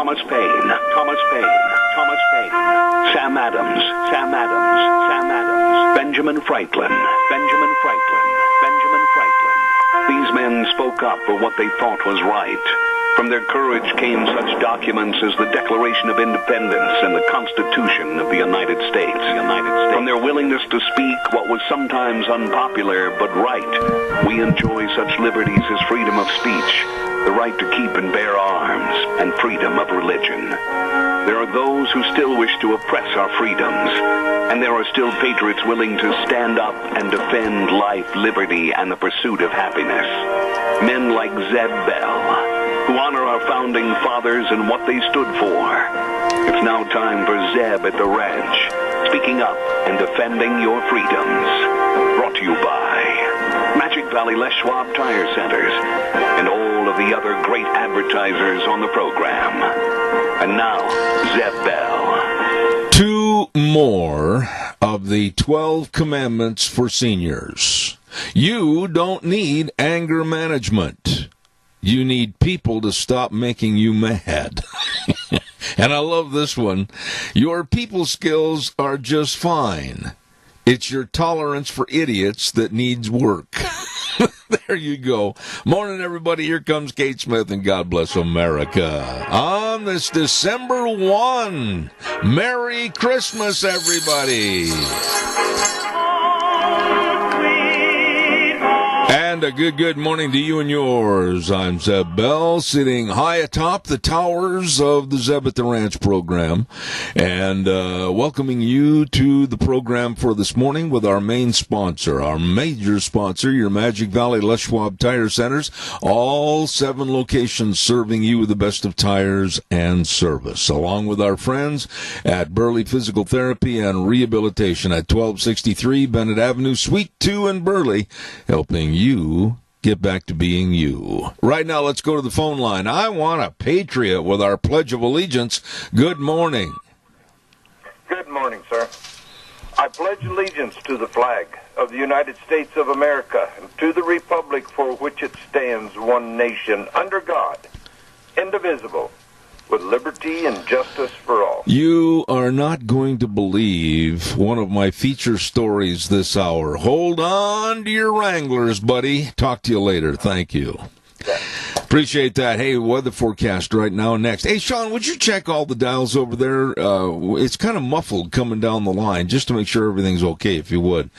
Thomas Paine, Thomas Paine, Thomas Paine, Sam Adams, Sam Adams, Sam Adams, Benjamin Franklin, Benjamin Franklin, Benjamin Franklin. These men spoke up for what they thought was right. From their courage came such documents as the Declaration of Independence and the Constitution of the United States. From their willingness to speak what was sometimes unpopular but right, we enjoy such liberties as freedom of speech, the right to keep and bear arms, and freedom of religion. There are those who still wish to oppress our freedoms, and there are still patriots willing to stand up and defend life, liberty, and the pursuit of happiness. Men like Zeb Bell, who honor our founding fathers and what they stood for. It's now time for Zeb at the ranch, speaking up and defending your freedoms. Brought to you by Magic Valley Les Schwab Tire Centers and all of the other great advertisers on the program. And now, Zeb Bell. 2 more of the 12 commandments for seniors. You don't need anger management. You need people to stop making you mad. And I love this one. Your people skills are just fine. It's your tolerance for idiots that needs work. There you go. Morning, everybody. Here comes Kate Smith, and God bless America. On this December 1, Merry Christmas, everybody. And a good morning to you and yours. I'm Zeb Bell, sitting high atop the towers of the Zeb at the Ranch program, and welcoming you to the program for this morning with our main sponsor, our major sponsor, your Magic Valley Les Schwab Tire Centers, all 7 locations serving you with the best of tires and service, along with our friends at Burley Physical Therapy and Rehabilitation at 1263 Bennett Avenue, Suite 2 in Burley, helping you get back to being you. Right now, let's go to the phone line. I want a patriot with our Pledge of Allegiance. Good morning. Good morning, sir. I pledge allegiance to the flag of the United States of America and to the republic for which it stands, one nation, under God, indivisible, with liberty and justice for all. You are not going to believe one of my feature stories this hour. Hold on to your Wranglers, buddy. Talk to you later. Thank you. Yeah. Appreciate that. Hey, weather forecast right now next. Hey, Sean, would you check all the dials over there? It's kind of muffled coming down the line, just to make sure everything's okay, if you would.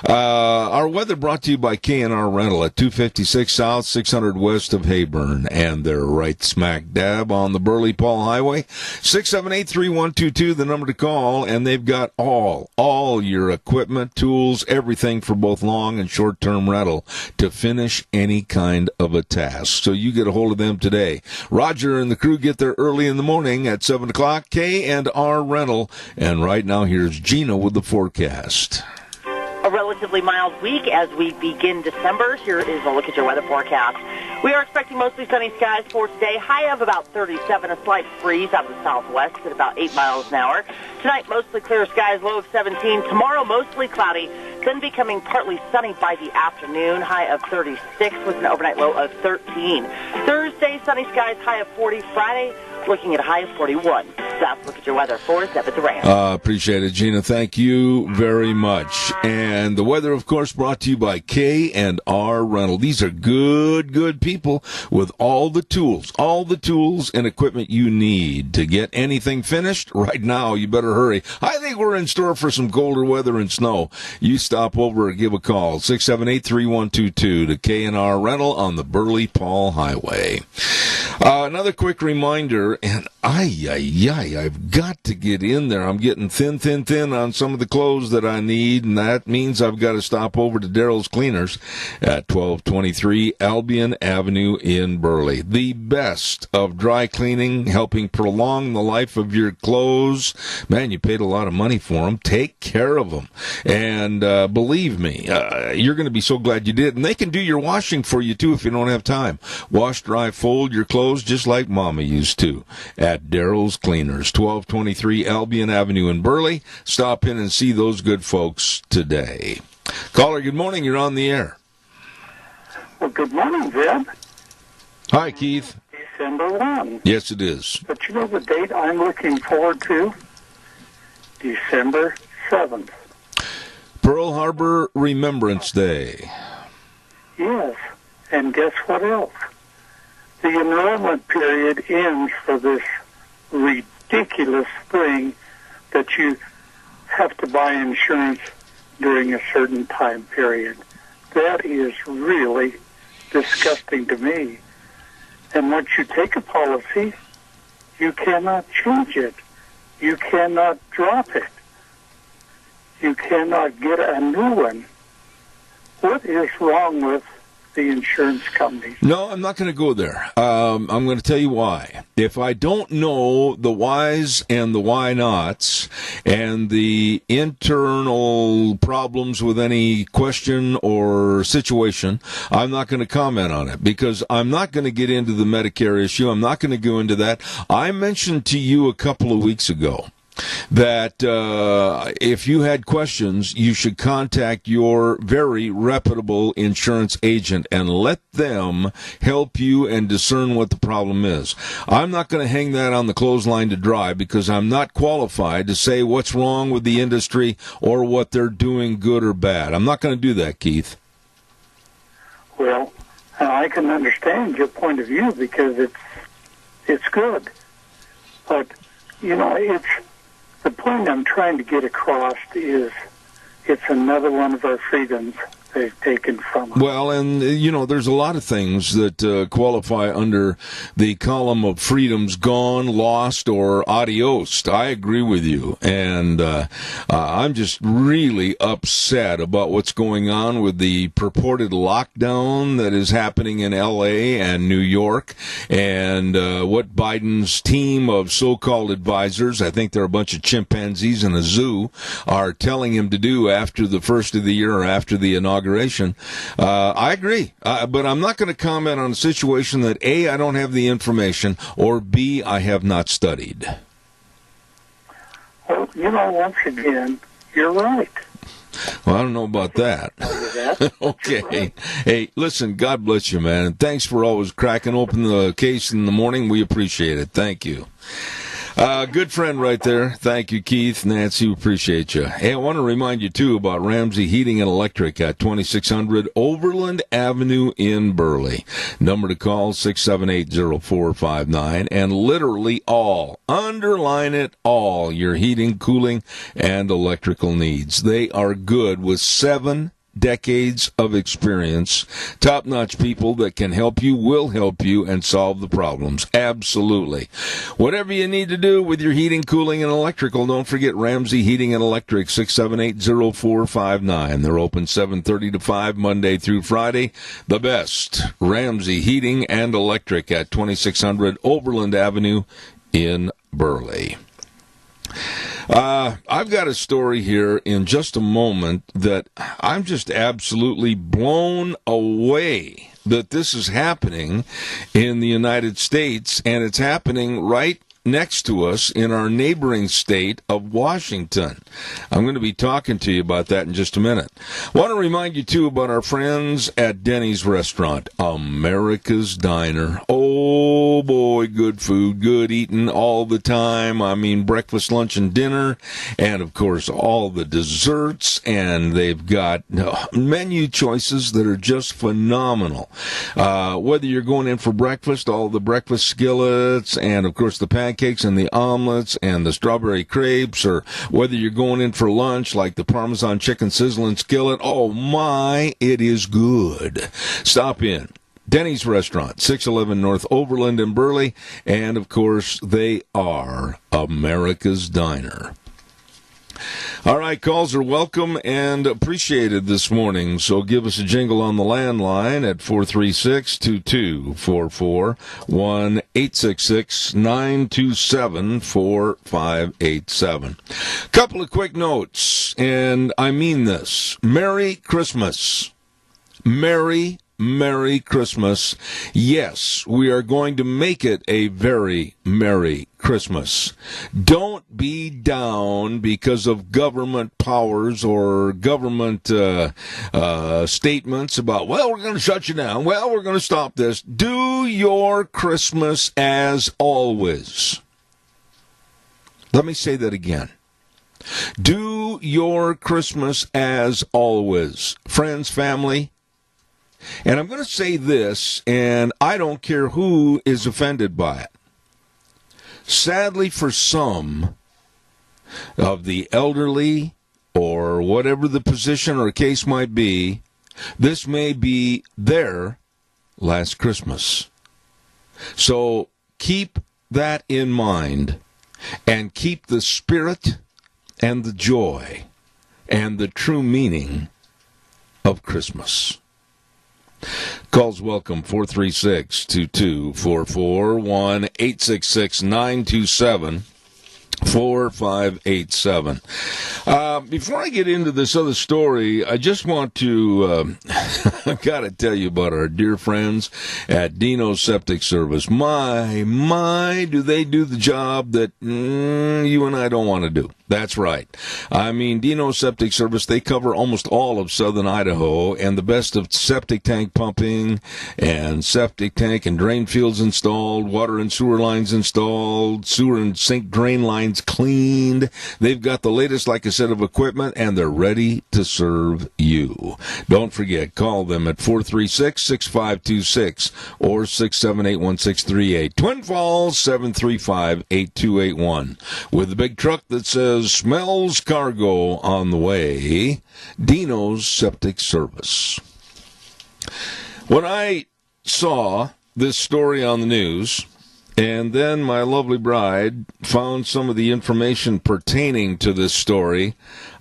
Our weather brought to you by K&R Rental at 256 South, 600 West of Hayburn. And they're right smack dab on the Burley-Paul Highway. 678-3122, the number to call. And they've got all your equipment, tools, everything for both long and short-term rental to finish any kind of a task. So you get a hold of them today. Roger and the crew get there early in the morning at 7 o'clock. K&R Rental. And right now, here's Gina with the forecast. A relatively mild week as we begin December. Here is a look at your weather forecast. We are expecting mostly sunny skies for today. High of about 37, a slight breeze out of the southwest at about 8 miles an hour. Tonight, mostly clear skies, low of 17. Tomorrow, mostly cloudy, then becoming partly sunny by the afternoon. High of 36 with an overnight low of 13. Thursday, sunny skies, high of 40. Friday, looking at a high of 41. That's look at your weather for Zeb at the Ranch. Appreciate it, Gina. Thank you very much. And the weather, of course, brought to you by K&R Rental. These are good people with all the tools and equipment you need to get anything finished. Right now, you better hurry. I think we're in store for some colder weather and snow. You stop over and give a call, 678-3122 to K&R Rental on the Burley-Paul Highway. Another quick reminder, and I've got to get in there. I'm getting thin on some of the clothes that I need, and that means I've got to stop over to Daryl's Cleaners at 1223 Albion Avenue in Burley. The best of dry cleaning, helping prolong the life of your clothes. Man, you paid a lot of money for them. Take care of them. And believe me, you're going to be so glad you did. And they can do your washing for you, too, if you don't have time. Wash, dry, fold your clothes just like Mama used to at Daryl's Cleaners, 1223 Albion Avenue in Burley. Stop in and see those good folks today. Caller, good morning. You're on the air. Well, good morning, Zeb. Hi, Keith. December 1. Yes, it is. But you know the date I'm looking forward to? December 7th. Pearl Harbor Remembrance Day. Yes. And guess what else? The enrollment period ends for this ridiculous thing that you have to buy insurance during a certain time period. That is really disgusting to me. And once you take a policy, you cannot change it. You cannot drop it. You cannot get a new one. What is wrong with the insurance companies? No, I'm not going to go there. I'm going to tell you why. If I don't know the whys and the why nots and the internal problems with any question or situation, I'm not going to comment on it because I'm not going to get into the Medicare issue. I'm not going to go into that. I mentioned to you a couple of weeks ago that if you had questions, you should contact your very reputable insurance agent and let them help you and discern what the problem is. I'm not going to hang that on the clothesline to dry because I'm not qualified to say what's wrong with the industry or what they're doing good or bad. I'm not going to do that, Keith. Well, I can understand your point of view because it's good. But, you know, the point I'm trying to get across is it's another one of our freedoms they've taken from us. Well, and, you know, there's a lot of things that qualify under the column of freedoms gone, lost, or adios. I agree with you. And I'm just really upset about what's going on with the purported lockdown that is happening in L.A. and New York and what Biden's team of so-called advisors, I think they're a bunch of chimpanzees in a zoo, are telling him to do after the first of the year or after the inauguration. I agree, but I'm not going to comment on a situation that A, I don't have the information, or B, I have not studied. Well, you know, once again, you're right. Well, I don't know about that. Okay. Right. Hey, listen, God bless you, man. And thanks for always cracking open the case in the morning. We appreciate it. Thank you. Good friend right there. Thank you, Keith. Nancy, we appreciate you. Hey, I want to remind you, too, about Ramsey Heating and Electric at 2600 Overland Avenue in Burley. Number to call, 678-0459. And literally all, underline it, all, your heating, cooling, and electrical needs. They are good with 7 decades of experience, top-notch people that can help you, will help you, and solve the problems. Absolutely. Whatever you need to do with your heating, cooling, and electrical, don't forget Ramsey Heating and Electric, 678-0459. They're open 7:30 to 5, Monday through Friday. The best, Ramsey Heating and Electric at 2600 Overland Avenue in Burley. I've got a story here in just a moment that I'm just absolutely blown away that this is happening in the United States, and it's happening right next to us in our neighboring state of Washington. I'm going to be talking to you about that in just a minute. I want to remind you, too, about our friends at Denny's Restaurant, America's Diner. Oh, boy, good food, good eating all the time. I mean, breakfast, lunch, and dinner, and, of course, all the desserts, and they've got menu choices that are just phenomenal. Whether you're going in for breakfast, all the breakfast skillets, and, of course, the pancakes and the omelets and the strawberry crepes, or whether you're going in for lunch like the Parmesan chicken sizzling skillet, oh my, it is good. Stop in. Denny's Restaurant, 611 North Overland in Burley, and of course they are America's Diner. All right, calls are welcome and appreciated this morning, so give us a jingle on the landline at 436-2244, 1-866-927-4587. Couple of quick notes, and I mean this. Merry Christmas. Merry Merry Christmas. Yes, we are going to make it a very Merry Christmas. Don't be down because of government powers or government statements about, well, we're going to shut you down. Well, we're going to stop this. Do your Christmas as always. Let me say that again. Do your Christmas as always. Friends, family. And I'm going to say this, and I don't care who is offended by it. Sadly, for some of the elderly or whatever the position or case might be, this may be their last Christmas. So keep that in mind and keep the spirit and the joy and the true meaning of Christmas. Calls welcome, 436-2244, 1-866-927-4587. Before I get into this other story, I just want to I got to tell you about our dear friends at Dino's Septic Service. My, do they do the job that you and I don't want to do. That's right. I mean, Dino's Septic Service, they cover almost all of southern Idaho, and the best of septic tank pumping and septic tank and drain fields installed, water and sewer lines installed, sewer and sink drain lines cleaned. They've got the latest, like I said, of equipment, and they're ready to serve you. Don't forget, call them at 436-6526 or 678-1638. Twin Falls, 735-8281. With a big truck that says, smells cargo on the way, Dino's Septic Service. When I saw this story on the news, and then my lovely bride found some of the information pertaining to this story,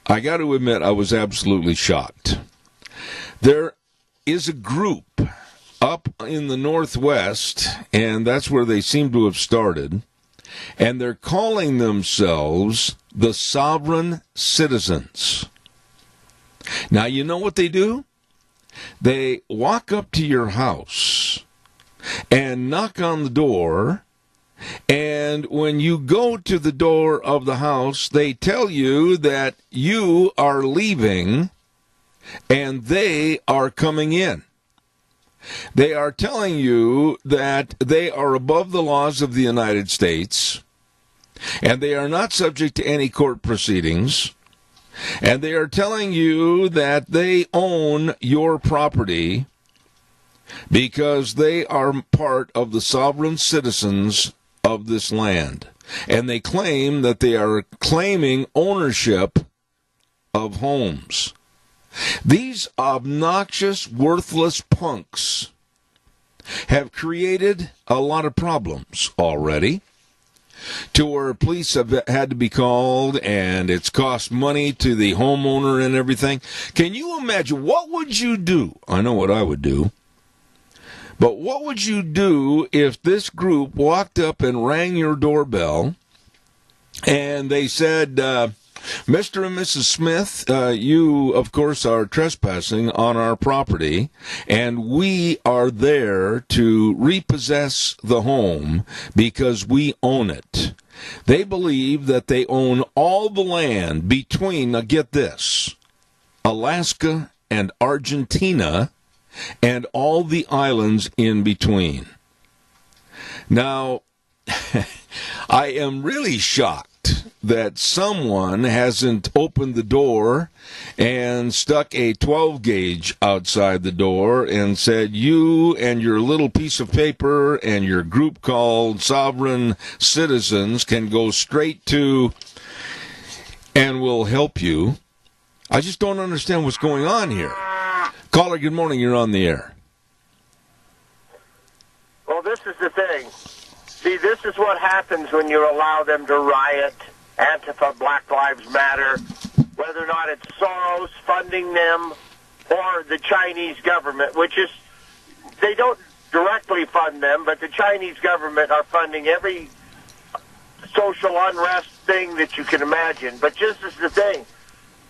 I got to admit I was absolutely shocked. There is a group up in the Northwest, and that's where they seem to have started, and they're calling themselves the Sovereign Citizens. Now, you know what they do? They walk up to your house and knock on the door, and when you go to the door of the house, they tell you that you are leaving and they are coming in. They are telling you that they are above the laws of the United States, and they are not subject to any court proceedings, and they are telling you that they own your property because they are part of the sovereign citizens of this land. And they claim that they are claiming ownership of homes. These obnoxious, worthless punks have created a lot of problems already, to where police have had to be called, and it's cost money to the homeowner and everything. Can you imagine? What would you do? I know what I would do. But what would you do if this group walked up and rang your doorbell and they said, Mr. and Mrs. Smith, you, of course, are trespassing on our property, and we are there to repossess the home because we own it. They believe that they own all the land between, now get this, Alaska and Argentina, and all the islands in between. Now, I am really shocked that someone hasn't opened the door and stuck a 12 gauge outside the door and said, you and your little piece of paper and your group called Sovereign Citizens can go straight to and we'll help you. I just don't understand what's going on here. Caller, good morning. You're on the air. Well, this is the thing. See, this is what happens when you allow them to riot, Antifa, Black Lives Matter, whether or not it's Soros funding them or the Chinese government, which is, they don't directly fund them, but the Chinese government are funding every social unrest thing that you can imagine. But just as the thing,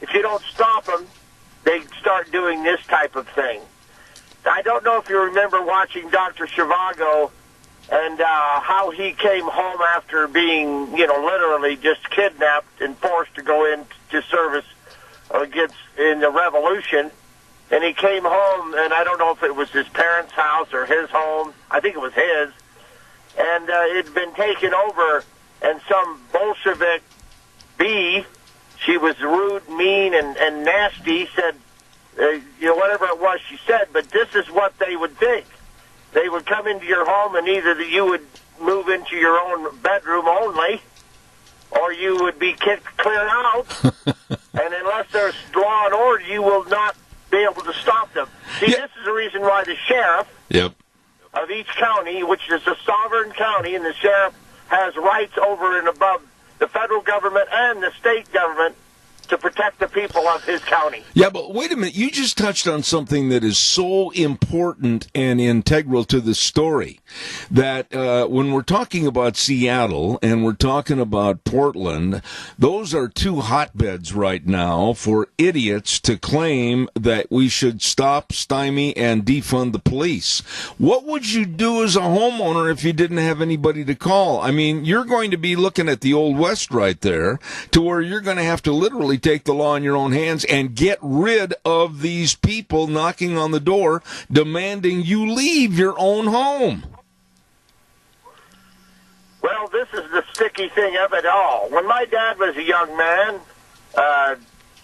if you don't stop them, they start doing this type of thing. I don't know if you remember watching Dr. Zhivago and how he came home after being, literally just kidnapped and forced to go into service in the revolution. And he came home, and I don't know if it was his parents' house or his home. I think it was his. And it'd been taken over, and some Bolshevik bee, she was rude, mean, and nasty, said, whatever it was she said, but this is what they would think. They would come into your home, and either you would move into your own bedroom only, or you would be kicked clear out. And unless there's law and order, you will not be able to stop them. See, This is the reason why the sheriff of each county, which is a sovereign county, and the sheriff has rights over and above the federal government and the state government to protect the people of his county. Yeah, but wait a minute. You just touched on something that is so important and integral to the story, that when we're talking about Seattle and we're talking about Portland, those are two hotbeds right now for idiots to claim that we should stop, stymie, and defund the police. What would you do as a homeowner if you didn't have anybody to call? I mean, you're going to be looking at the Old West right there, to where you're going to have to literally take the law in your own hands and get rid of these people knocking on the door demanding you leave your own home. Well, this is the sticky thing of it all. When my dad was a young man,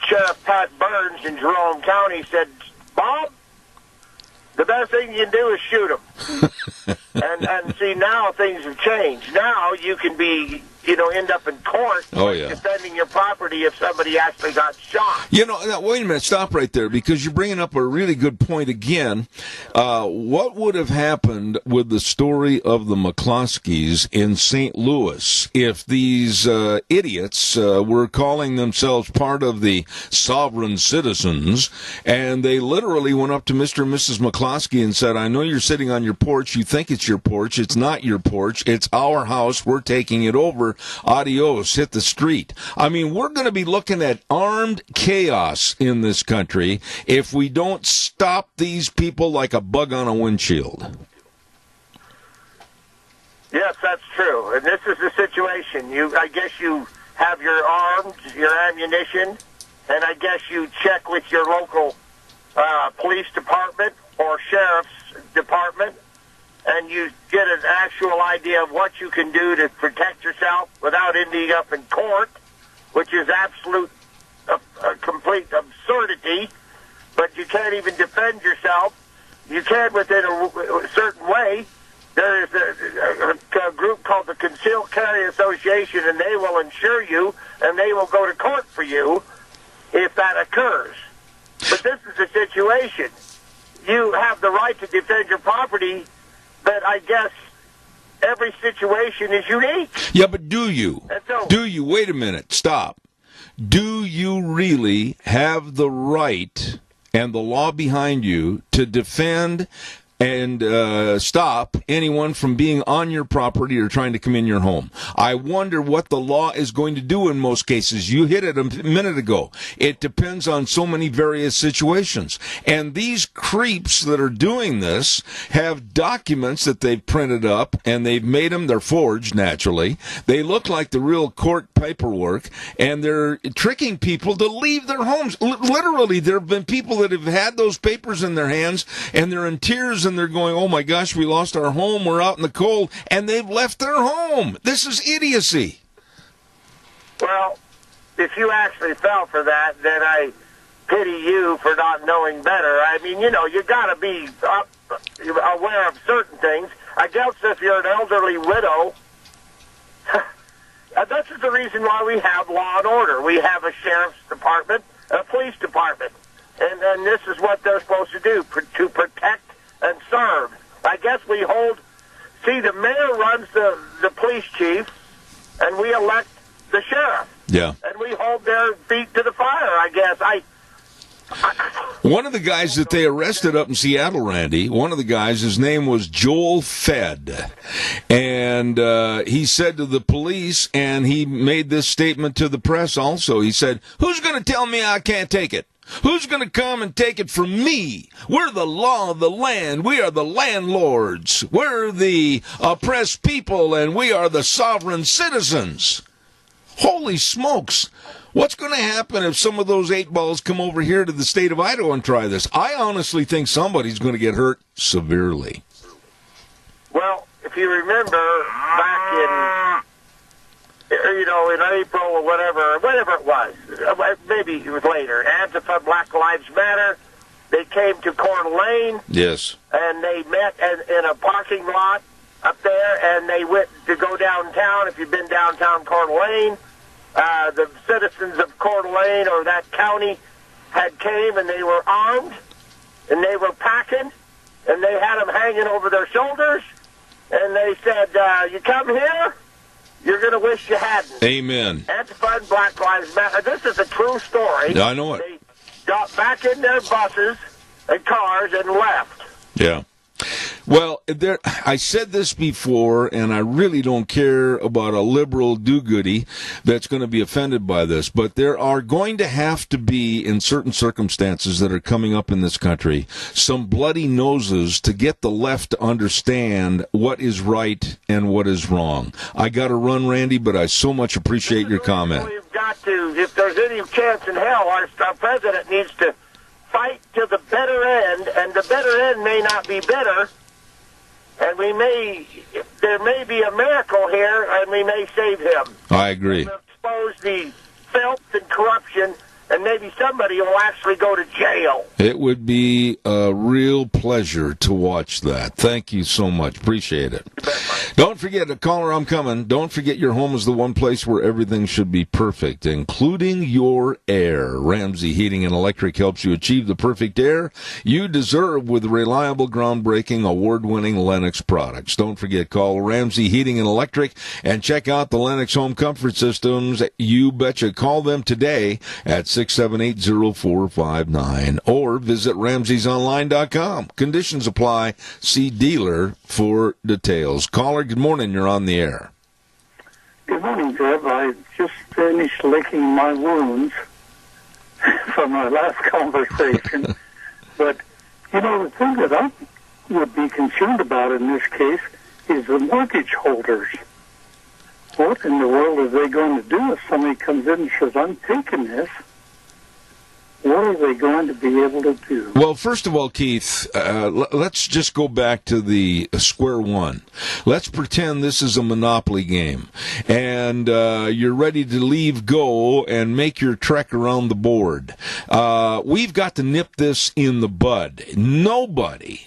Sheriff Pat Burns in Jerome County said, "Bob, the best thing you can do is shoot him." and see, now things have changed. Now you can be, end up in court defending your property if somebody actually got shot. Now, wait a minute, stop right there, because you're bringing up a really good point again. What would have happened with the story of the McCloskeys in St. Louis if these idiots were calling themselves part of the sovereign citizens, and they literally went up to Mr. and Mrs. McCloskey and said, "I know you're sitting on your porch. You think it's your porch. It's not your porch. It's our house. We're taking it over. Adios, hit the street." I mean, we're going to be looking at armed chaos in this country if we don't stop these people like a bug on a windshield. Yes, that's true. And this is the situation. I guess you have your arms, your ammunition, and I guess you check with your local police department or sheriff's department, and you get an actual idea of what you can do to protect yourself without ending up in court, which is a complete absurdity. But you can't even defend yourself. You can within a certain way. There is a group called the Concealed Carry Association, and they will insure you, and they will go to court for you if that occurs. But this is the situation. You have the right to defend your property, but I guess every situation is unique. Yeah, but do you? Do you? Wait a minute. Stop. Do you really have the right and the law behind you to defend and stop anyone from being on your property or trying to come in your home? I wonder what the law is going to do in most cases. You hit it a minute ago. It depends on so many various situations. And these creeps that are doing this have documents that they've printed up, and they've made them, they're forged, naturally. They look like the real court paperwork, and they're tricking people to leave their homes. Literally, there have been people that have had those papers in their hands, and they're in tears, and they're going, "Oh my gosh, we lost our home, we're out in the cold," and they've left their home. This is idiocy. Well, if you actually fell for that, then I pity you for not knowing better. I mean, you got to be aware of certain things. I guess if you're an elderly widow, this is the reason why we have law and order. We have a sheriff's department, a police department, and this is what they're supposed to do, to protect and serve. I guess we the mayor runs the police chief, and we elect the sheriff. Yeah. And we hold their feet to the fire, I guess. One of the guys that they arrested up in Seattle, Randy, one of the guys, his name was Joel Fed. And he said to the police, and he made this statement to the press also, he said, "Who's going to tell me I can't take it? Who's going to come and take it from me? We're the law of the land. We are the landlords. We're the oppressed people, and we are the sovereign citizens. Holy smokes. What's going to happen if some of those 8-balls come over here to the state of Idaho and try this? I honestly think somebody's going to get hurt severely. Well, if you remember back in April or whatever it was, maybe it was later, Antifa, Black Lives Matter, they came to Coeur d'Alene. Yes. And they met in a parking lot up there, and they went to go downtown. If you've been downtown Coeur d'Alene, the citizens of Coeur d'Alene or that county had came, and they were armed, and they were packing, and they had them hanging over their shoulders, and they said, you come here, you're going to wish you hadn't. Amen. Antifa and Black Lives Matter. This is a true story. Yeah, I know it. They got back in their buses and cars and left. Yeah. Well, I said this before, and I really don't care about a liberal do-goody that's going to be offended by this, but there are going to have to be, in certain circumstances that are coming up in this country, some bloody noses to get the left to understand what is right and what is wrong. I got to run, Randy, but I so much appreciate your comment. We've got to, if there's any chance in hell, our president needs to fight to the bitter end, and the bitter end may not be bitter, and there may be a miracle here, and we may save him. I agree. We'll expose the filth and corruption, and maybe somebody will actually go to jail. It would be a real pleasure to watch that. Thank you so much. Appreciate it. Don't forget, caller, I'm coming. Don't forget your home is the one place where everything should be perfect, including your air. Ramsey Heating and Electric helps you achieve the perfect air you deserve with reliable, groundbreaking, award-winning Lennox products. Don't forget, call Ramsey Heating and Electric and check out the Lennox home comfort systems. You betcha. Call them today at 678-0459 or visit Ramsey'sOnline.com. Conditions apply. See dealer for details. Caller, good morning. You're on the air. Good morning, Deb. I just finished licking my wounds from our last conversation. But, the thing that I would be concerned about in this case is the mortgage holders. What in the world are they going to do if somebody comes in and says, I'm taking this? What are they going to be able to do? Well, first of all, Keith, let's just go back to the square one. Let's pretend this is a Monopoly game, and you're ready to leave go and make your trek around the board. We've got to nip this in the bud. Nobody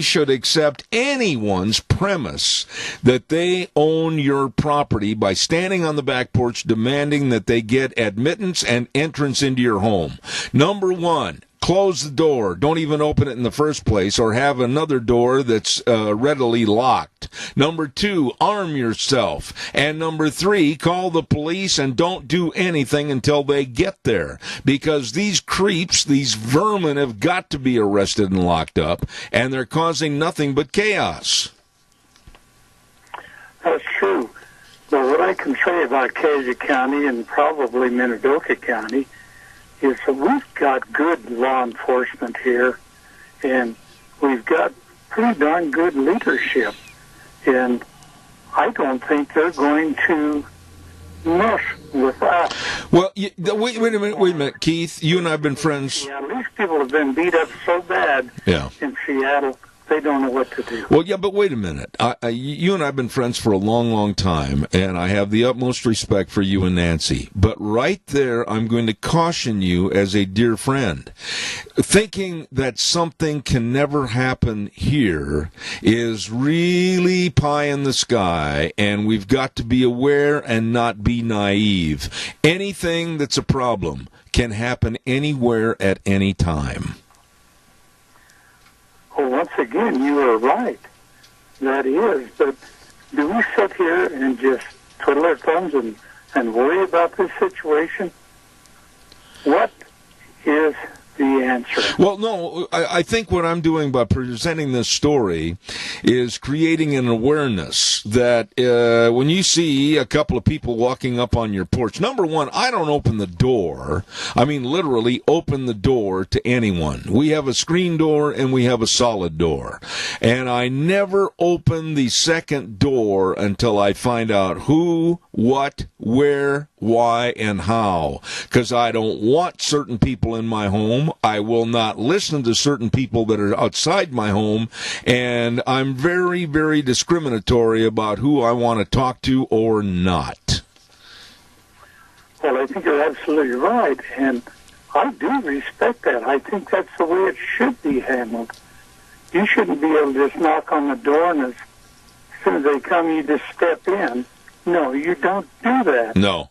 should accept anyone's premise that they own your property by standing on the back porch demanding that they get admittance and entrance into your home. Number one, close the door. Don't even open it in the first place, or have another door that's readily locked. Number two, arm yourself. And number three, call the police and don't do anything until they get there. Because these creeps, these vermin, have got to be arrested and locked up, and they're causing nothing but chaos. That's true. But what I can say about Cassia County and probably Minidoka County is that we've got good law enforcement here, and we've got pretty darn good leadership. And I don't think they're going to mess with us. Well, wait a minute, Keith. You and I have been friends. Yeah, these people have been beat up so bad in Seattle, they don't know what to do. Well, yeah, but wait a minute. You and I have been friends for a long, long time, and I have the utmost respect for you and Nancy. But right there, I'm going to caution you as a dear friend. Thinking that something can never happen here is really pie in the sky, and we've got to be aware and not be naive. Anything that's a problem can happen anywhere at any time. Well, once again, you are right. That is. But do we sit here and just twiddle our thumbs and worry about this situation? What is the answer. Well, no, I think what I'm doing by presenting this story is creating an awareness that when you see a couple of people walking up on your porch, number one, I don't open the door. I mean, literally open the door to anyone. We have a screen door and we have a solid door. And I never open the second door until I find out who, what, where, why, and how. Because I don't want certain people in my home. I will not listen to certain people that are outside my home. And I'm very, very discriminatory about who I want to talk to or not. Well, I think you're absolutely right. And I do respect that. I think that's the way it should be handled. You shouldn't be able to just knock on the door and as soon as they come, you just step in. No, you don't do that. No.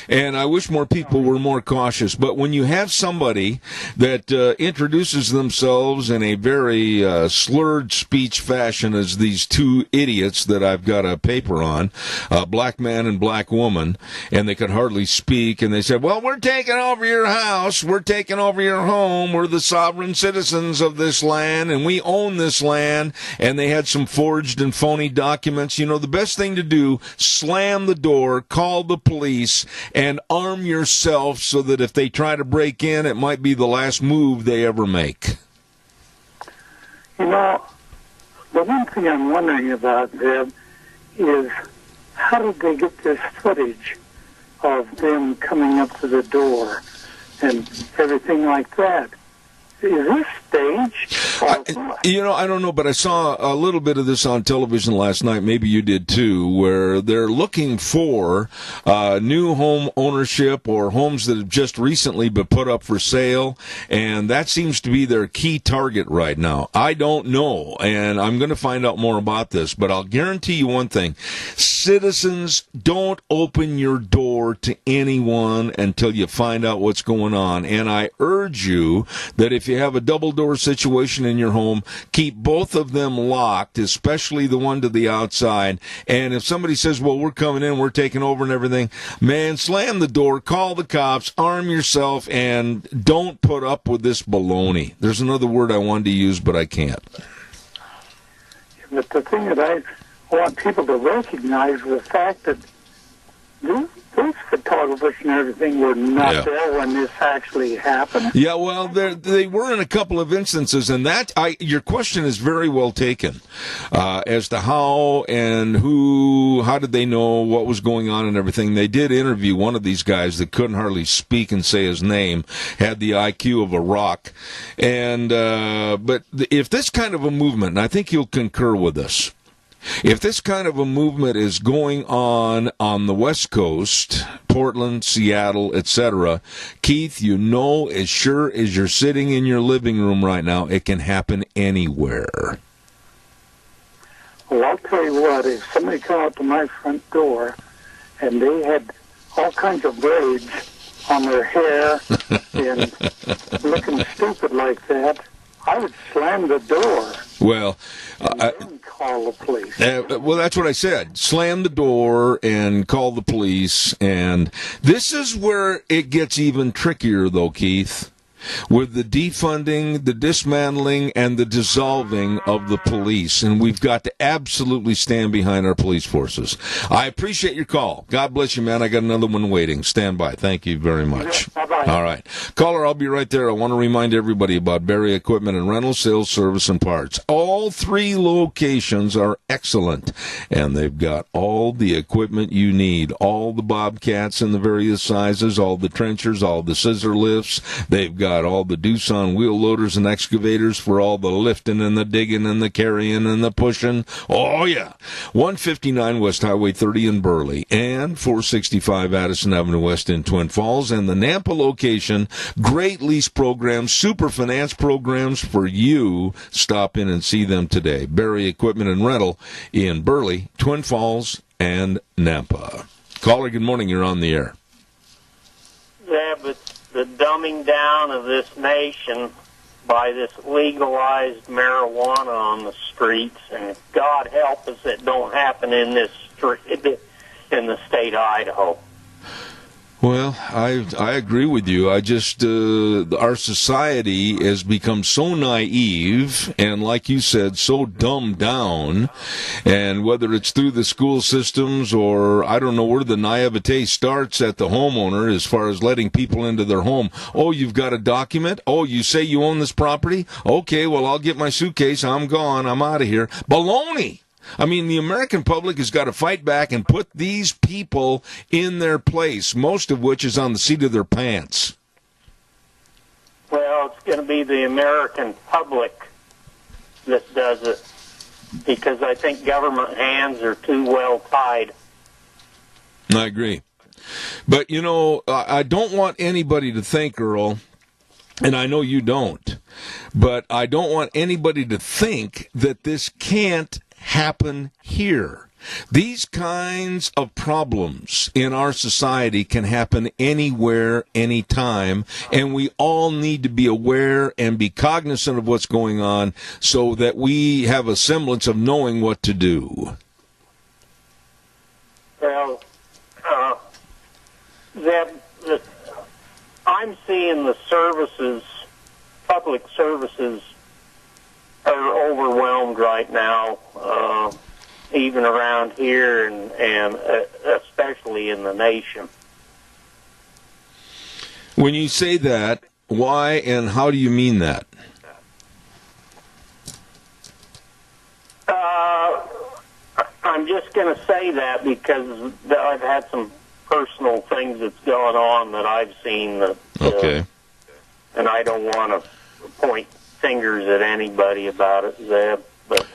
And I wish more people were more cautious. But when you have somebody that introduces themselves in a very slurred speech fashion as these two idiots that I've got a paper on, a black man and black woman, and they could hardly speak, and they said, well, we're taking over your house, we're taking over your home, we're the sovereign citizens of this land, and we own this land, and they had some forged and phony documents. You know, the best thing to do, slam the door, call the police, and arm yourself so that if they try to break in, it might be the last move they ever make. You know, the one thing I'm wondering about, Deb, is how did they get this footage of them coming up to the door and everything like that? Is this staged? You know, I don't know, but I saw a little bit of this on television last night. Maybe you did too, where they're looking for new home ownership or homes that have just recently been put up for sale, and that seems to be their key target right now. I don't know, and I'm going to find out more about this, but I'll guarantee you one thing. Citizens, don't open your door to anyone until you find out what's going on, and I urge you that if you have a double door situation in your home, keep both of them locked, especially the one to the outside. And if somebody says, well, we're coming in, we're taking over and everything, man, slam the door, call the cops, arm yourself, and don't put up with this baloney. There's another word I wanted to use, but I can't. But the thing that I want people to recognize is the fact that those photographers and everything were not there when this actually happened. Yeah, well, they were in a couple of instances, and your question is very well taken as to how and how did they know what was going on and everything. They did interview one of these guys that couldn't hardly speak and say his name, had the IQ of a rock. And but if this kind of a movement, and I think you'll concur with this, if this kind of a movement is going on the West Coast, Portland, Seattle, etc., Keith, you know as sure as you're sitting in your living room right now, it can happen anywhere. Well, I'll tell you what, if somebody come up to my front door and they had all kinds of braids on their hair and looking stupid like that, I would slam the door. Well, and call the police. Well, that's what I said. Slam the door and call the police. And this is where it gets even trickier, though, Keith, with the defunding, the dismantling, and the dissolving of the police. And we've got to absolutely stand behind our police forces. I appreciate your call. God bless you, man. I got another one waiting. Stand by. Thank you very much. Bye-bye. All right. Caller, I'll be right there. I want to remind everybody about Barry Equipment and Rental, Sales, Service, and Parts. All three locations are excellent, and they've got all the equipment you need. All the Bobcats in the various sizes, all the trenchers, all the scissor lifts. They've got all the Doosan wheel loaders and excavators for all the lifting and the digging and the carrying and the pushing. Oh, yeah. 159 West Highway 30 in Burley and 465 Addison Avenue West in Twin Falls. And the Nampa location, great lease programs, super finance programs for you. Stop in and see them today. Barry Equipment and Rental in Burley, Twin Falls, and Nampa. Caller, good morning. You're on the air. Yeah, but the dumbing down of this nation by this legalized marijuana on the streets, and God help us it don't happen in the state of Idaho. Well, I agree with you. I just, our society has become so naive and, like you said, so dumbed down. And whether it's through the school systems or I don't know where the naivete starts at the homeowner as far as letting people into their home. Oh, you've got a document? Oh, you say you own this property? Okay, well, I'll get my suitcase. I'm gone. I'm out of here. Baloney! I mean, the American public has got to fight back and put these people in their place, most of which is on the seat of their pants. Well, it's going to be the American public that does it, because I think government hands are too well tied. I agree. But, you know, I don't want anybody to think, Earl, and I know you don't, but I don't want anybody to think that this can't happen here. These kinds of problems in our society can happen anywhere, anytime, and we all need to be aware and be cognizant of what's going on so that we have a semblance of knowing what to do. Well, I'm seeing the services, public services, are overwhelmed right now, even around here and especially in the nation. When you say that, why and how do you mean that? I'm just going to say that because I've had some personal things that's going on that I've seen that, okay. And I don't want to point fingers at anybody about it, Zeb, but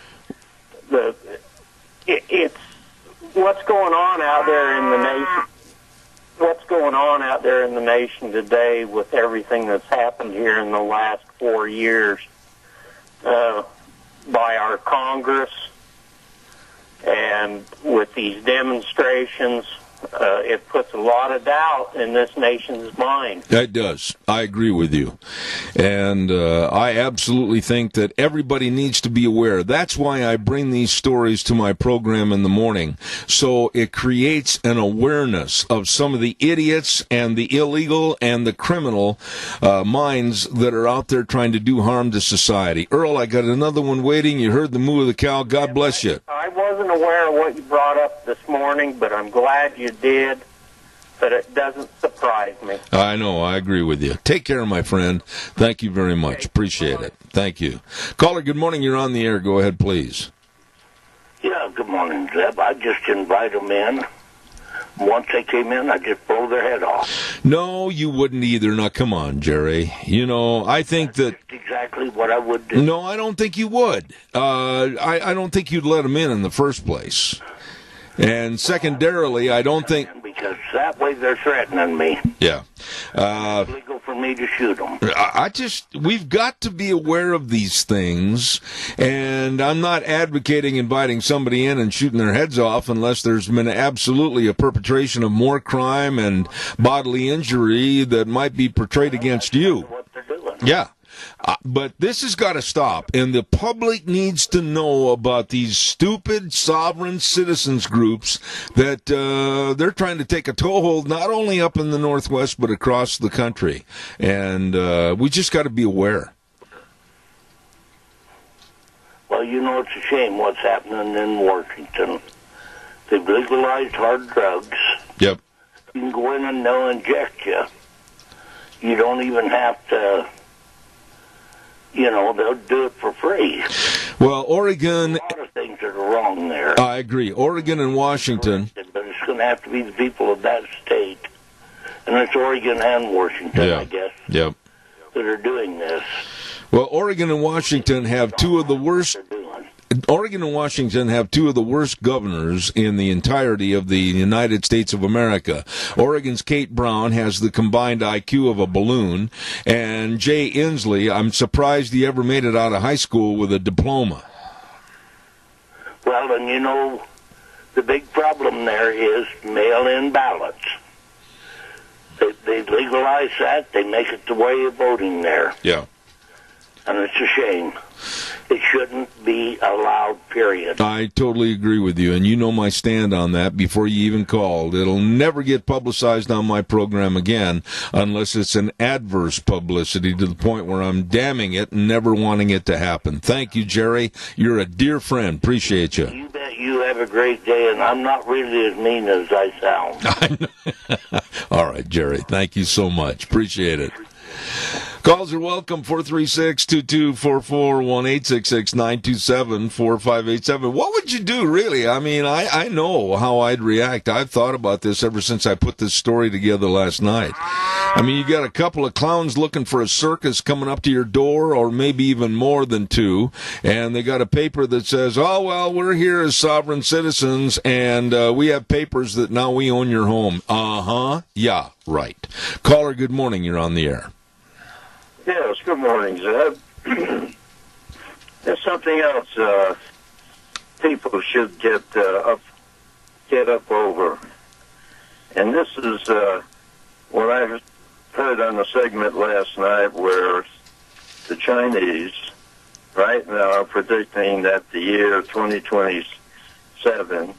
it's what's going on out there in the nation. What's going on out there in the nation today with everything that's happened here in the last 4 years by our Congress and with these demonstrations, it puts a lot of doubt in this nation's mind. It does. I agree with you. And I absolutely think that everybody needs to be aware. That's why I bring these stories to my program in the morning. So it creates an awareness of some of the idiots and the illegal and the criminal minds that are out there trying to do harm to society. Earl, I got another one waiting. You heard the moo of the cow. God bless you. I wasn't aware of what you brought up this morning, but I'm glad you did. But it doesn't surprise me. I know. I agree with you. Take care, my friend. Thank you very much. Appreciate it. Thank you. Caller, good morning. You're on the air. Go ahead, please. Yeah, good morning, Zeb. I just invite them in. Once they came in, I just blow their head off. No, you wouldn't either. Now, come on, Jerry. You know, I think That's exactly what I would do. No, I don't think you would. I don't think you'd let them in the first place. And secondarily, I don't think... Because that way they're threatening me. Yeah. It's legal for me to shoot them. We've got to be aware of these things, and I'm not advocating inviting somebody in and shooting their heads off unless there's been absolutely a perpetration of more crime and bodily injury that might be portrayed against you. What they're doing. Yeah. But this has got to stop, and the public needs to know about these stupid sovereign citizens groups that they're trying to take a toehold not only up in the Northwest but across the country. And we just got to be aware. Well, you know, it's a shame what's happening in Washington. They've legalized hard drugs. Yep. You can go in and they'll inject you. You don't even have to... You know, they'll do it for free. Well, Oregon... A lot of things that are wrong there. I agree. Oregon and Washington... But it's going to have to be the people of that state, and it's Oregon and Washington, I guess, that are doing this. Well, Oregon and Washington have two of the worst... Oregon and Washington have two of the worst governors in the entirety of the United States of America. Oregon's Kate Brown has the combined IQ of a balloon, and Jay Inslee, I'm surprised he ever made it out of high school with a diploma. Well, and you know, the big problem there is mail-in ballots. They legalize that, they make it the way of voting there. Yeah. And it's a shame. It shouldn't be allowed, period. I totally agree with you, and you know my stand on that before you even called. It'll never get publicized on my program again unless it's an adverse publicity to the point where I'm damning it and never wanting it to happen. Thank you, Jerry. You're a dear friend. Appreciate you. You bet. You have a great day, and I'm not really as mean as I sound. All right, Jerry. Thank you so much. Appreciate it. Calls are welcome, 436-2244, 1-866-927-4587. What would you do, really? I mean, I know how I'd react. I've thought about this ever since I put this story together last night. I mean, you got a couple of clowns looking for a circus coming up to your door, or maybe even more than two, and they got a paper that says, oh, well, we're here as sovereign citizens, and we have papers that now we own your home. Uh-huh. Yeah, right. Caller, good morning. You're on the air. Yes, good morning, Zeb. There's something else people should get up over, and this is what I heard on the segment last night, where the Chinese right now are predicting that the year 2027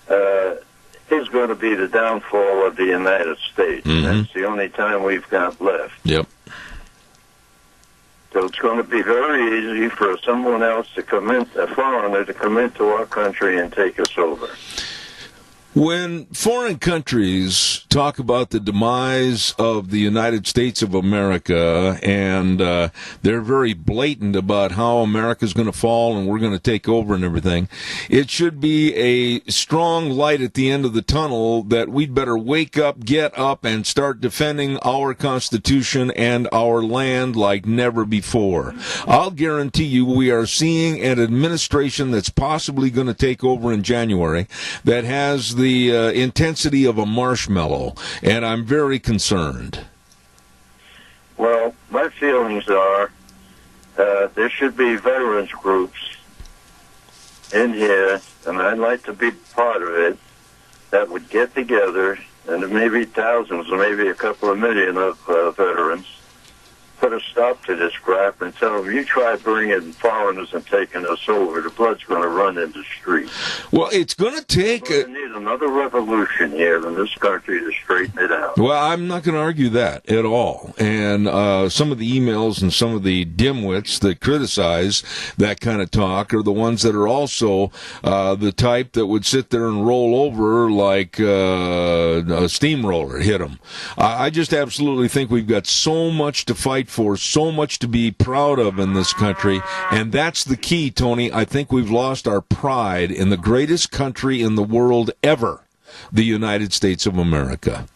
is going to be the downfall of the United States. Mm-hmm. That's the only time we've got left. Yep. So it's going to be very easy for someone else to come in, a foreigner, to come into our country and take us over. When foreign countries talk about the demise of the United States of America, and they're very blatant about how America's going to fall and we're going to take over and everything, it should be a strong light at the end of the tunnel that we'd better wake up, get up, and start defending our Constitution and our land like never before. I'll guarantee you we are seeing an administration that's possibly going to take over in January that has the intensity of a marshmallow, and I'm very concerned. Well, my feelings are there should be veterans groups in here, and I'd like to be part of it, that would get together, and there may be thousands or maybe a couple of million of veterans, put a stop to this crap and tell them, you try bringing foreigners and taking us over, the blood's going to run in the street. Well, it's going to take... We need another revolution here in this country to straighten it out. Well, I'm not going to argue that at all. And some of the emails and some of the dimwits that criticize that kind of talk are the ones that are also the type that would sit there and roll over like a steamroller, hit them. I just absolutely think we've got so much to fight for, so much to be proud of in this country, and that's the key, Tony. I think we've lost our pride in the greatest country in the world ever, the United States of America.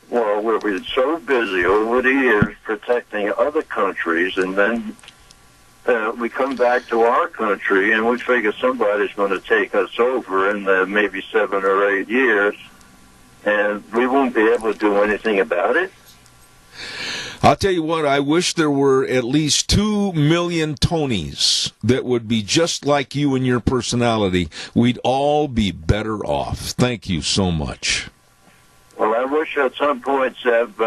Well, we've been so busy over the years protecting other countries, and then we come back to our country and we figure somebody's going to take us over in maybe 7 or 8 years, and we won't be able to do anything about it. I'll tell you what, I wish there were at least 2 million Tonys that would be just like you and your personality. We'd all be better off. Thank you so much. Well, I wish at some point, Zeb,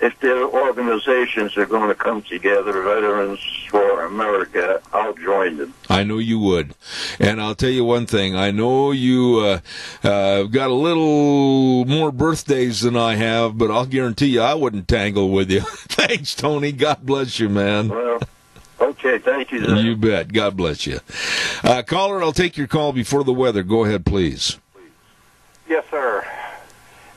if their organizations are going to come together, Veterans for America, I'll join them. I know you would. And I'll tell you one thing. I know you got a little more birthdays than I have, but I'll guarantee you I wouldn't tangle with you. Thanks, Tony. God bless you, man. Well, okay. Thank you, Zeb. You bet. God bless you. Caller, I'll take your call before the weather. Go ahead, please. Yes, sir.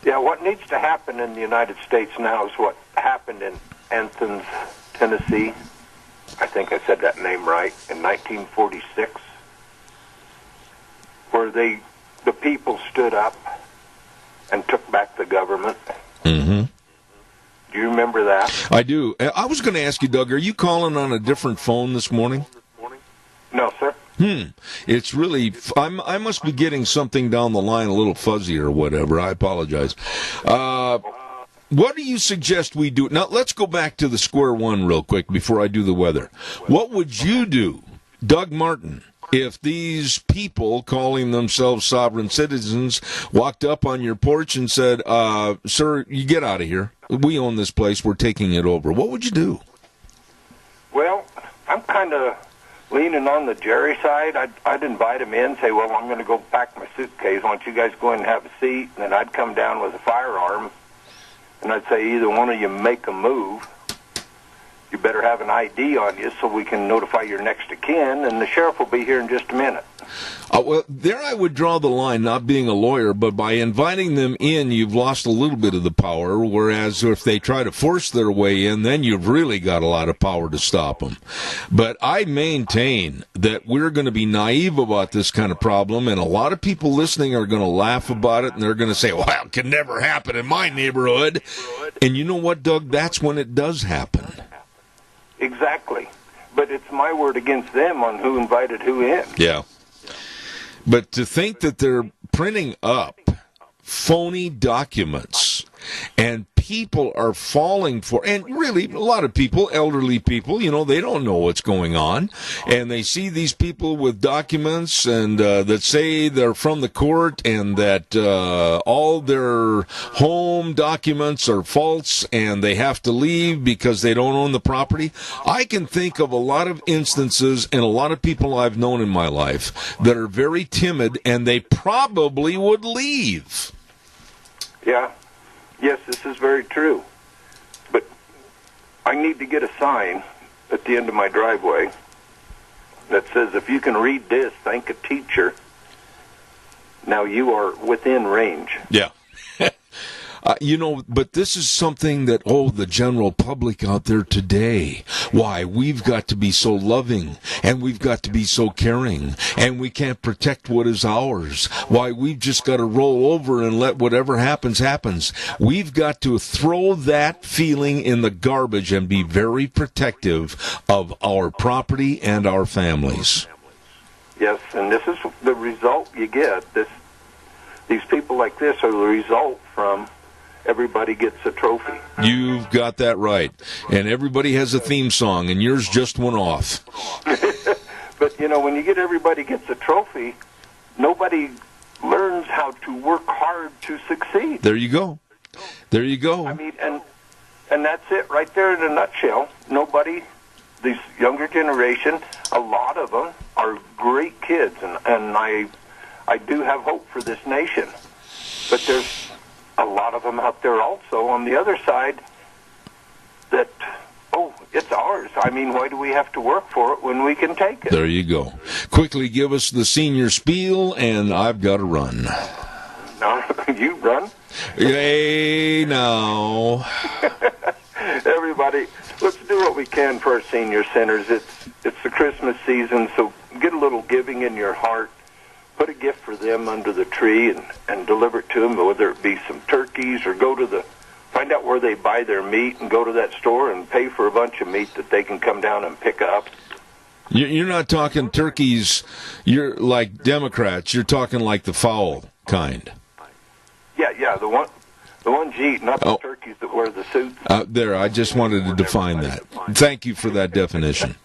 Yeah, what needs to happen in the United States now is what happened in Athens, Tennessee. I think I said that name right, in 1946, where the people stood up and took back the government. Mm-hmm. Do you remember that? I do. I was going to ask you, Doug, are you calling on a different phone this morning? No, sir. It's really, I must be getting something down the line a little fuzzy or whatever. I apologize. What do you suggest we do? Now, let's go back to the square one real quick before I do the weather. What would you do, Doug Martin, if these people calling themselves sovereign citizens walked up on your porch and said, sir, you get out of here. We own this place. We're taking it over. What would you do? Well, I'm kind of leaning on the Jerry side. I'd invite him in, say, well, I'm going to go pack my suitcase. Why don't you guys go in and have a seat? And then I'd come down with a firearm, and I'd say, either one of you make a move. You better have an ID on you so we can notify your next of kin, and the sheriff will be here in just a minute. Well, there I would draw the line, not being a lawyer, but by inviting them in, you've lost a little bit of the power, whereas if they try to force their way in, then you've really got a lot of power to stop them. But I maintain that we're going to be naive about this kind of problem, and a lot of people listening are going to laugh about it, and they're going to say, well, it can never happen in my neighborhood. And you know what, Doug? That's when it does happen. Exactly. But it's my word against them on who invited who in. Yeah. But to think that they're printing up phony documents and people are falling for, and really a lot of people, elderly people, they don't know what's going on, and they see these people with documents and that say they're from the court and that all their home documents are false and they have to leave because they don't own the property. I can think of a lot of instances and a lot of people I've known in my life that are very timid and they probably would leave. Yeah. Yes, this is very true. But I need to get a sign at the end of my driveway that says, if you can read this, thank a teacher. Now you are within range. Yeah. But this is something that, the general public out there today, why, we've got to be so loving, and we've got to be so caring, and we can't protect what is ours. Why, we've just got to roll over and let whatever happens, happens. We've got to throw that feeling in the garbage and be very protective of our property and our families. Yes, and this is the result you get. These people like this are the result from everybody gets a trophy. You've got that right. And everybody has a theme song, and yours just went off. But, when you get everybody gets a trophy, nobody learns how to work hard to succeed. There you go. There you go. I mean, and that's it right there in a nutshell. Nobody, this younger generation, a lot of them are great kids, and I do have hope for this nation. But there's a lot of them out there also on the other side that, it's ours. I mean, why do we have to work for it when we can take it? There you go. Quickly give us the senior spiel, and I've got to run. No, you run. Hey, now. Everybody, let's do what we can for our senior centers. It's the Christmas season, so get a little giving in your heart. Put a gift for them under the tree and deliver it to them, whether it be some turkeys or find out where they buy their meat and go to that store and pay for a bunch of meat that they can come down and pick up. You're not talking turkeys, you're like Democrats, you're talking like the fowl kind. Yeah, the ones you eat, not the turkeys that wear the suits. There, I just wanted to define that. Thank you for that definition.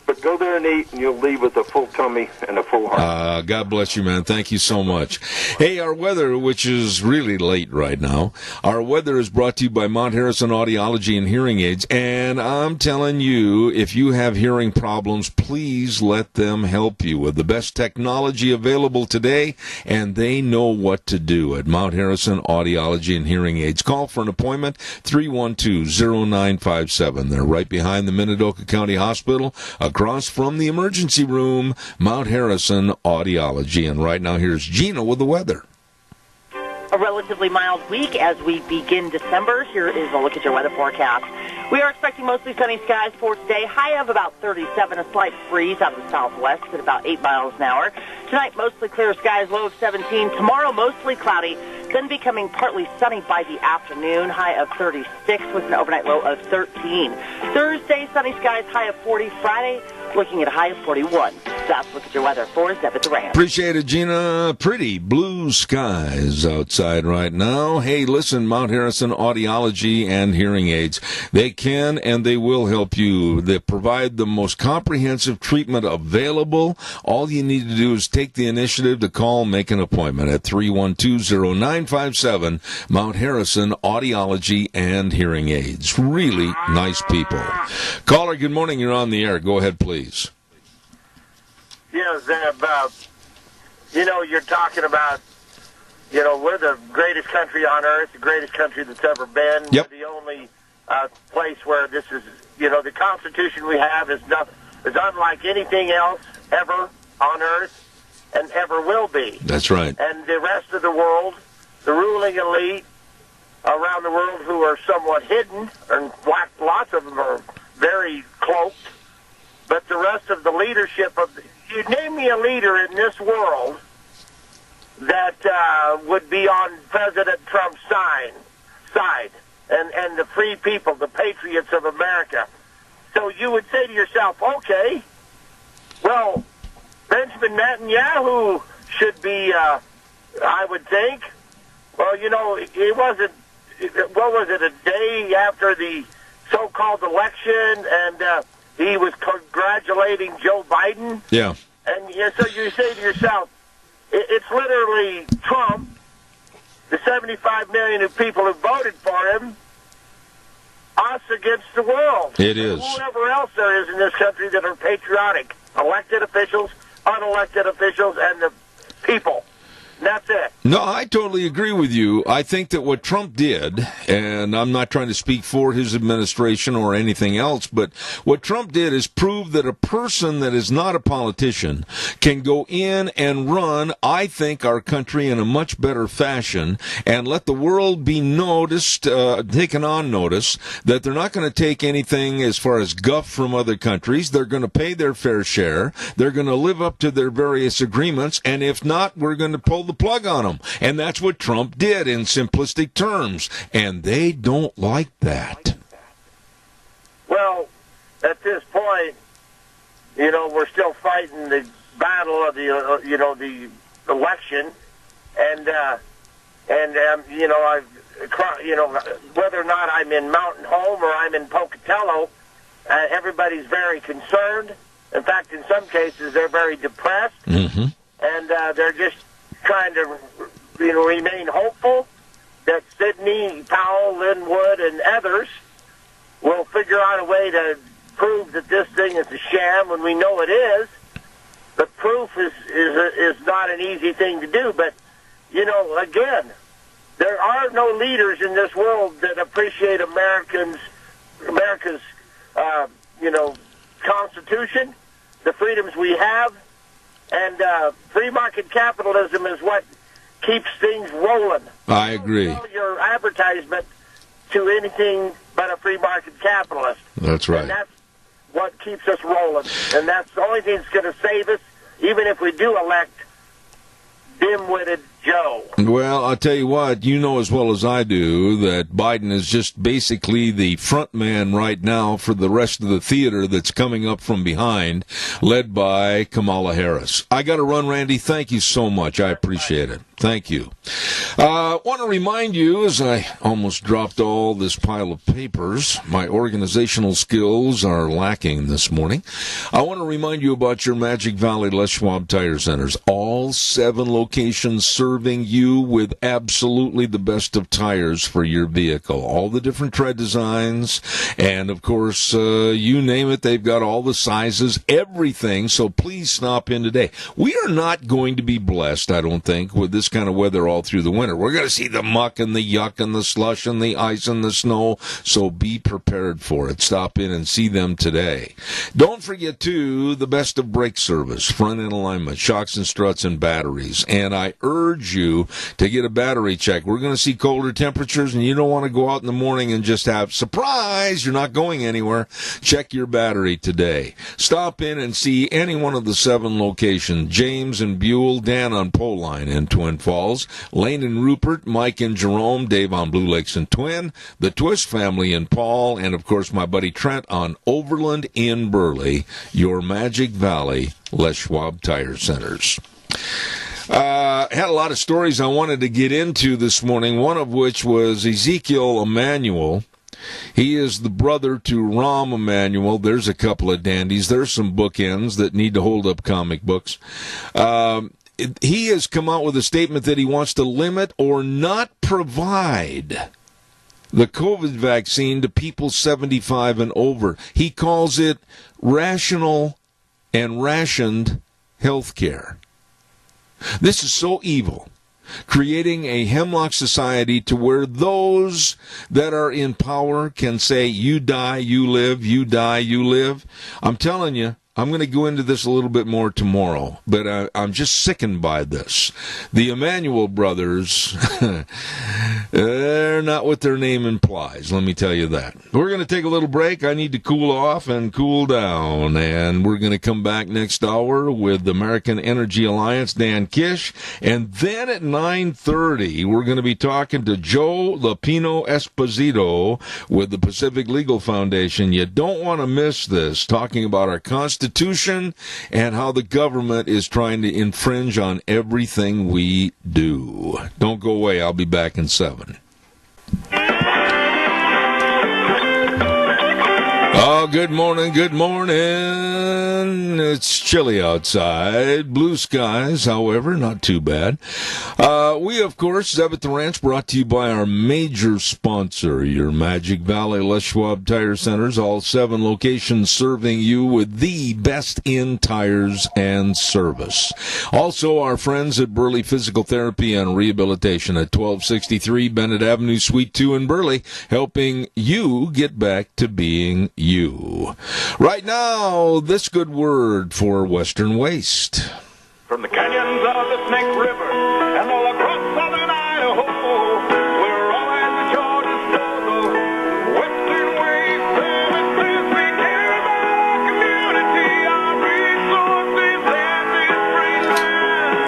But go there and eat, and you'll leave with a full tummy and a full heart. God bless you, man. Thank you so much. Hey, our weather, which is really late right now, our weather is brought to you by Mount Harrison Audiology and Hearing Aids. And I'm telling you, if you have hearing problems, please let them help you with the best technology available today, and they know what to do at Mount Harrison Audiology and Hearing Aids. Call for an appointment, 312-0957. They're right behind the Minidoka County Hospital, across from the emergency room, Mount Harrison Audiology. And right now, here's Gina with the weather. A relatively mild week as we begin December. Here is a look at your weather forecast. We are expecting mostly sunny skies for today. High of about 37, a slight breeze out of the southwest at about 8 miles an hour. Tonight, mostly clear skies, low of 17. Tomorrow, mostly cloudy, then becoming partly sunny by the afternoon. High of 36 with an overnight low of 13. Thursday, sunny skies, high of 40. Friday, looking at a high of 41. That's look at your weather for Zebit Duran. Appreciate it, Gina. Pretty blue skies outside right now. Hey, listen, Mount Harrison Audiology and Hearing Aids. They can and they will help you. They provide the most comprehensive treatment available. All you need to do is take the initiative to call, make an appointment at 312-0957, Mount Harrison Audiology and Hearing Aids. Really nice people. Caller, good morning. You're on the air. Go ahead, please. please. Yes, you're talking about, we're the greatest country on earth, the greatest country that's ever been. Yep. We're the only place where this is, the Constitution we have is unlike anything else ever on earth and ever will be. That's right. And the rest of the world, the ruling elite around the world who are somewhat hidden, and lots of them are very cloaked, but the rest of the leadership you name me a leader in this world that would be on President Trump's side, and the free people, the patriots of America. So you would say to yourself, okay, well, Benjamin Netanyahu should be, I would think. Well, it wasn't, what was it, a day after the so-called election, and he was congratulating Joe Biden? Yeah. And so you say to yourself, it's literally Trump, the 75 million of people who voted for him, us against the world. It is. Whoever else there is in this country that are patriotic, elected officials, unelected officials, and the people. And that's it. No, I totally agree with you. I think that what Trump did, and I'm not trying to speak for his administration or anything else, but what Trump did is prove that a person that is not a politician can go in and run, I think, our country in a much better fashion and let the world be noticed, taken on notice, that they're not going to take anything as far as guff from other countries. They're going to pay their fair share. They're going to live up to their various agreements, and if not, we're going to pull the plug on them. And that's what Trump did in simplistic terms. And they don't like that. Well, at this point, we're still fighting the battle of the, the election. And whether or not I'm in Mountain Home or I'm in Pocatello, everybody's very concerned. In fact, in some cases, they're very depressed. Mm-hmm. And they're just trying to, remain hopeful that Sidney, Powell, Linwood, and others will figure out a way to prove that this thing is a sham when we know it is. But proof is not an easy thing to do. But, again, there are no leaders in this world that appreciate America's, Constitution, the freedoms we have. And free market capitalism is what keeps things rolling. I agree. Don't sell your advertisement to anything but a free market capitalist. That's right. And that's what keeps us rolling. And that's the only thing that's going to save us, even if we do elect dim-witted Joe. Well, I'll tell you what, you know as well as I do that Biden is just basically the front man right now for the rest of the theater that's coming up from behind, led by Kamala Harris. I got to run, Randy. Thank you so much. I appreciate it. Thank you. Want to remind you, as I almost dropped all this pile of papers, my organizational skills are lacking this morning. I want to remind you about your Magic Valley Les Schwab Tire Centers. All 7 locations serving you with absolutely the best of tires for your vehicle. All the different tread designs, and of course, you name it, they've got all the sizes, everything, so please stop in today. We are not going to be blessed, I don't think, with this kind of weather all through the winter. We're going to see the muck and the yuck and the slush and the ice and the snow, so be prepared for it. Stop in and see them today. Don't forget, too, the best of brake service, front-end alignment, shocks and struts, and batteries. And I urge you to get a battery check. We're going to see colder temperatures, and you don't want to go out in the morning and just have, surprise, you're not going anywhere. Check your battery today. Stop in and see any one of the 7 locations, James and Buell, Dan on Pole Line in Twin Falls, Lane and Rupert, Mike and Jerome, Dave on Blue Lakes and Twin, the Twist family in Paul, and of course my buddy Trent on Overland in Burley, your Magic Valley Les Schwab Tire Centers. Had a lot of stories I wanted to get into this morning, one of which was Ezekiel Emanuel. He is the brother to Rahm Emanuel. There's a couple of dandies. There's some bookends that need to hold up comic books. He has come out with a statement that he wants to limit or not provide the COVID vaccine to people 75 and over. He calls it rational and rationed health care. This is so evil, creating a hemlock society to where those that are in power can say, you die, you live, you die, you live. I'm telling you, I'm going to go into this a little bit more tomorrow, but I'm just sickened by this. The Emanuel brothers, they're not what their name implies, let me tell you that. We're going to take a little break. I need to cool off and cool down, and we're going to come back next hour with the American Energy Alliance, Dan Kish, and then at 9:30, we're going to be talking to Joe Lopino Esposito with the Pacific Legal Foundation. You don't want to miss this, talking about our Constitution and how the government is trying to infringe on everything we do. Don't go away. I'll be back in 7. Oh, good morning, good morning. It's chilly outside. Blue skies, however, not too bad. We, of course, Zeb at the Ranch, brought to you by our major sponsor, your Magic Valley Les Schwab Tire Centers, all 7 locations serving you with the best in tires and service. Also, our friends at Burley Physical Therapy and Rehabilitation at 1263 Bennett Avenue, Suite 2 in Burley, helping you get back to being you. Right now, this good word for Western Waste. From the canyons of the Snake River and all across southern Idaho, we're all at your disposal. Western Waste Services, we care about our community, our resources, and this free land.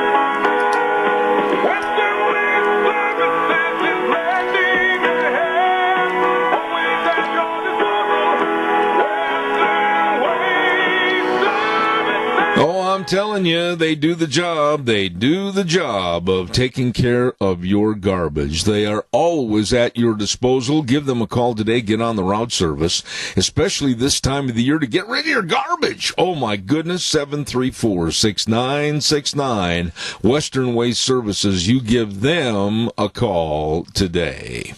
Western Waste Services is lending a hand, always at your disposal. Western Waste Services. Oh, I'm telling you, they do the job. They do the job of taking care of your garbage. They are always at your disposal. Give them a call today. Get on the route service, especially this time of the year, to get rid of your garbage. Oh, my goodness, 734-6969. Western Waste Services. You give them a call today.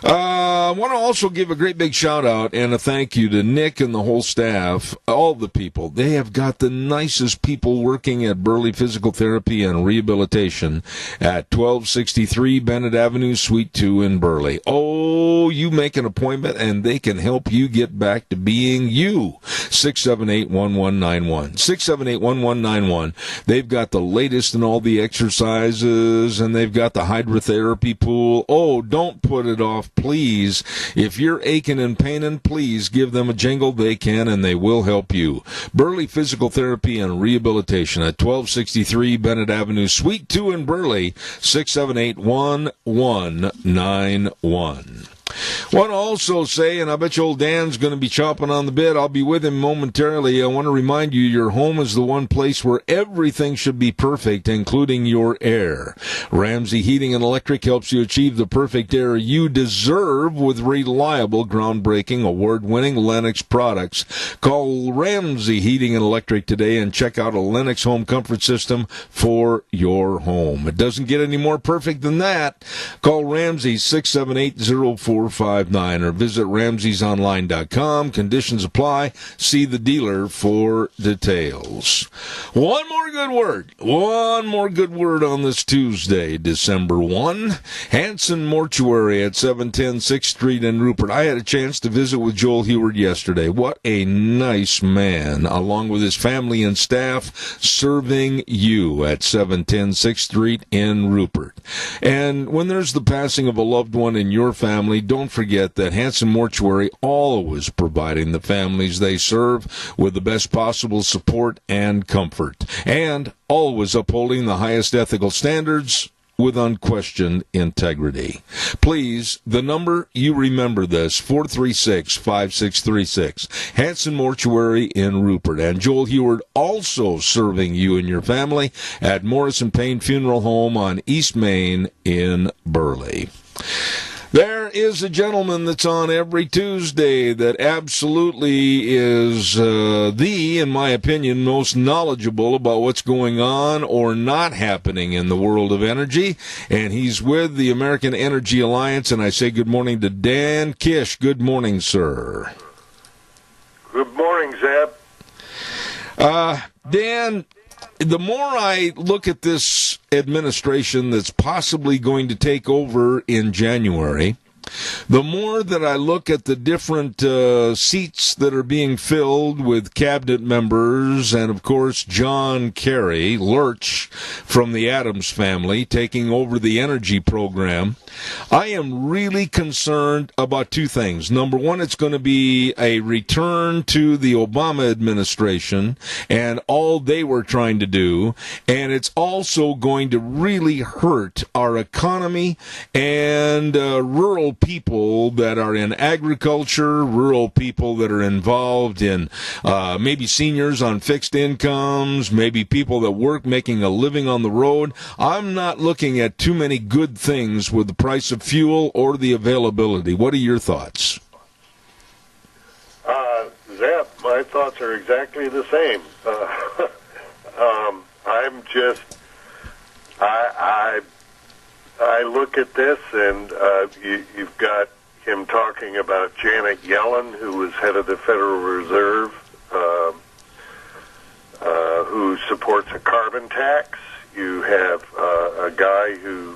I want to also give a great big shout out and a thank you to Nick and the whole staff, all the people. They have got the nicest people working at Burley Physical Therapy and Rehabilitation at 1263 Bennett Avenue, Suite 2 in Burley. Oh, you make an appointment and they can help you get back to being you. 678-1191. 678-1191. They've got the latest in all the exercises, and they've got the hydrotherapy pool. Oh, don't put it off. Please, if you're aching and paining, please give them a jingle. They can, and they will help you. Burley Physical Therapy and Rehabilitation at 1263 Bennett Avenue, Suite 2 in Burley, 678-1191. Want to also say, and I bet you old Dan's going to be chopping on the bit, I'll be with him momentarily. I want to remind you, your home is the one place where everything should be perfect, including your air. Ramsey Heating and Electric helps you achieve the perfect air you deserve with reliable, groundbreaking, award-winning Lennox products. Call Ramsey Heating and Electric today and check out a Lennox home comfort system for your home. It doesn't get any more perfect than that. Call Ramsey 678-0459 or visit Ramsey'sOnline.com. Conditions apply. See the dealer for details. One more good word on this Tuesday, December 1. Hanson Mortuary at 710 6th Street in Rupert. I had a chance to visit with Joel Heward yesterday. What a nice man, along with his family and staff, serving you at 710 6th Street in Rupert. And when there's the passing of a loved one in your family, don't forget that Hanson Mortuary always providing the families they serve with the best possible support and comfort, and always upholding the highest ethical standards with unquestioned integrity. Please, the number, you remember this, 436-5636. Hanson Mortuary in Rupert. And Joel Heward also serving you and your family at Morrison Payne Funeral Home on East Main in Burley. There is a gentleman that's on every Tuesday that absolutely is in my opinion, most knowledgeable about what's going on or not happening in the world of energy, and he's with the American Energy Alliance, and I say good morning to Dan Kish. Good morning, sir. Good morning, Zeb. Dan, the more I look at this administration that's possibly going to take over in January, the more that I look at the different seats that are being filled with cabinet members, and of course John Kerry, Lurch from the Addams family, taking over the energy program, I am really concerned about two things. Number one, it's going to be a return to the Obama administration and all they were trying to do, and it's also going to really hurt our economy and rural people that are in agriculture, rural people that are involved in maybe seniors on fixed incomes, maybe people that work making a living on the road. I'm not looking at too many good things with the price of fuel or the availability. What are your thoughts? Zap, my thoughts are exactly the same. I'm just, I look at this, and you've got him talking about Janet Yellen, who was head of the Federal Reserve, who supports a carbon tax. You have a guy who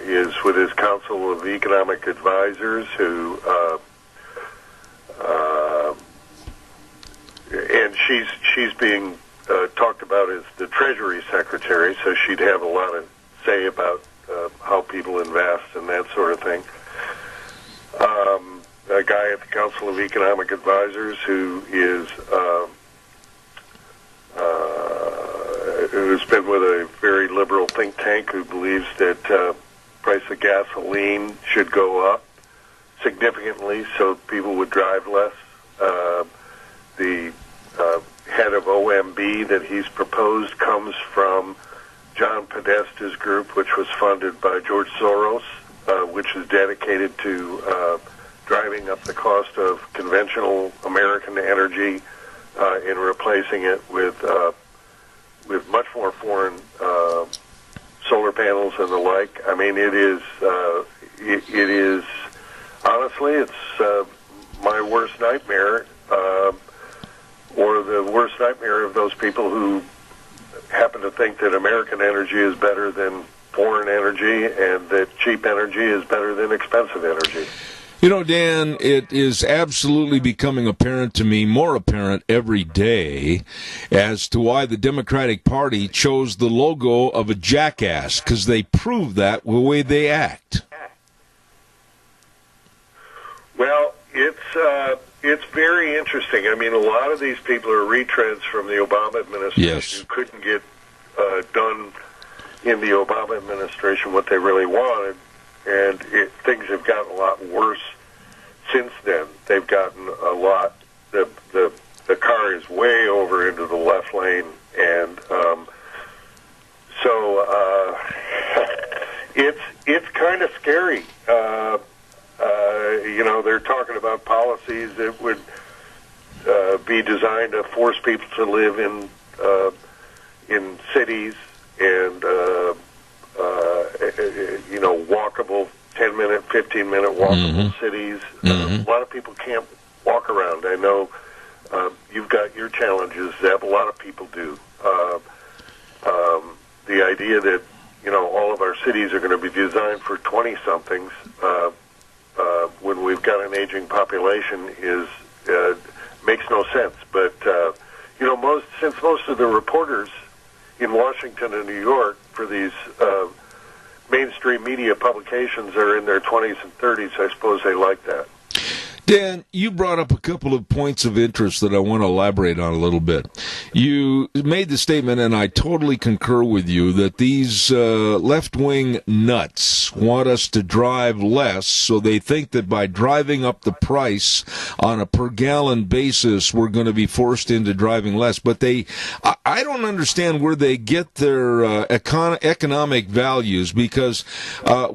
is with his Council of Economic Advisors, who, and she's being talked about as the Treasury Secretary, so she'd have a lot of say about how people invest and that sort of thing. A guy at the Council of Economic Advisors who is who's been with a very liberal think tank who believes that price of gasoline should go up significantly so people would drive less. The head of OMB that he's proposed comes from John Podesta's group, which was funded by George Soros, which is dedicated to driving up the cost of conventional American energy and replacing it with much more foreign solar panels and the like. I mean, it is honestly, it's my worst nightmare, or the worst nightmare of those people who happen to think that American energy is better than foreign energy and that cheap energy is better than expensive energy. You know, Dan, it is absolutely becoming apparent to me, more apparent every day, as to why the Democratic Party chose the logo of a jackass, because they prove that the way they act. Well, it's very interesting. I mean, a lot of these people are retreads from the Obama administration, yes, who couldn't get done in the Obama administration what they really wanted, and things have gotten a lot worse since then. They've gotten a lot. The car is way over into the left lane, and so it's kind of scary. You know, they're talking about policies that would be designed to force people to live in cities and you know, walkable 10-minute, 15-minute walkable cities. A lot of people can't walk around. I know you've got your challenges, Zeb. A lot of people do. The idea that, you know, all of our cities are going to be designed for 20-somethings when we've got an aging population is makes no sense. But you know, since most of the reporters in Washington and New York for these mainstream media publications are in their 20s and 30s, I suppose they like that. Dan, you brought up a couple of points of interest that I want to elaborate on a little bit. You made the statement, and I totally concur with you, that these left-wing nuts want us to drive less, so they think that by driving up the price on a per-gallon basis, we're going to be forced into driving less. But I don't understand where they get their economic values, because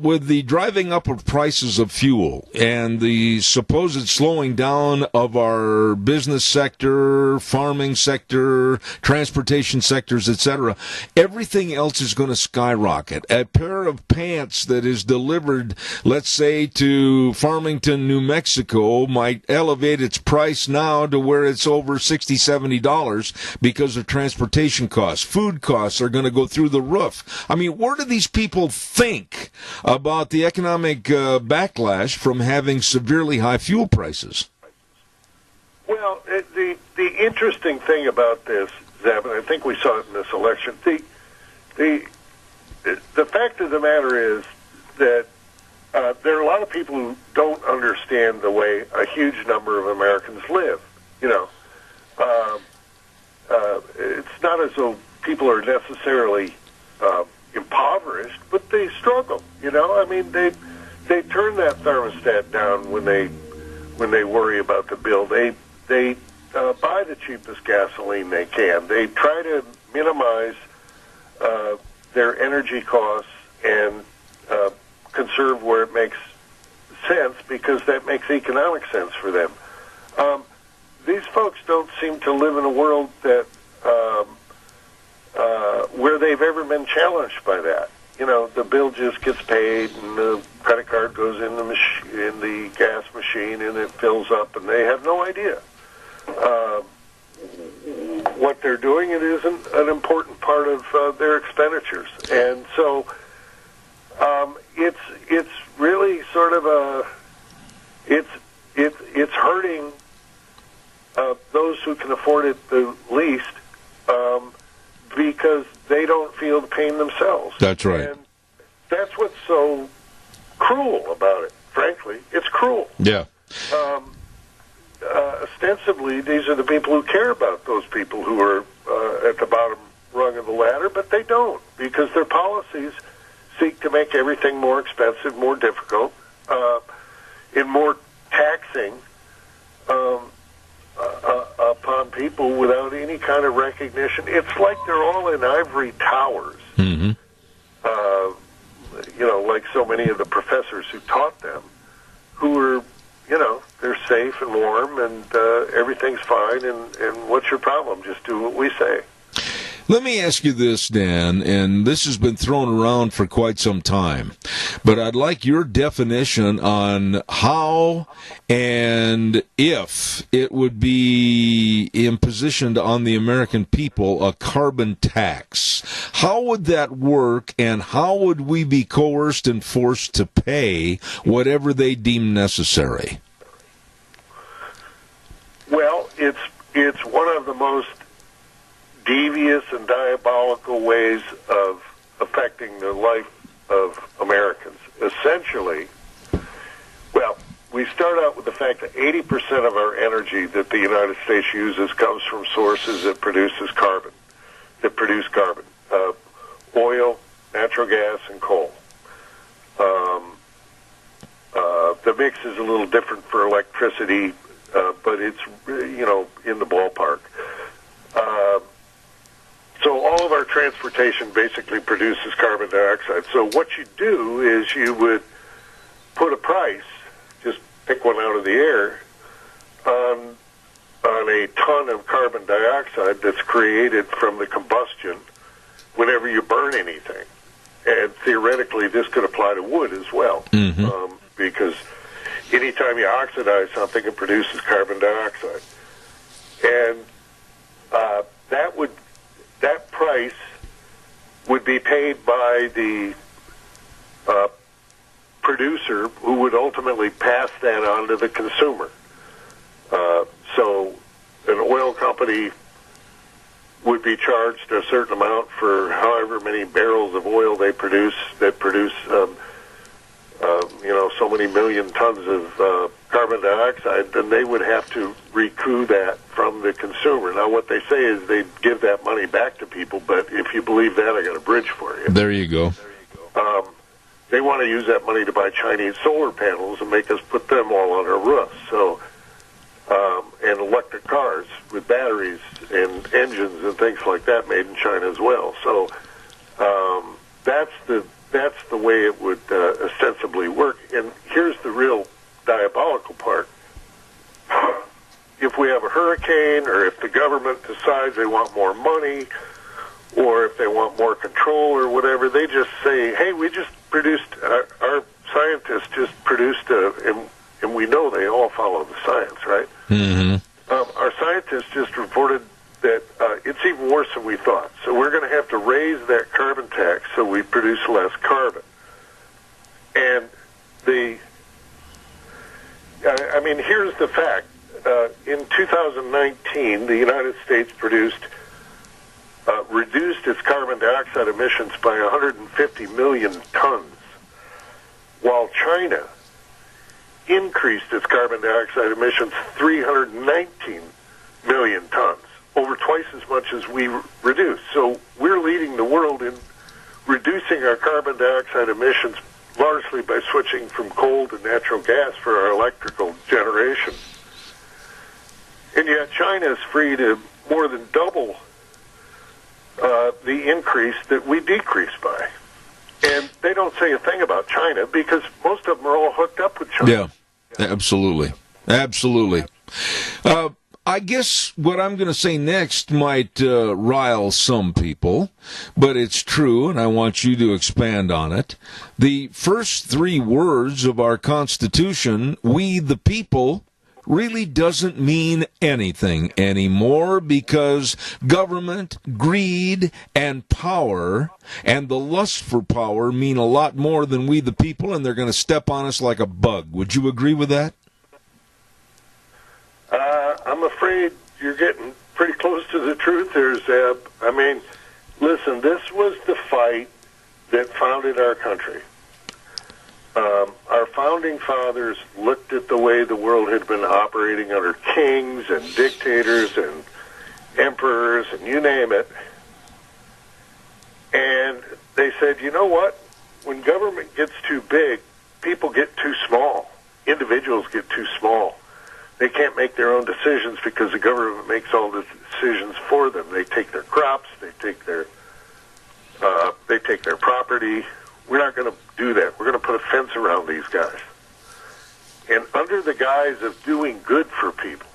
with the driving up of prices of fuel and the supposed supposed slowing down of our business sector, farming sector, transportation sectors, etc., everything else is going to skyrocket. A pair of pants that is delivered, let's say, to Farmington, New Mexico, might elevate its price now to where it's over $60, $70 because of transportation costs. Food costs are going to go through the roof. I mean, where do these people think about the economic backlash from having severely high fuel prices? Well, the interesting thing about this, Zeb, and I think we saw it in this election, the fact of the matter is that there are a lot of people who don't understand the way a huge number of Americans live. You know, it's not as though people are necessarily impoverished, but they struggle. You know, I mean, they turn that thermostat down when they worry about the bill. They buy the cheapest gasoline they can. They try to minimize their energy costs and conserve where it makes sense, because that makes economic sense for them. These folks don't seem to live in a world that where they've ever been challenged by that. You know, the bill just gets paid, and the credit card goes in the gas machine, and it fills up, and they have no idea what they're doing. It isn't an important part of their expenditures, and so it's really sort of it's hurting those who can afford it the least, because they don't feel the pain themselves. That's right. And that's what's so cruel about it, frankly. It's cruel. Yeah. Ostensibly, these are the people who care about those people who are at the bottom rung of the ladder, but they don't, because their policies seek to make everything more expensive, more difficult, and more taxing upon people without any kind of recognition. It's like they're all in ivory towers. Mm-hmm. You know, like so many of the professors who taught them, who are, you know, they're safe and warm, and everything's fine, and what's your problem? Just do what we say. Let me ask you this, Dan, and this has been thrown around for quite some time, but I'd like your definition on how and if it would be impositioned on the American people a carbon tax. How would that work, and how would we be coerced and forced to pay whatever they deem necessary? Well, it's one of the most devious and diabolical ways of affecting the life of Americans. Essentially, well, we start out with the fact that 80% of our energy that the United States uses comes from sources that produce carbon. Oil, natural gas, and coal. The mix is a little different for electricity, but it's, you know, in the ballpark. So all of our transportation basically produces carbon dioxide. So what you do is you would put a price, just pick one out of the air, on a ton of carbon dioxide that's created from the combustion whenever you burn anything. And theoretically, this could apply to wood as well, because anytime you oxidize something, it produces carbon dioxide. And that price would be paid by the producer, who would ultimately pass that on to the consumer. So an oil company would be charged a certain amount for however many barrels of oil they produce, so many million tons of carbon dioxide, then they would have to recoup that from the consumer. Now, what they say is they give that money back to people, but if you believe that, I got a bridge for you. There you go. They want to use that money to buy Chinese solar panels and make us put them all on our roofs. So, and electric cars with batteries and engines and things like that made in China as well. So, that's the way it would ostensibly work. And here's the real diabolical part. hurricane, or if the government decides they want more money, or if they want more control or whatever, they just say, hey, we just produced, our scientists just produced, and we know they all follow the science, right? Mm-hmm. Our scientists just reported that it's even worse than we thought. So we're going to have to raise that carbon tax so we produce less carbon. And here's the fact. In 2019, the United States reduced its carbon dioxide emissions by 150 million tons, while China increased its carbon dioxide emissions 319 million tons, over twice as much as we reduced. So we're leading the world in reducing our carbon dioxide emissions largely by switching from coal to natural gas for our electrical generation. And yet China is free to more than double the increase that we decreased by. And they don't say a thing about China because most of them are all hooked up with China. Yeah, absolutely. Absolutely. I guess what I'm going to say next might rile some people, but it's true, and I want you to expand on it. The first three words of our Constitution, we the people, really doesn't mean anything anymore because government, greed, and power, and the lust for power mean a lot more than we the people, and they're going to step on us like a bug. Would you agree with that? I'm afraid you're getting pretty close to the truth there, Zeb. Listen, this was the fight that founded our country. Our founding fathers looked at the way the world had been operating under kings and dictators and emperors and you name it, and they said, you know what? When government gets too big, people get too small. Individuals get too small. They can't make their own decisions because the government makes all the decisions for them. They take their crops, they take their property. We're not going to do that. We're going to put a fence around these guys. And under the guise of doing good for people,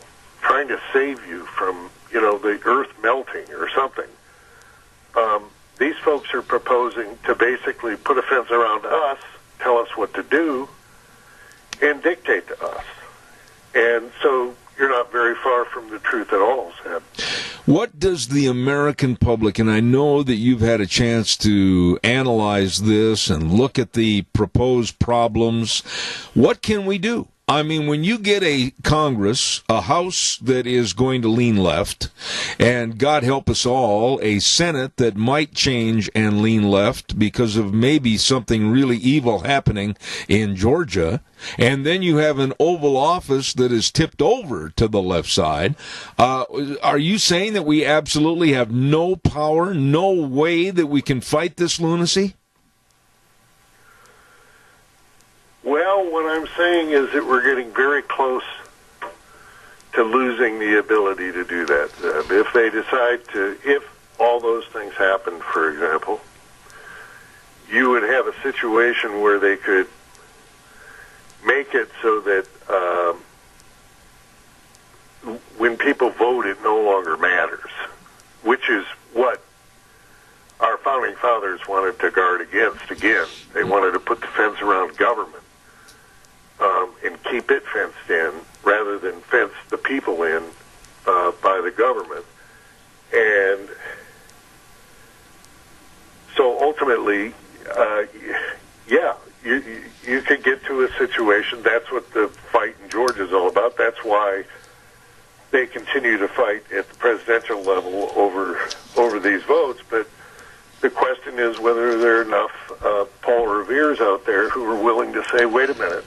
trying to save you from, the earth melting or something, these folks are proposing to basically put a fence around us, tell us what to do, and dictate to us. And so you're not very far from the truth at all, Sam. What does the American public, and I know that you've had a chance to analyze this and look at the proposed problems, what can we do? When you get a Congress, a House that is going to lean left, and God help us all, a Senate that might change and lean left because of maybe something really evil happening in Georgia, and then you have an Oval Office that is tipped over to the left side, are you saying that we absolutely have no power, no way that we can fight this lunacy? Well, what I'm saying is that we're getting very close to losing the ability to do that. If they decide if all those things happen, for example, you would have a situation where they could make it so that when people vote, it no longer matters, which is what our founding fathers wanted to guard against. Again, they wanted to put the fence around government. And keep it fenced in rather than fence the people in by the government. And so ultimately, you could get to a situation. That's what the fight in Georgia is all about. That's why they continue to fight at the presidential level over these votes. But the question is whether there are enough Paul Revere's out there who are willing to say, wait a minute,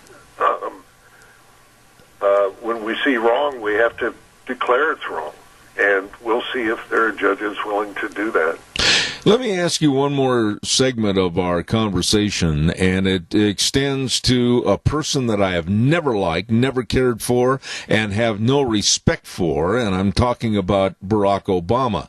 when we see wrong, we have to declare it's wrong. And we'll see if there are judges willing to do that. Let me ask you one more segment of our conversation, and it extends to a person that I have never liked, never cared for, and have no respect for, and I'm talking about Barack Obama.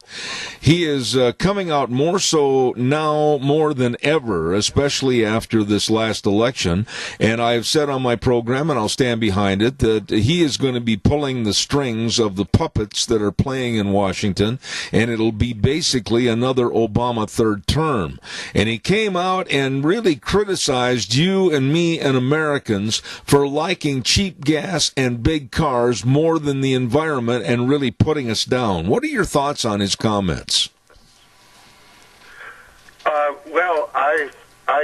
He is coming out more so now more than ever, especially after this last election, and I have said on my program, and I'll stand behind it, that he is going to be pulling the strings of the puppets that are playing in Washington, and it'll be basically another Obama third term. And he came out and really criticized you and me and Americans for liking cheap gas and big cars more than the environment and really putting us down. What are your thoughts on his comments? Well, I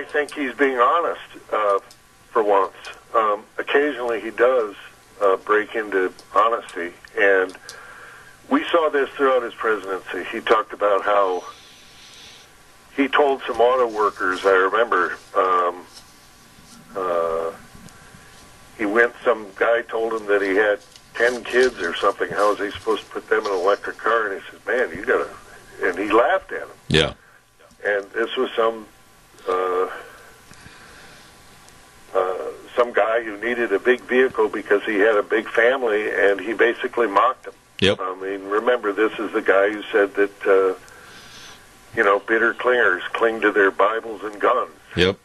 think he's being honest for once. Occasionally he does break into honesty, and we saw this throughout his presidency. He talked about how he told some auto workers, I remember, some guy told him that he had 10 kids or something. How is he supposed to put them in an electric car? And he says, man, you gotta, and he laughed at him. Yeah. And this was some guy who needed a big vehicle because he had a big family, and he basically mocked him. Yep. I mean, remember, this is the guy who said that, bitter clingers cling to their Bibles and guns. Yep.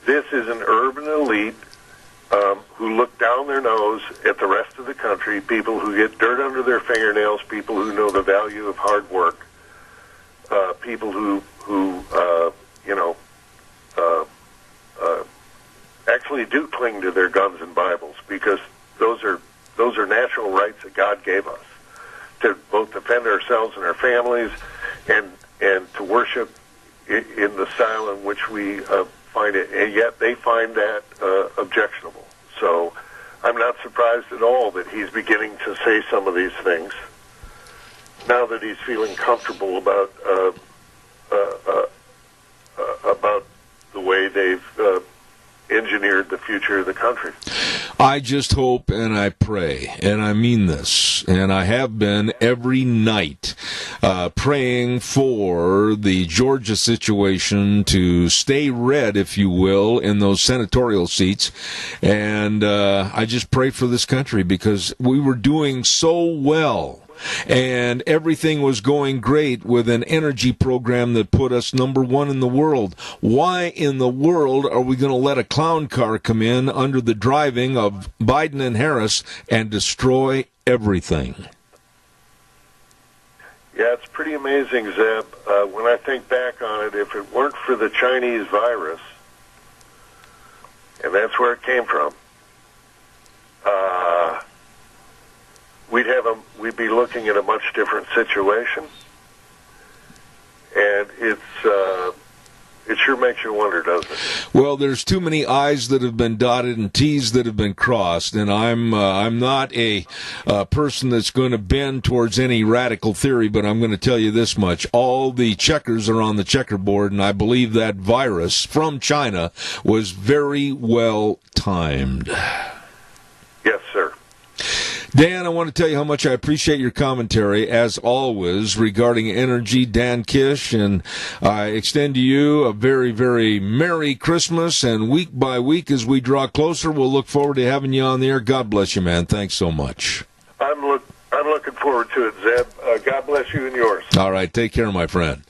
This is an urban elite who look down their nose at the rest of the country, people who get dirt under their fingernails, people who know the value of hard work, people who actually do cling to their guns and Bibles, because those are natural rights that God gave us to both defend ourselves and our families, and to worship in the style in which we find it, and yet they find that objectionable. So I'm not surprised at all that he's beginning to say some of these things now that he's feeling comfortable about the way they've engineered the future of the country. I just hope and I pray, and I mean this, and I have been every night praying for the Georgia situation to stay red, if you will, in those senatorial seats. And I just pray for this country, because we were doing so well. And everything was going great with an energy program that put us #1 in the world. Why in the world are we going to let a clown car come in under the driving of Biden and Harris and destroy everything? Yeah, it's pretty amazing, Zeb. When I think back on it, if it weren't for the Chinese virus, and that's where it came from, we'd be looking at a much different situation, and it sure makes you wonder, doesn't it? Well, there's too many I's that have been dotted and T's that have been crossed, and I'm not a person that's going to bend towards any radical theory, but I'm going to tell you this much: all the checkers are on the checkerboard, and I believe that virus from China was very well timed. Yes, sir. Dan, I want to tell you how much I appreciate your commentary, as always, regarding energy. Dan Kish, and I extend to you a very, very Merry Christmas, and week by week as we draw closer, we'll look forward to having you on the air. God bless you, man. Thanks so much. I'm looking forward to it, Zeb. God bless you and yours. All right, take care, my friend.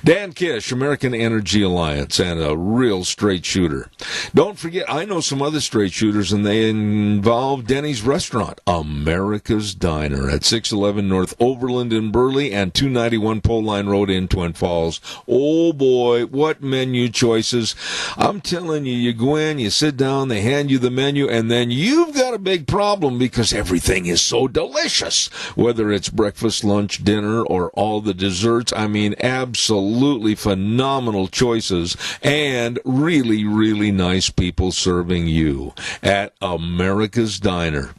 Dan Kish, American Energy Alliance, and a real straight shooter. Don't forget, I know some other straight shooters, and they involve Denny's Restaurant, America's Diner, at 611 North Overland in Burley and 291 Pole Line Road in Twin Falls. Oh, boy, what menu choices. I'm telling you, you go in, you sit down, they hand you the menu, and then you've got a big problem because everything is so delicious. Whether it's breakfast, lunch, dinner, or all the desserts, I mean, absolutely phenomenal choices, and really, really nice people serving you at America's Diner.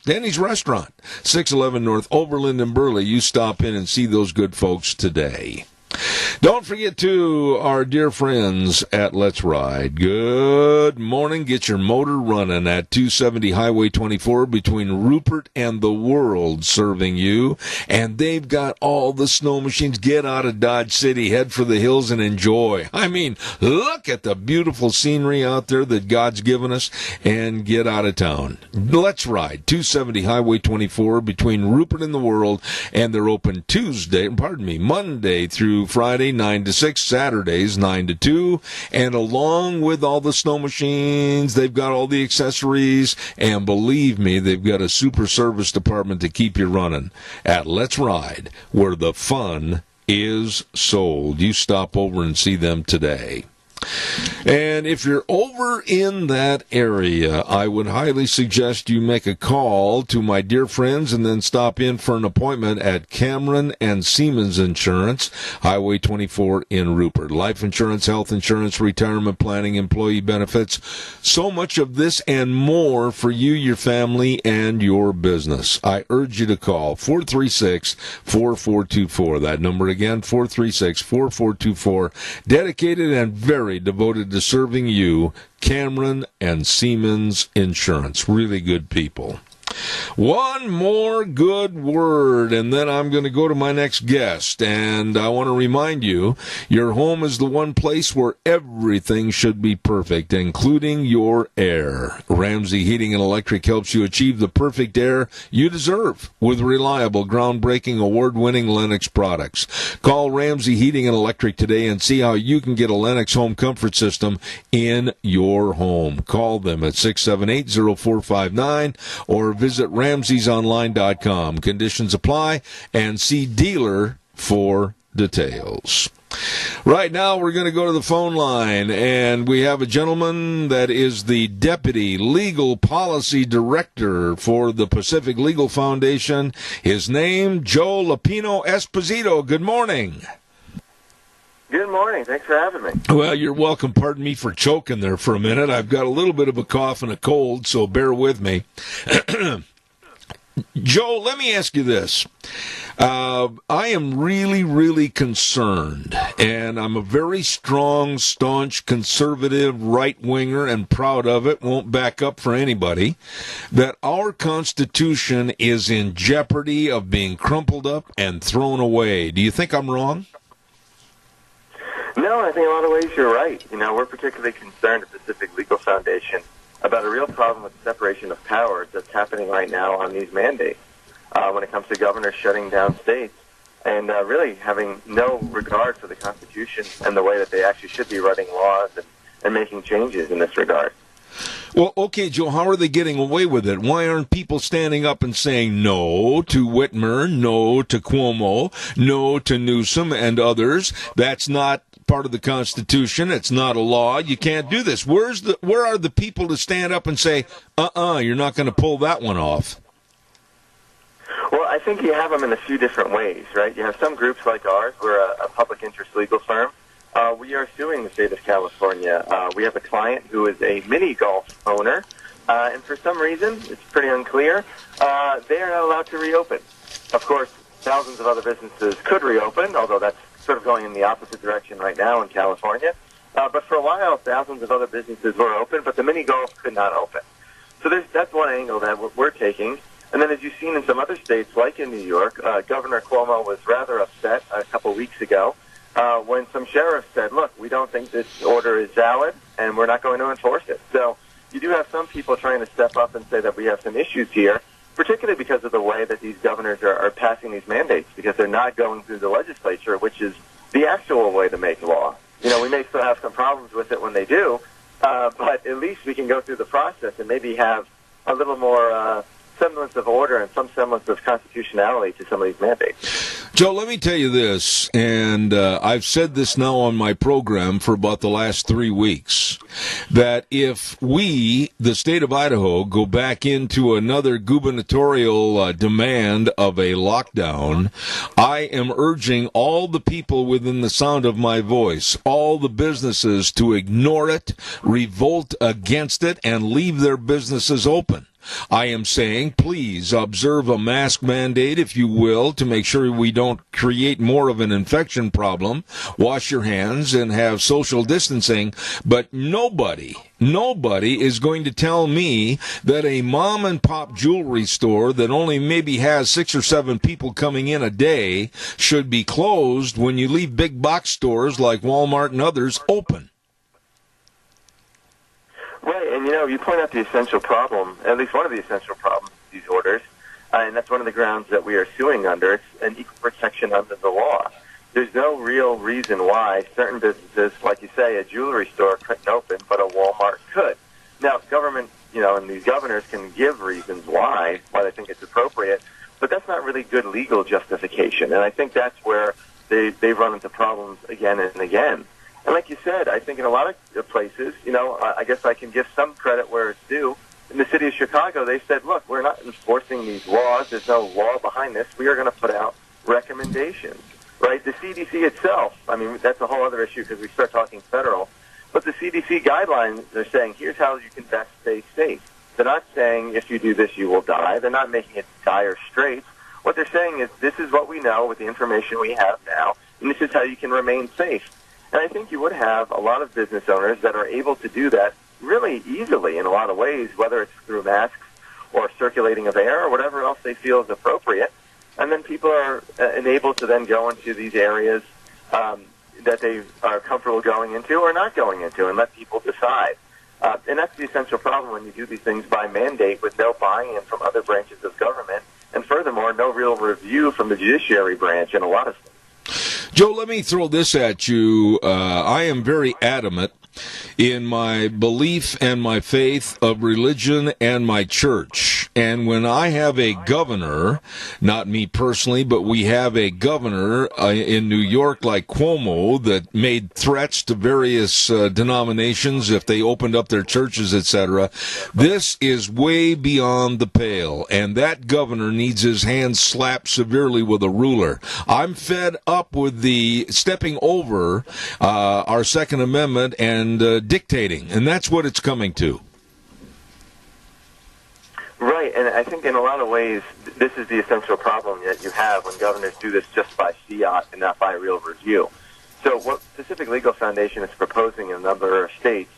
Denny's Restaurant, 611 North Overland in Burley. You stop in and see those good folks today. Don't forget to our dear friends at Let's Ride. Good morning. Get your motor running at 270 Highway 24 between Rupert and the World, serving you. And they've got all the snow machines. Get out of Dodge City, head for the hills, and enjoy. I mean, look at the beautiful scenery out there that God's given us, and get out of town. Let's Ride, 270 Highway 24 between Rupert and the World, and they're open Monday through Friday, 9 to 6, Saturdays, 9 to 2, and along with all the snow machines, they've got all the accessories, and believe me, they've got a super service department to keep you running at Let's Ride, where the fun is sold. You stop over and see them today. And if you're over in that area, I would highly suggest you make a call to my dear friends and then stop in for an appointment at Cameron and Siemens Insurance, Highway 24 in Rupert. Life insurance, health insurance, retirement planning, employee benefits, so much of this and more for you, your family, and your business. I urge you to call 436-4424. That number again, 436-4424. Dedicated and very devoted to serving you, Cameron and Siemens Insurance. Really good people. One more good word, and then I'm going to go to my next guest. And I want to remind you, your home is the one place where everything should be perfect, including your air. Ramsey Heating and Electric helps you achieve the perfect air you deserve with reliable, groundbreaking, award-winning Lennox products. Call Ramsey Heating and Electric today and see how you can get a Lennox home comfort system in your home. Call them at 678-0459 or visit Ramsey'sOnline.com. Conditions apply, and see dealer for details. Right now, we're going to go to the phone line, and we have a gentleman that is the Deputy Legal Policy Director for the Pacific Legal Foundation. His name, Joe Lopino Esposito. Good morning. Good morning. Thanks for having me. Well, you're welcome. Pardon me for choking there for a minute. I've got a little bit of a cough and a cold, so bear with me. Joe, let me ask you this. I am really, really concerned, and I'm a very strong, staunch, conservative right-winger and proud of it, won't back up for anybody, that our Constitution is in jeopardy of being crumpled up and thrown away. Do you think I'm wrong? No, I think in a lot of ways you're right. You know, we're particularly concerned at Pacific Legal Foundation about a real problem with the separation of powers that's happening right now on these mandates when it comes to governors shutting down states and really having no regard for the Constitution and the way that they actually should be writing laws and making changes in this regard. Well, okay, Joe, how are they getting away with it? Why aren't people standing up and saying no to Whitmer, no to Cuomo, no to Newsom and others? That's not part of the Constitution. It's not a law. You can't do this. Where are the people to stand up and say, you're not going to pull that one off? Well, I think you have them in a few different ways, right? You have some groups like ours. We're a public interest legal firm. We are suing the state of California. We have a client who is a mini golf owner, and for some reason, it's pretty unclear, they are not allowed to reopen. Of course, thousands of other businesses could reopen, although that's sort of going in the opposite direction right now in California. But for a while, thousands of other businesses were open, but the mini golf could not open. So that's one angle that we're taking. And then as you've seen in some other states, like in New York, Governor Cuomo was rather upset a couple weeks ago when some sheriffs said, look, we don't think this order is valid, and we're not going to enforce it. So you do have some people trying to step up and say that we have some issues here, particularly because of the way that these governors are passing these mandates, because they're not going through the legislature, which is the actual way to make law. You know, we may still have some problems with it when they do, but at least we can go through the process and maybe have a little more semblance of order and some semblance of constitutionality to some of these mandates. Joe, let me tell you this, and I've said this now on my program for about the last 3 weeks, that if we, the state of Idaho, go back into another gubernatorial demand of a lockdown, I am urging all the people within the sound of my voice, all the businesses, to ignore it, revolt against it, and leave their businesses open. I am saying, please observe of a mask mandate, if you will, to make sure we don't create more of an infection problem. Wash your hands and have social distancing. But nobody is going to tell me that a mom and pop jewelry store that only maybe has 6 or 7 people coming in a day should be closed when you leave big box stores like Walmart and others open. Right, and you point out the essential problem, at least one of the essential problems with these orders, and that's one of the grounds that we are suing under. It's an equal protection under the law. There's no real reason why certain businesses, like you say, a jewelry store couldn't open, but a Walmart could. Now, government, and these governors can give reasons why they think it's appropriate, but that's not really good legal justification, and I think that's where they've run into problems again and again. And like you said, I think in a lot of places, I guess I can give some credit where it's due. In the city of Chicago, they said, look, we're not enforcing these laws. There's no law behind this. We are going to put out recommendations, right? The CDC itself, that's a whole other issue because we start talking federal. But the CDC guidelines are saying, here's how you can best stay safe. They're not saying if you do this, you will die. They're not making it dire straits. What they're saying is this is what we know with the information we have now, and this is how you can remain safe. And I think you would have a lot of business owners that are able to do that really easily in a lot of ways, whether it's through masks or circulating of air or whatever else they feel is appropriate. And then people are enabled to then go into these areas that they are comfortable going into or not going into and let people decide. And that's the essential problem when you do these things by mandate with no buy-in from other branches of government, and furthermore, no real review from the judiciary branch in a lot of states. Joe, let me throw this at you. I am very adamant in my belief and my faith of religion and my church. And when I have a governor, not me personally, but we have a governor in New York like Cuomo that made threats to various denominations if they opened up their churches, etc. This is way beyond the pale, and that governor needs his hands slapped severely with a ruler. I'm fed up with the stepping over our Second Amendment and dictating, and that's what it's coming to. Right, and I think in a lot of ways, this is the essential problem that you have when governors do this just by fiat and not by real review. So what Pacific Legal Foundation is proposing in a number of states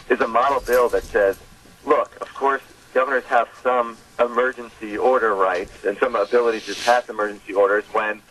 is a model bill that says, look, of course, governors have some emergency order rights and some ability to pass emergency orders when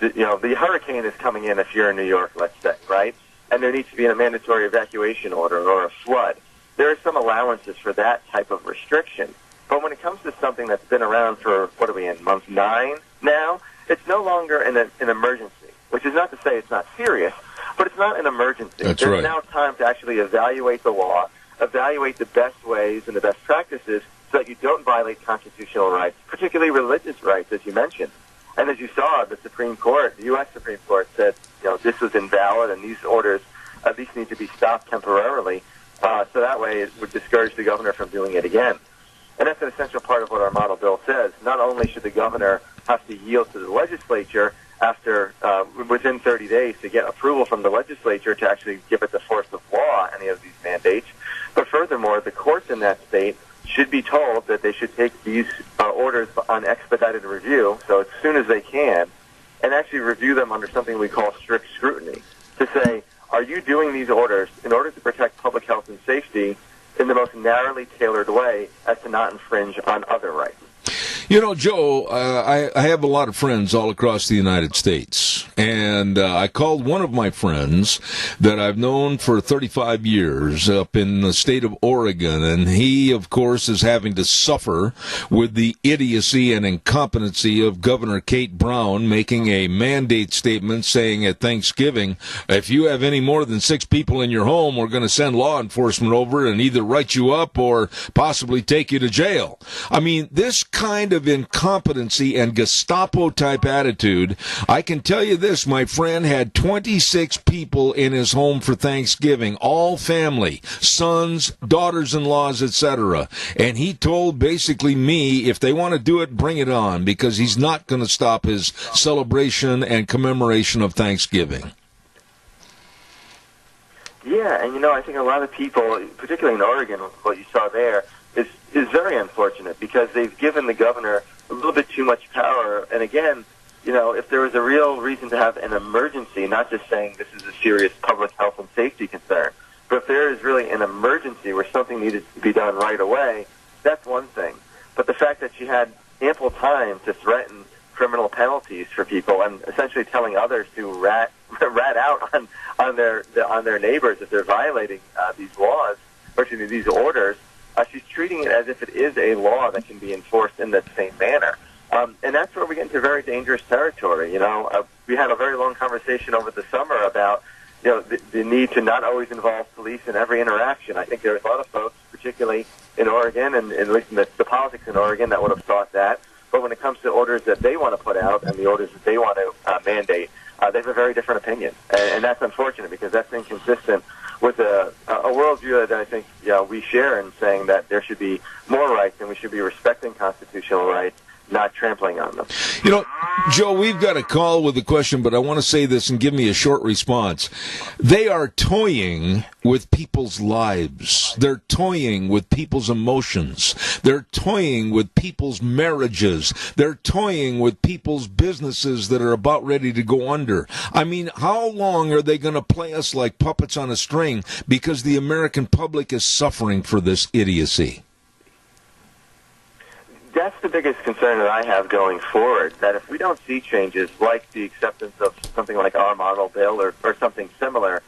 the hurricane is coming in if you're in New York, let's say, right? And there needs to be a mandatory evacuation order or a flood. There are some allowances for that type of restriction. But when it comes to something that's been around for, what are we in, month 9 now, it's no longer an emergency, which is not to say it's not serious, but it's not an emergency. That's There's right. now time to actually evaluate the law, evaluate the best ways and the best practices so that you don't violate constitutional rights, particularly religious rights, as you mentioned. And as you saw, the Supreme Court, the U.S. Supreme Court said, this was invalid and these orders at least need to be stopped temporarily, so that way it would discourage the governor from doing it again. And that's an essential part of what our model bill says. Not only should the governor have to yield to the legislature after within 30 days to get approval from the legislature to actually give it the force of law, any of these mandates, but furthermore, the courts in that state should be told that they should take these orders on expedited review, so as soon as they can, and actually review them under something we call strict scrutiny, to say, are you doing these orders in order to protect public health and safety in the most narrowly tailored way as to not infringe on other rights? Joe, I have a lot of friends all across the United States, and I called one of my friends that I've known for 35 years up in the state of Oregon, and he, of course, is having to suffer with the idiocy and incompetency of Governor Kate Brown making a mandate statement saying at Thanksgiving, if you have any more than 6 people in your home, we're going to send law enforcement over and either write you up or possibly take you to jail. I mean, this kind of incompetency and Gestapo-type attitude. I can tell you this, my friend had 26 people in his home for Thanksgiving, all family, sons, daughters-in-laws, etc. And he told basically me, if they want to do it, bring it on, because he's not going to stop his celebration and commemoration of Thanksgiving. Yeah, and I think a lot of people, particularly in Oregon, what you saw there, is very unfortunate because they've given the governor a little bit too much power. And again, if there was a real reason to have an emergency, not just saying this is a serious public health and safety concern, but if there is really an emergency where something needed to be done right away, that's one thing. But the fact that she had ample time to threaten criminal penalties for people and essentially telling others to rat out on their neighbors if they're violating these laws, or excuse me, these orders, she's treating it as if it is a law that can be enforced in the same manner. And that's where we get into very dangerous territory. We had a very long conversation over the summer about the need to not always involve police in every interaction. I think there's a lot of folks, particularly in Oregon, and at least in the politics in Oregon, that would have thought that. But when it comes to orders that they want to put out and the orders that they want to mandate, they have a very different opinion. And that's unfortunate because that's inconsistent with a worldview that I think we share in saying that there should be more rights and we should be respecting constitutional rights, not trampling on them. Joe, we've got a call with a question, but I want to say this and give me a short response. They are toying with people's lives. They're toying with people's emotions. They're toying with people's marriages. They're toying with people's businesses that are about ready to go under. I mean, how long are they going to play us like puppets on a string because the American public is suffering for this idiocy? That's the biggest concern that I have going forward, that if we don't see changes like the acceptance of something like our model bill or something similar,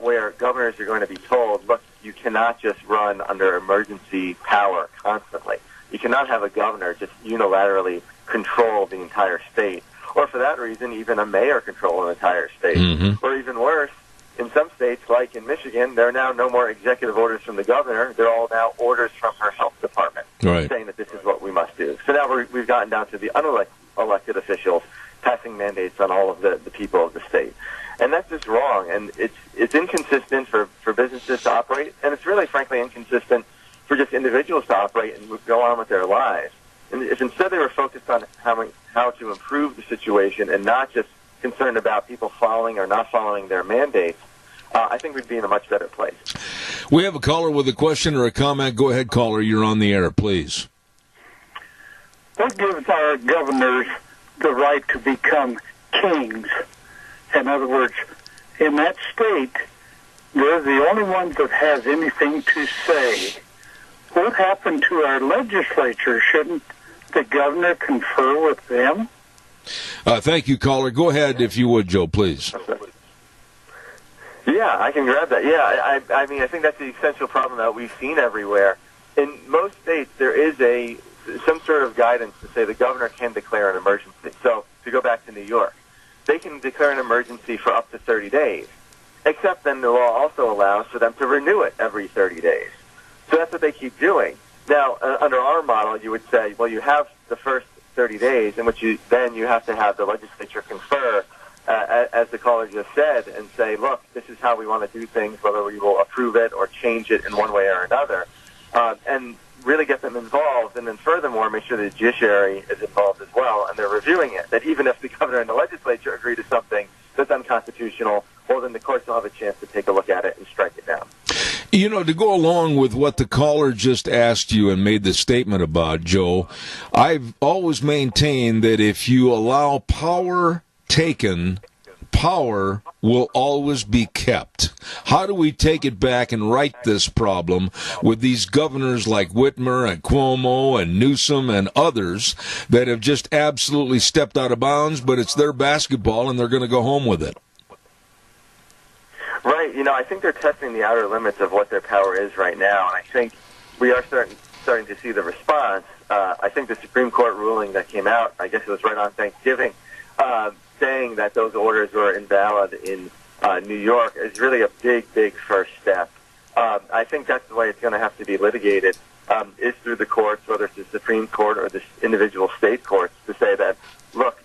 where governors are going to be told, look, you cannot just run under emergency power constantly. You cannot have a governor just unilaterally control the entire state, or for that reason, even a mayor control an entire state. Mm-hmm. Or even worse, in some states, like in Michigan, there are now no more executive orders from the governor. They're all now orders from her health department, saying that this is what we must do. So now we've gotten down to the unelected officials passing mandates on all of the people of the state. And that's just wrong. And it's inconsistent for businesses to operate, and it's really, frankly, inconsistent for just individuals to operate and go on with their lives. And if instead they were focused on how to improve the situation and not just concerned about people following or not following their mandates, I think we'd be in a much better place. We have a caller with a question or a comment. Go ahead, caller. You're on the air, please. What gives our governors the right to become kings? In other words, in that state, they're the only ones that has anything to say. What happened to our legislature? Shouldn't the governor confer with them? Thank you, caller. Go ahead, if you would, Joe, please. Yeah, I can grab that. Yeah, I mean, I think that's the essential problem that we've seen everywhere. In most states, there is some sort of guidance to say the governor can declare an emergency. So, to go back to New York, they can declare an emergency for up to 30 days, except then the law also allows for them to renew it every 30 days. So that's what they keep doing. Now, under our model, you would say, well, you have the first 30 days in which you have to have the legislature confer, as the caller just said, and say, look, this is how we want to do things, whether we will approve it or change it in one way or another, and really get them involved, and then furthermore, make sure the judiciary is involved as well, and they're reviewing it, that even if the governor and the legislature agree to something that's unconstitutional, well, then the courts will have a chance to take a look at it and strike it down. To go along with what the caller just asked you and made the statement about, Joe, I've always maintained that if you allow power taken, power will always be kept. How do we take it back and right this problem with these governors like Whitmer and Cuomo and Newsom and others that have just absolutely stepped out of bounds, but it's their basketball and they're going to go home with it? Right. I think they're testing the outer limits of what their power is right now, and I think we are starting to see the response. I think the Supreme Court ruling that came out, I guess it was right on Thanksgiving, saying that those orders were invalid in New York is really a big, big first step. I think that's the way it's going to have to be litigated, is through the courts, whether it's the Supreme Court or the individual state courts, to say that, look,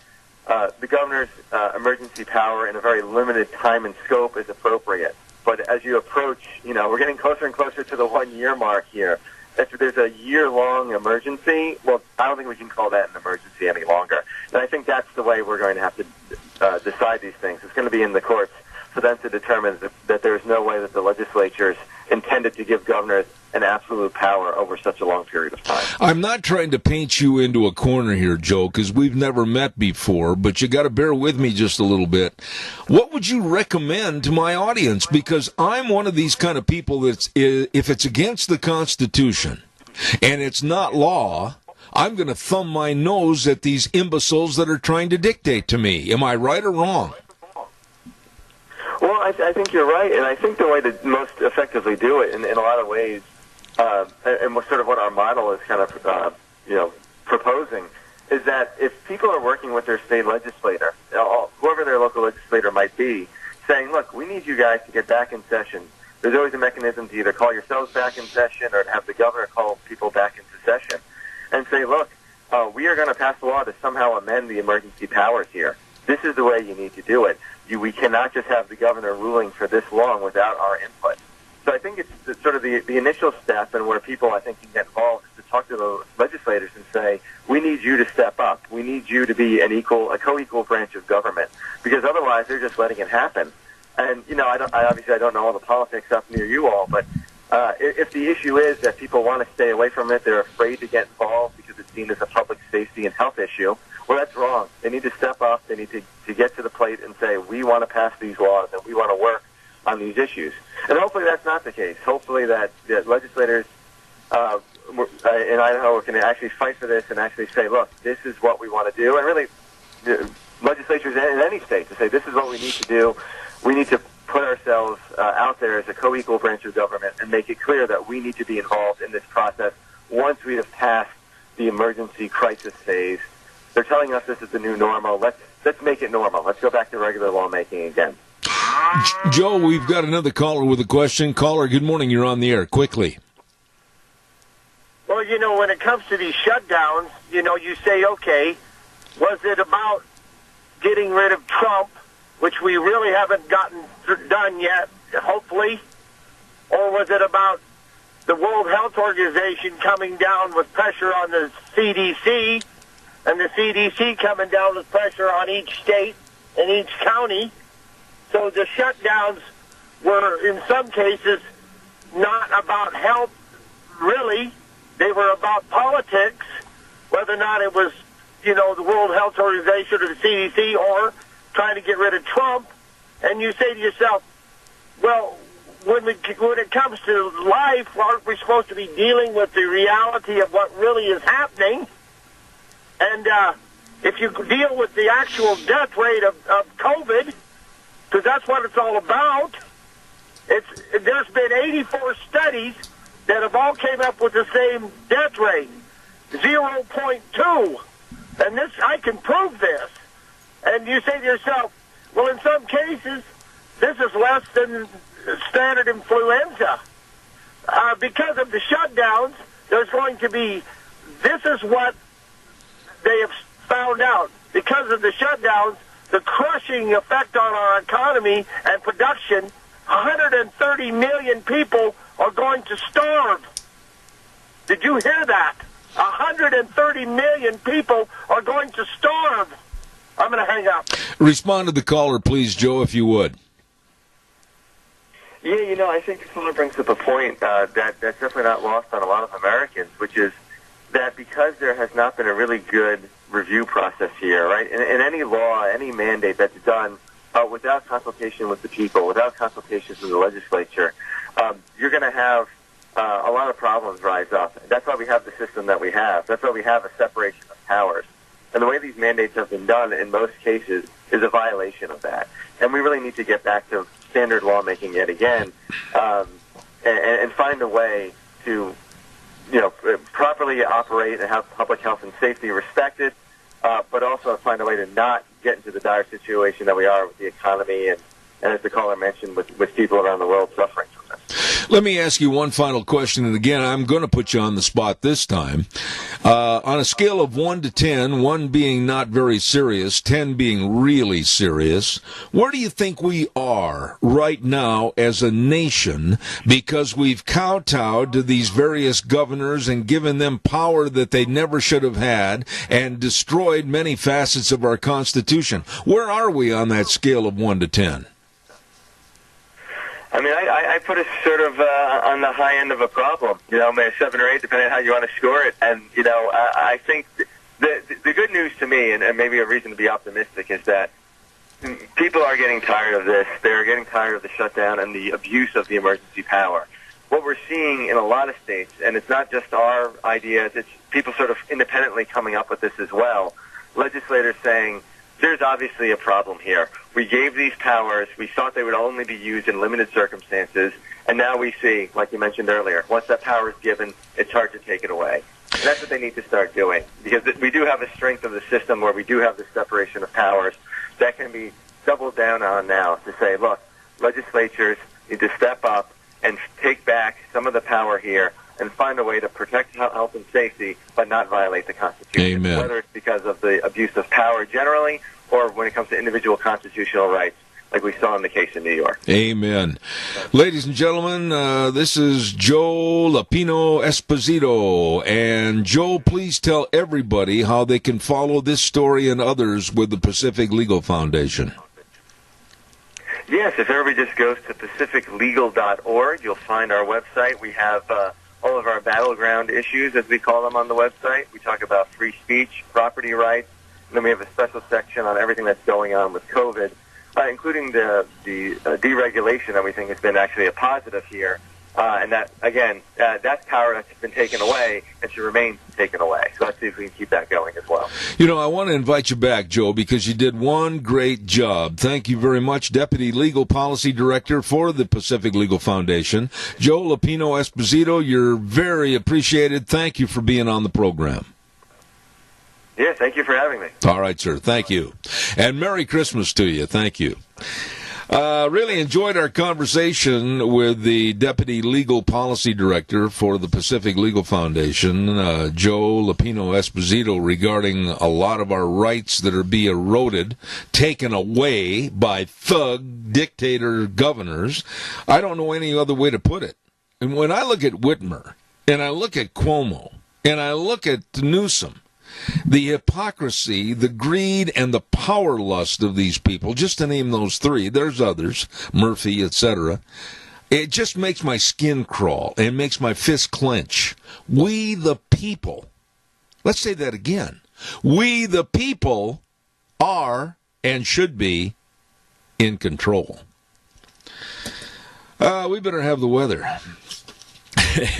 the governor's emergency power in a very limited time and scope is appropriate. But as you approach, we're getting closer and closer to the 1 year mark here. If there's a year-long emergency, well, I don't think we can call that an emergency any longer. And I think that's the way we're going to have to decide these things. It's going to be in the courts for them to determine that there's no way that the legislatures intended to give governors and absolute power over such a long period of time. I'm not trying to paint you into a corner here, Joe, because we've never met before, but you got to bear with me just a little bit. What would you recommend to my audience? Because I'm one of these kind of people that's, if it's against the Constitution and it's not law, I'm going to thumb my nose at these imbeciles that are trying to dictate to me. Am I right or wrong? Well, I think you're right, and I think the way to most effectively do it, in a lot of ways, and sort of what our model is kind of, proposing, is that if people are working with their state legislator, whoever their local legislator might be, saying, look, we need you guys to get back in session. There's always a mechanism to either call yourselves back in session or to have the governor call people back into session and say, look, we are going to pass a law to somehow amend the emergency powers here. This is the way you need to do it. We cannot just have the governor ruling for this long without our input. So I think it's sort of the initial step, and where people, I think, can get involved, is to talk to the legislators and say, we need you to step up. We need you to be a co-equal branch of government, because otherwise they're just letting it happen. And, I obviously don't know all the politics up near you all, but if the issue is that people want to stay away from it, they're afraid to get involved because it's seen as a public safety and health issue, well, that's wrong. They need to step up. They need to get to the plate and say, we want to pass these laws and we want to work on these issues. And hopefully that's not the case. Hopefully that legislators in Idaho can actually fight for this and actually say, look, this is what we want to do. And really, legislatures in any state to say, this is what we need to do. We need to put ourselves out there as a co-equal branch of government and make it clear that we need to be involved in this process once we have passed the emergency crisis phase. They're telling us this is the new normal. Let's make it normal. Let's go back to regular lawmaking again. Joe, we've got another caller with a question. Caller, good morning. You're on the air. Quickly. Well, when it comes to these shutdowns, you say, okay, was it about getting rid of Trump, which we really haven't gotten done yet, hopefully, or was it about the World Health Organization coming down with pressure on the CDC, and the CDC coming down with pressure on each state and each county? So the shutdowns were, in some cases, not about health, really. They were about politics, whether or not it was, the World Health Organization or the CDC or trying to get rid of Trump. And you say to yourself, well, when it comes to life, aren't we supposed to be dealing with the reality of what really is happening? And if you deal with the actual death rate of COVID, because that's what it's all about, there's been 84 studies that have all came up with the same death rate, 0.2. And I can prove this. And you say to yourself, well, in some cases, this is less than standard influenza. Because of the shutdowns, there's going to be, this is what they have found out. Because of the shutdowns, the crushing effect on our economy and production, 130 million people are going to starve. Did you hear that? 130 million people are going to starve. I'm going to hang up. Respond to the caller, please, Joe, if you would. Yeah, I think the caller brings up a point that's definitely not lost on a lot of Americans, which is that because there has not been a really good review process here, right? In any law, any mandate that's done without consultation with the people, without consultation with the legislature, you're going to have a lot of problems rise up. That's why we have the system that we have. That's why we have a separation of powers. And the way these mandates have been done in most cases is a violation of that. And we really need to get back to standard lawmaking yet again and find a way to properly operate and have public health and safety respected, but also find a way to not get into the dire situation that we are with the economy and as the caller mentioned, with people around the world suffering from this. Let me ask you one final question, and again, I'm going to put you on the spot this time. On a scale of 1 to 10, 1 being not very serious, 10 being really serious, where do you think we are right now as a nation because we've kowtowed to these various governors and given them power that they never should have had and destroyed many facets of our Constitution? Where are we on that scale of 1 to 10? I mean, I put it sort of on the high end of a problem. You know, maybe 7 or 8, depending on how you want to score it. And you know, I think the good news to me, and maybe a reason to be optimistic, is that people are getting tired of this. They're getting tired of the shutdown and the abuse of the emergency power. What we're seeing in a lot of states, and it's not just our ideas, it's people sort of independently coming up with this as well. Legislators saying, there's obviously a problem here. We gave these powers. We thought they would only be used in limited circumstances. And now we see, like you mentioned earlier, once that power is given, it's hard to take it away. And that's what they need to start doing. Because we do have a strength of the system where we do have the separation of powers that can be doubled down on now to say, look, legislatures need to step up and take back some of the power here and find a way to protect health and safety, but not violate the Constitution. Amen. Whether it's because of the abuse of power generally, or when it comes to individual constitutional rights, like we saw in the case in New York. Amen. Ladies and gentlemen, this is Joe Lopino Esposito. And Joe, please tell everybody how they can follow this story and others with the Pacific Legal Foundation. Yes, if everybody just goes to pacificlegal.org, you'll find our website. We have all of our battleground issues, as we call them, on the website. We talk about free speech, property rights, and then we have a special section on everything that's going on with COVID, including the deregulation that we think has been actually a positive here. And that, again, that's power that's been taken away and should remain taken away. So let's see if we can keep that going as well. You know, I want to invite you back, Joe, because you did one great job. Thank you very much, Deputy Legal Policy Director for the Pacific Legal Foundation. Joe Lopino Esposito, you're very appreciated. Thank you for being on the program. Yeah, thank you for having me. All right, sir. Thank you. And Merry Christmas to you. Thank you. Really enjoyed our conversation with the Deputy Legal Policy Director for the Pacific Legal Foundation, Joe Lopino Esposito, regarding a lot of our rights that are being eroded, taken away by thug dictator governors. I don't know any other way to put it. And when I look at Whitmer, and I look at Cuomo, and I look at Newsom, the hypocrisy, the greed, and the power lust of these people, just to name those three, there's others, Murphy, etc., it just makes my skin crawl and makes my fist clench. We the people, let's say that again, we the people are and should be in control. We better have the weather.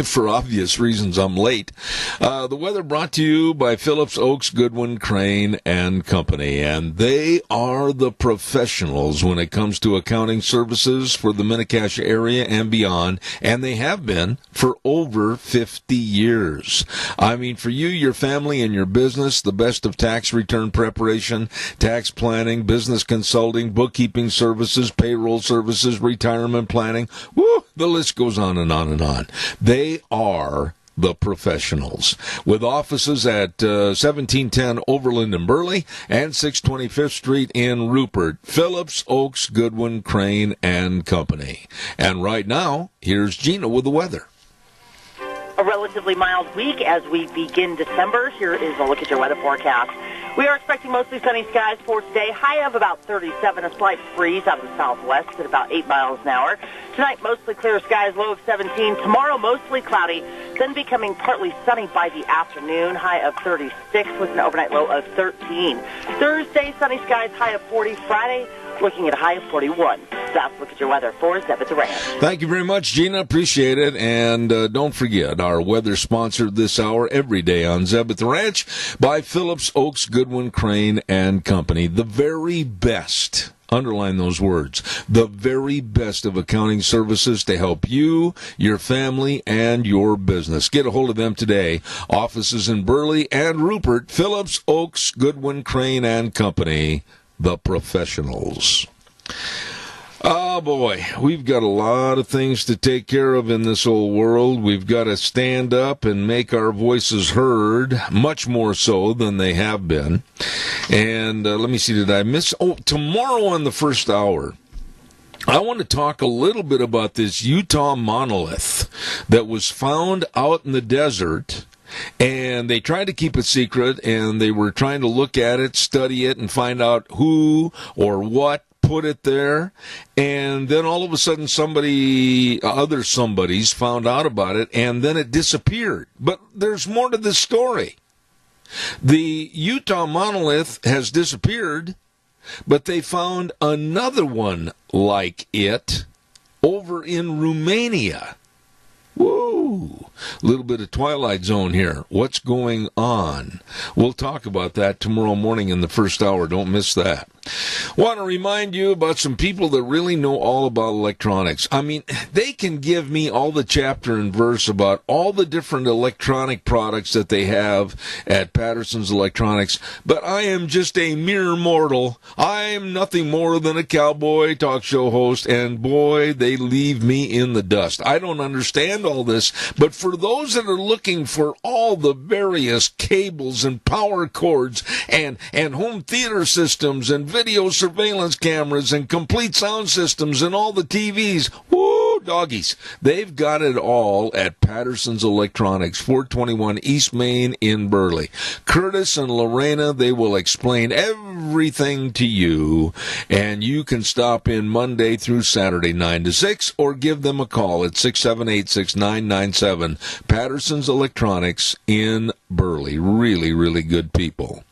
For obvious reasons, I'm late. The weather brought to you by Phillips, Oaks, Goodwin, Crane, and Company. And they are the professionals when it comes to accounting services for the Mini-Cash area and beyond. And they have been for over 50 years. I mean, for you, your family, and your business, the best of tax return preparation, tax planning, business consulting, bookkeeping services, payroll services, retirement planning. Woo! The list goes on and on and on. They are the professionals, with offices at 1710 Overland in Burley and 625th Street in Rupert. Phillips, Oaks, Goodwin, Crane, and Company. And right now, here's Gina with the weather. A relatively mild week as we begin December. Here is a look at your weather forecast. We are expecting mostly sunny skies for today. High of about 37, a slight breeze out of the southwest at about 8 miles an hour. Tonight, mostly clear skies, low of 17. Tomorrow, mostly cloudy, then becoming partly sunny by the afternoon. High of 36 with an overnight low of 13. Thursday, sunny skies, high of 40. Friday, looking at a high of 41. That's look at your weather for Zeb at the Ranch. Thank you very much, Gina. Appreciate it. And don't forget, our weather sponsored this hour every day on Zeb at the Ranch by Phillips, Oaks, Goodwin, Crane, and Company. The very best. Underline those words. The very best of accounting services to help you, your family, and your business. Get a hold of them today. Offices in Burley and Rupert. Phillips, Oaks, Goodwin, Crane, and Company. The professionals. Oh, boy, we've got a lot of things to take care of in this old world. We've got to stand up and make our voices heard, much more so than they have been. And let me see, did I miss? Oh, tomorrow on the first hour, I want to talk a little bit about this Utah monolith that was found out in the desert. And they tried to keep it secret, and they were trying to look at it, study it, and find out who or what put it there, and then all of a sudden other somebodies found out about it, and then it disappeared. But there's more to this story. The Utah Monolith has disappeared, but they found another one like it over in Romania. Whoa, a little bit of Twilight Zone here. What's going on? We'll talk about that tomorrow morning in the first hour. Don't miss that. Want to remind you about some people that really know all about electronics. I mean, they can give me all the chapter and verse about all the different electronic products that they have at Patterson's Electronics, but I am just a mere mortal. I'm nothing more than a cowboy talk show host, and boy, they leave me in the dust. I don't understand all this, but for those that are looking for all the various cables and power cords and home theater systems and video surveillance cameras and complete sound systems and all the TVs, woo, doggies, they've got it all at Patterson's Electronics, 421 East Main in Burley. Curtis and Lorena, they will explain everything to you, and you can stop in Monday through Saturday 9 to 6 or give them a call at 678-6997. Patterson's Electronics in Burley. Really, really good people.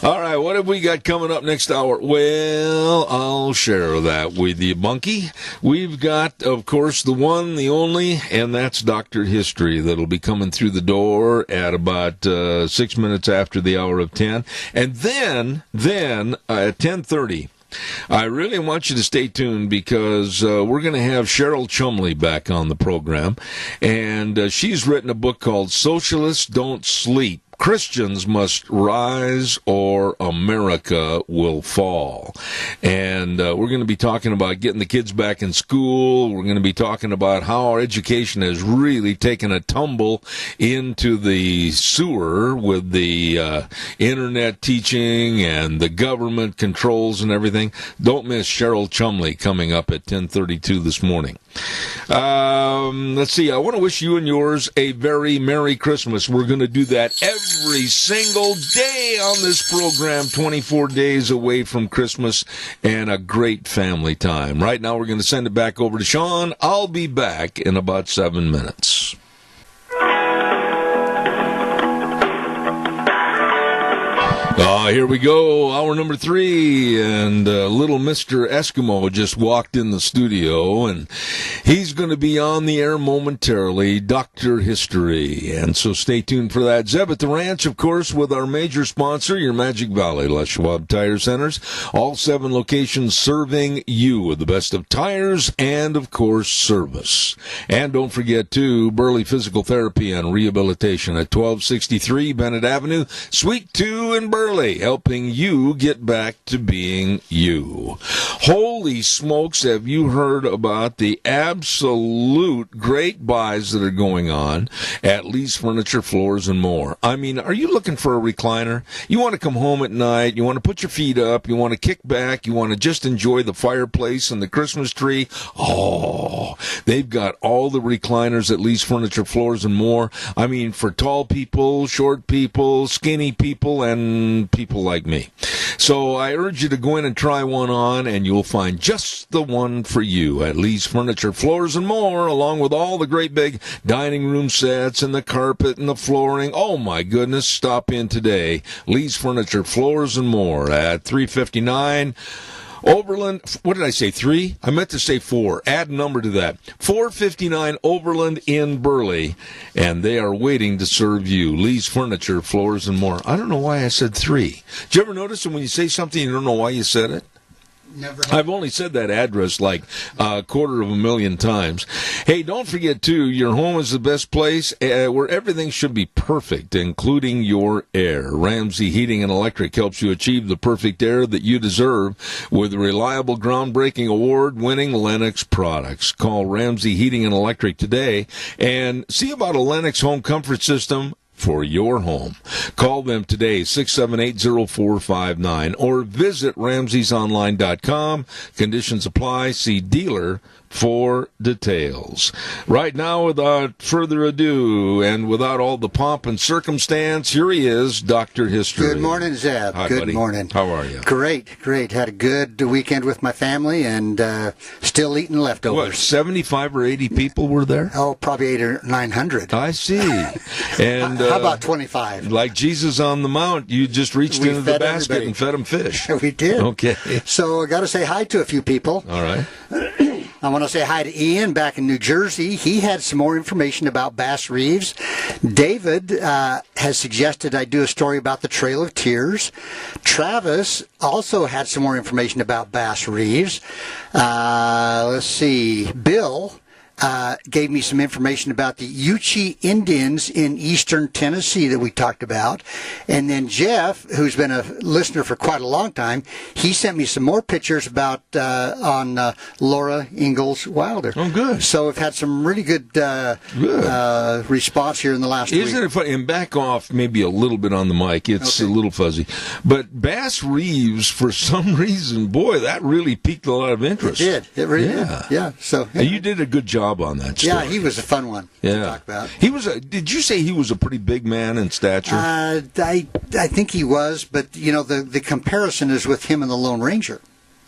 All right, what have we got coming up next hour? Well, I'll share that with you, Bunky. We've got, of course, the one, the only, and that's Dr. History that'll be coming through the door at about 6 minutes after the hour of 10. And then at 10:30, I really want you to stay tuned because we're going to have Sheryl Chumley back on the program. And she's written a book called Socialists Don't Sleep. Christians Must Rise or America Will Fall. And we're going to be talking about getting the kids back in school. We're going to be talking about how our education has really taken a tumble into the sewer with the internet teaching and the government controls and everything. Don't miss Sheryl Chumley coming up at 10:32 this morning. Let's see. I want to wish you and yours a very Merry Christmas. We're going to do that every single day on this program, 24 days away from Christmas, and a great family time. Right now, we're going to send it back over to Sean. I'll be back in about 7 minutes. Here we go, hour number 3, and little Mr. Eskimo just walked in the studio, and he's going to be on the air momentarily, Dr. History, and so stay tuned for that. Zeb at the Ranch, of course, with our major sponsor, your Magic Valley Les Schwab Tire Centers, all 7 locations serving you with the best of tires and, of course, service. And don't forget, too, Burley Physical Therapy and Rehabilitation at 1263 Bennett Avenue, Suite 2 in Burley, helping you get back to being you. Holy smokes, have you heard about the absolute great buys that are going on at Lee's Furniture, Floors, and More? I mean, are you looking for a recliner? You want to come home at night, you want to put your feet up, you want to kick back, you want to just enjoy the fireplace and the Christmas tree? Oh, they've got all the recliners at Lee's Furniture, Floors, and More. I mean, for tall people, short people, skinny people, and people like me. So I urge you to go in and try one on, and you'll find just the one for you at Lee's Furniture, Floors, and More, along with all the great big dining room sets and the carpet and the flooring. Oh, my goodness. Stop in today. Lee's Furniture, Floors, and More at 359 Overland. What did I say, 3? I meant to say 4. Add a number to that. 459 Overland in Burley, and they are waiting to serve you. Lee's Furniture, Floors, and More. I don't know why I said 3. Did you ever notice that when you say something, you don't know why you said it? Never. I've only said that address like 250,000 times. Hey, don't forget, too, your home is the best place where everything should be perfect, including your air. Ramsey Heating and Electric helps you achieve the perfect air that you deserve with reliable, groundbreaking, award-winning Lennox products. Call Ramsey Heating and Electric today and see about a Lennox home comfort system for your home. Call them today, 678-0459, or visit Ramsey'sOnline.com. Conditions apply. See dealer for details. Right now, without further ado, and without all the pomp and circumstance, here he is, Dr. History. Good morning, Zeb. Hi, Good buddy. morning. How are you? Great. Had a good weekend with my family and still eating leftovers. What, 75 or 80 people were there? Oh, probably 800 or 900. I see. And how about 25? Like Jesus on the Mount, you just reached into the basket and fed them fish. We did. Okay. So I got to say hi to a few people. All right. I want to say hi to Ian back in New Jersey. He had some more information about Bass Reeves. David has suggested I do a story about the Trail of Tears. Travis also had some more information about Bass Reeves. Let's see. Bill gave me some information about the Yuchi Indians in eastern Tennessee that we talked about. And then Jeff, who's been a listener for quite a long time, he sent me some more pictures about on Laura Ingalls Wilder. Oh, good. So we've had some really good response here in the last week. Isn't it funny? And back off maybe a little bit on the mic. It's Okay. a little fuzzy. But Bass Reeves, for some reason, boy, that really piqued a lot of interest. It did. It really did. Yeah. So And you did a good job on that story. yeah, he was a fun one to talk about. He was did you say he was a pretty big man in stature? I think he was, but you know the comparison is with him and the Lone Ranger.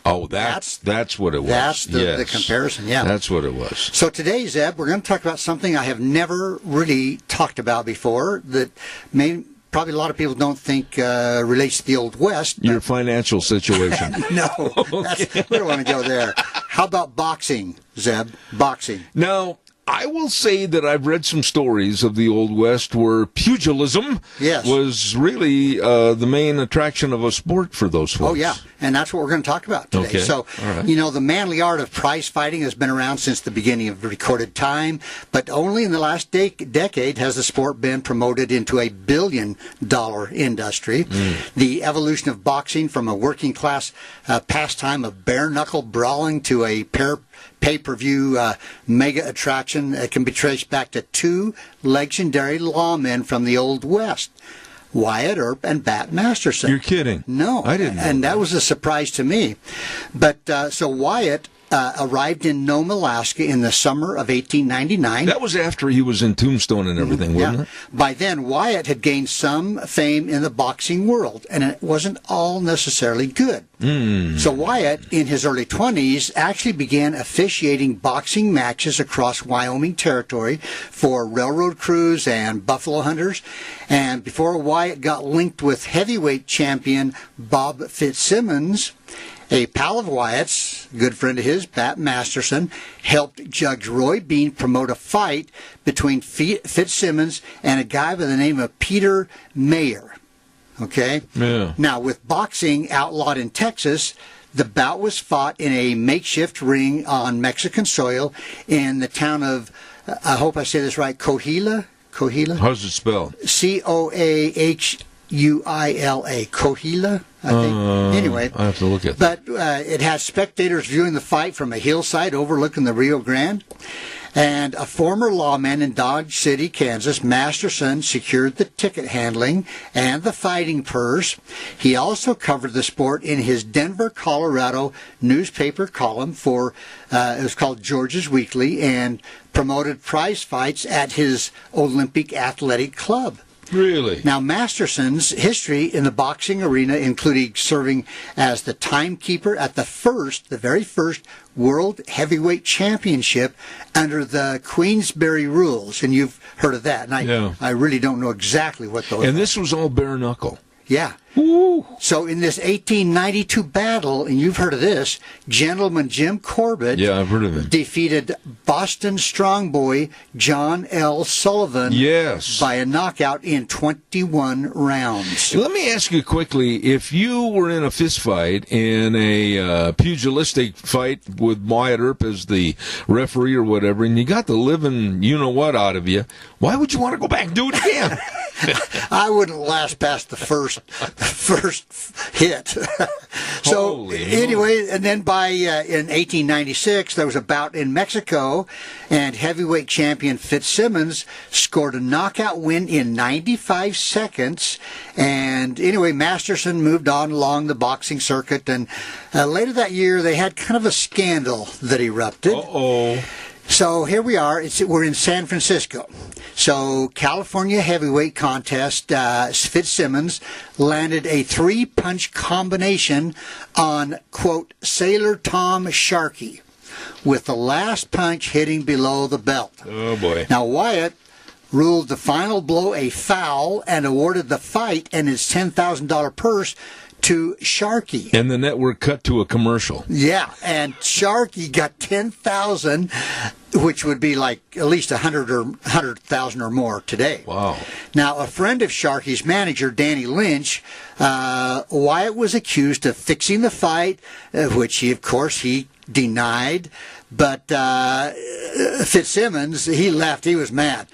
Oh, that's what it was. That's the Yes. comparison, yeah. That's what it was. So today, Zeb, we're going to talk about something I have never really talked about before that probably a lot of people don't think relates to the Old West. Your financial situation. No, we don't want to go there. How about boxing, Zeb? Boxing. Now, I will say that I've read some stories of the Old West where pugilism was really the main attraction of a sport for those folks. Oh, yeah, and that's what we're going to talk about today. Okay. So, All right. you know, the manly art of prize fighting has been around since the beginning of recorded time, but only in the last decade has the sport been promoted into a billion-dollar industry. The evolution of boxing from a working-class pastime of bare-knuckle brawling to a pay-per-view mega attraction can be traced back to two legendary lawmen from the Old West, Wyatt Earp and Bat Masterson. You're kidding. No. I didn't know And that was a surprise to me. But so Wyatt arrived in Nome, Alaska in the summer of 1899. That was after he was in Tombstone and everything, wasn't it? By then, Wyatt had gained some fame in the boxing world, and it wasn't all necessarily good. So Wyatt, in his early 20s, actually began officiating boxing matches across Wyoming territory for railroad crews and buffalo hunters. And before Wyatt got linked with heavyweight champion Bob Fitzsimmons, a pal of Wyatt's, good friend of his, Bat Masterson, helped Judge Roy Bean promote a fight between Fitzsimmons and a guy by the name of Peter Mayer. Okay? Yeah. Now, with boxing outlawed in Texas, the bout was fought in a makeshift ring on Mexican soil in the town of, I hope I say this right, Coahuila? How's it spelled? Coahuila. Coahuila, I think. Anyway. I have to look at that. But it has spectators viewing the fight from a hillside overlooking the Rio Grande. And a former lawman in Dodge City, Kansas, Masterson, secured the ticket handling and the fighting purse. He also covered the sport in his Denver, Colorado newspaper column for, it was called George's Weekly, and promoted prize fights at his Olympic Athletic Club. Really? Now, Masterson's history in the boxing arena included serving as the timekeeper at the very first World Heavyweight Championship under the Queensberry rules. And you've heard of that. And I really don't know exactly what those are. And this was all bare knuckle. Yeah. Ooh. So in this 1892 battle, and you've heard of this, Gentleman Jim Corbett Yeah, I've heard of him. defeated Boston strong boy John L. Sullivan by a knockout in 21 rounds. Let me ask you quickly, if you were in a fist fight, in a pugilistic fight with Wyatt Earp as the referee or whatever, and you got the living you-know-what out of you, why would you want to go back and do it again? I wouldn't last past the first hit. So Holy anyway, and then in 1896 there was a bout in Mexico, and heavyweight champion Fitzsimmons scored a knockout win in 95 seconds. And anyway, Masterson moved on along the boxing circuit, and later that year they had kind of a scandal that erupted. Uh-oh. So here we are. We're in San Francisco. So California heavyweight contest, Fitzsimmons landed a 3-punch combination on, quote, Sailor Tom Sharkey, with the last punch hitting below the belt. Oh, boy. Now, Wyatt ruled the final blow a foul and awarded the fight and his $10,000 purse to Sharkey. And the network cut to a commercial. Yeah, and Sharkey got $10,000, which would be like at least $100,000 or more today. Wow. Now, a friend of Sharkey's manager, Danny Lynch, Wyatt was accused of fixing the fight, which he denied. But Fitzsimmons, he left. He was mad.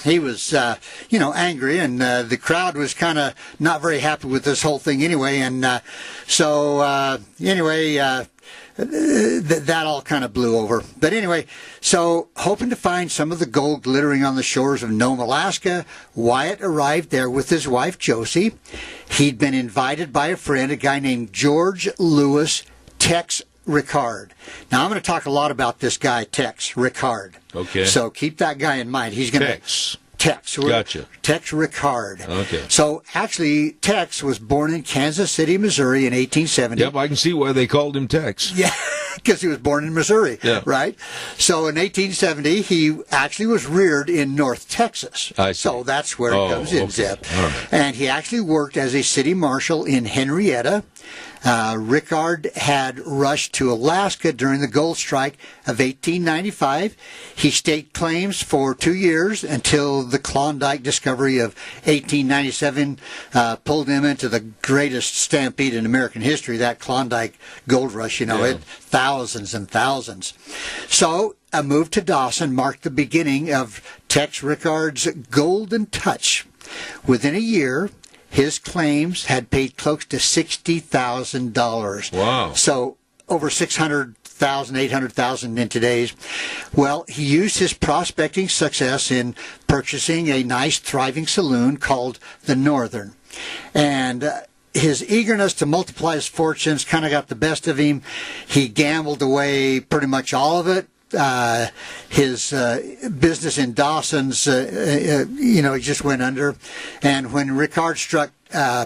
He was, angry, and the crowd was kind of not very happy with this whole thing anyway. And that all kind of blew over. But anyway, so hoping to find some of the gold glittering on the shores of Nome, Alaska, Wyatt arrived there with his wife, Josie. He'd been invited by a friend, a guy named George Lewis Tex Ricard. Now, I'm going to talk a lot about this guy, Tex Ricard. Okay. So keep that guy in mind. He's going to... Tex. Gotcha. Tex Ricard. Okay. So, actually, Tex was born in Kansas City, Missouri in 1870. Yep, I can see why they called him Tex. Yeah, because he was born in Missouri, yeah. Right? So, in 1870, he actually was reared in North Texas. I see. So, that's where it comes in, okay. Zeb. All right. And he actually worked as a city marshal in Henrietta. Ricard had rushed to Alaska during the gold strike of 1895. He staked claims for 2 years until the Klondike discovery of 1897 pulled him into the greatest stampede in American history, that Klondike gold rush, it thousands and thousands. So a move to Dawson marked the beginning of Tex Ricard's golden touch. Within a year, his claims had paid close to $60,000. Wow. So over $600,000, $800,000 in today's. Well, he used his prospecting success in purchasing a nice, thriving saloon called the Northern. And his eagerness to multiply his fortunes kind of got the best of him. He gambled away pretty much all of it. His business in Dawson's, he just went under. And when Ricard struck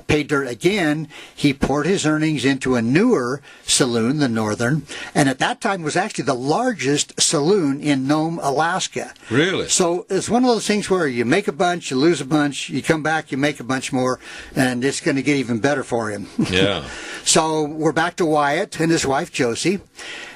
pay dirt again, he poured his earnings into a newer saloon, the Northern, and at that time was actually the largest saloon in Nome, Alaska. Really? So it's one of those things where you make a bunch, you lose a bunch, you come back, you make a bunch more, and it's going to get even better for him. Yeah. So we're back to Wyatt and his wife, Josie.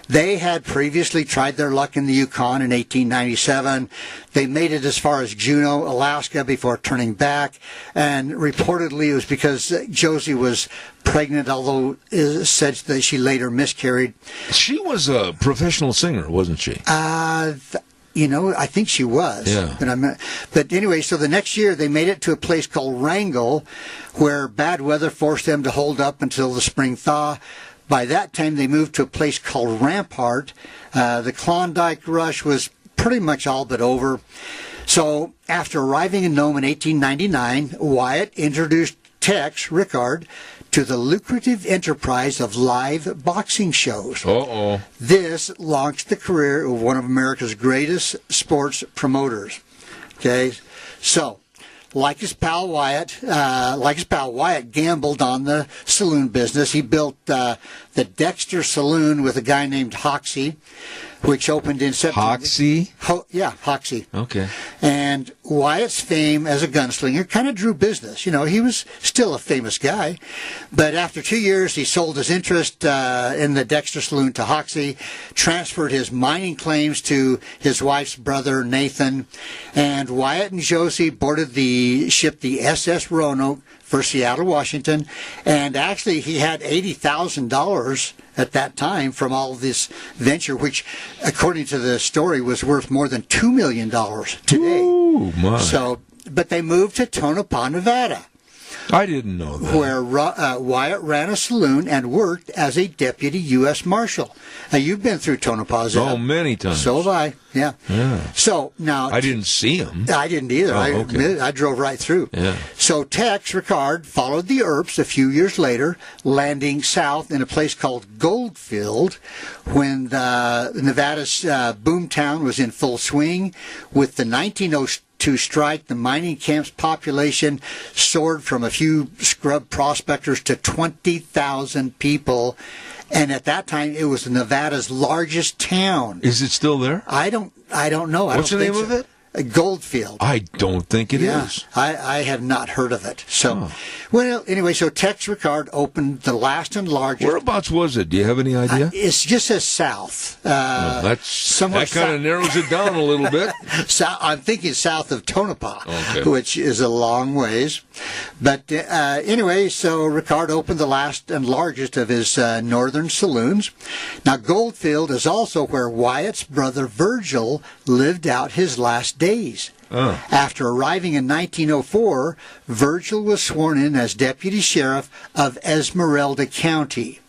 They had previously tried their luck in the Yukon in 1897. They made it as far as Juneau, Alaska, before turning back. And reportedly it was because Josie was pregnant, although it said that she later miscarried. She was a professional singer, wasn't she? I think she was. Yeah. But anyway, so the next year they made it to a place called Wrangell, where bad weather forced them to hold up until the spring thaw. By that time, they moved to a place called Rampart. The Klondike rush was pretty much all but over. So after arriving in Nome in 1899, Wyatt introduced Tex Ricard to the lucrative enterprise of live boxing shows. Uh-oh. This launched the career of one of America's greatest sports promoters. Okay, so like his pal Wyatt gambled on the saloon business. He built the Dexter Saloon with a guy named Hoxie, which opened in September. Hoxie? Hoxie. Okay. And Wyatt's fame as a gunslinger kind of drew business. He was still a famous guy. But after 2 years, he sold his interest in the Dexter Saloon to Hoxie, transferred his mining claims to his wife's brother, Nathan, and Wyatt and Josie boarded the ship, the SS Roanoke, for Seattle, Washington. And actually, he had $80,000 at that time from all of this venture, which, according to the story, was worth more than $2 million today. Ooh, my. So but they moved to Tonopah, Nevada, I didn't know that. where Wyatt ran a saloon and worked as a deputy U.S. Marshal. Now, you've been through Tonopah. Oh, many times. So have I, yeah. So, now... I didn't see him. I didn't either. Oh, okay. I drove right through. Yeah. So Tex Ricard followed the Earps a few years later, landing south in a place called Goldfield when Nevada's boomtown was in full swing. With the 1902 strike, the mining camp's population soared from a few scrub prospectors to 20,000 people. And at that time, it was Nevada's largest town. Is it still there? I don't know. What's the name of it? Goldfield. I don't think it is. I have not heard of it. So, well, anyway, so Tex Ricard opened the last and largest. Whereabouts was it? Do you have any idea? It just says south. That kind of narrows it down a little bit. I'm thinking south of Tonopah, okay, which is a long ways. But anyway, so Ricard opened the last and largest of his northern saloons. Now, Goldfield is also where Wyatt's brother Virgil lived out his last days. After arriving in 1904, Virgil was sworn in as deputy sheriff of Esmeralda County.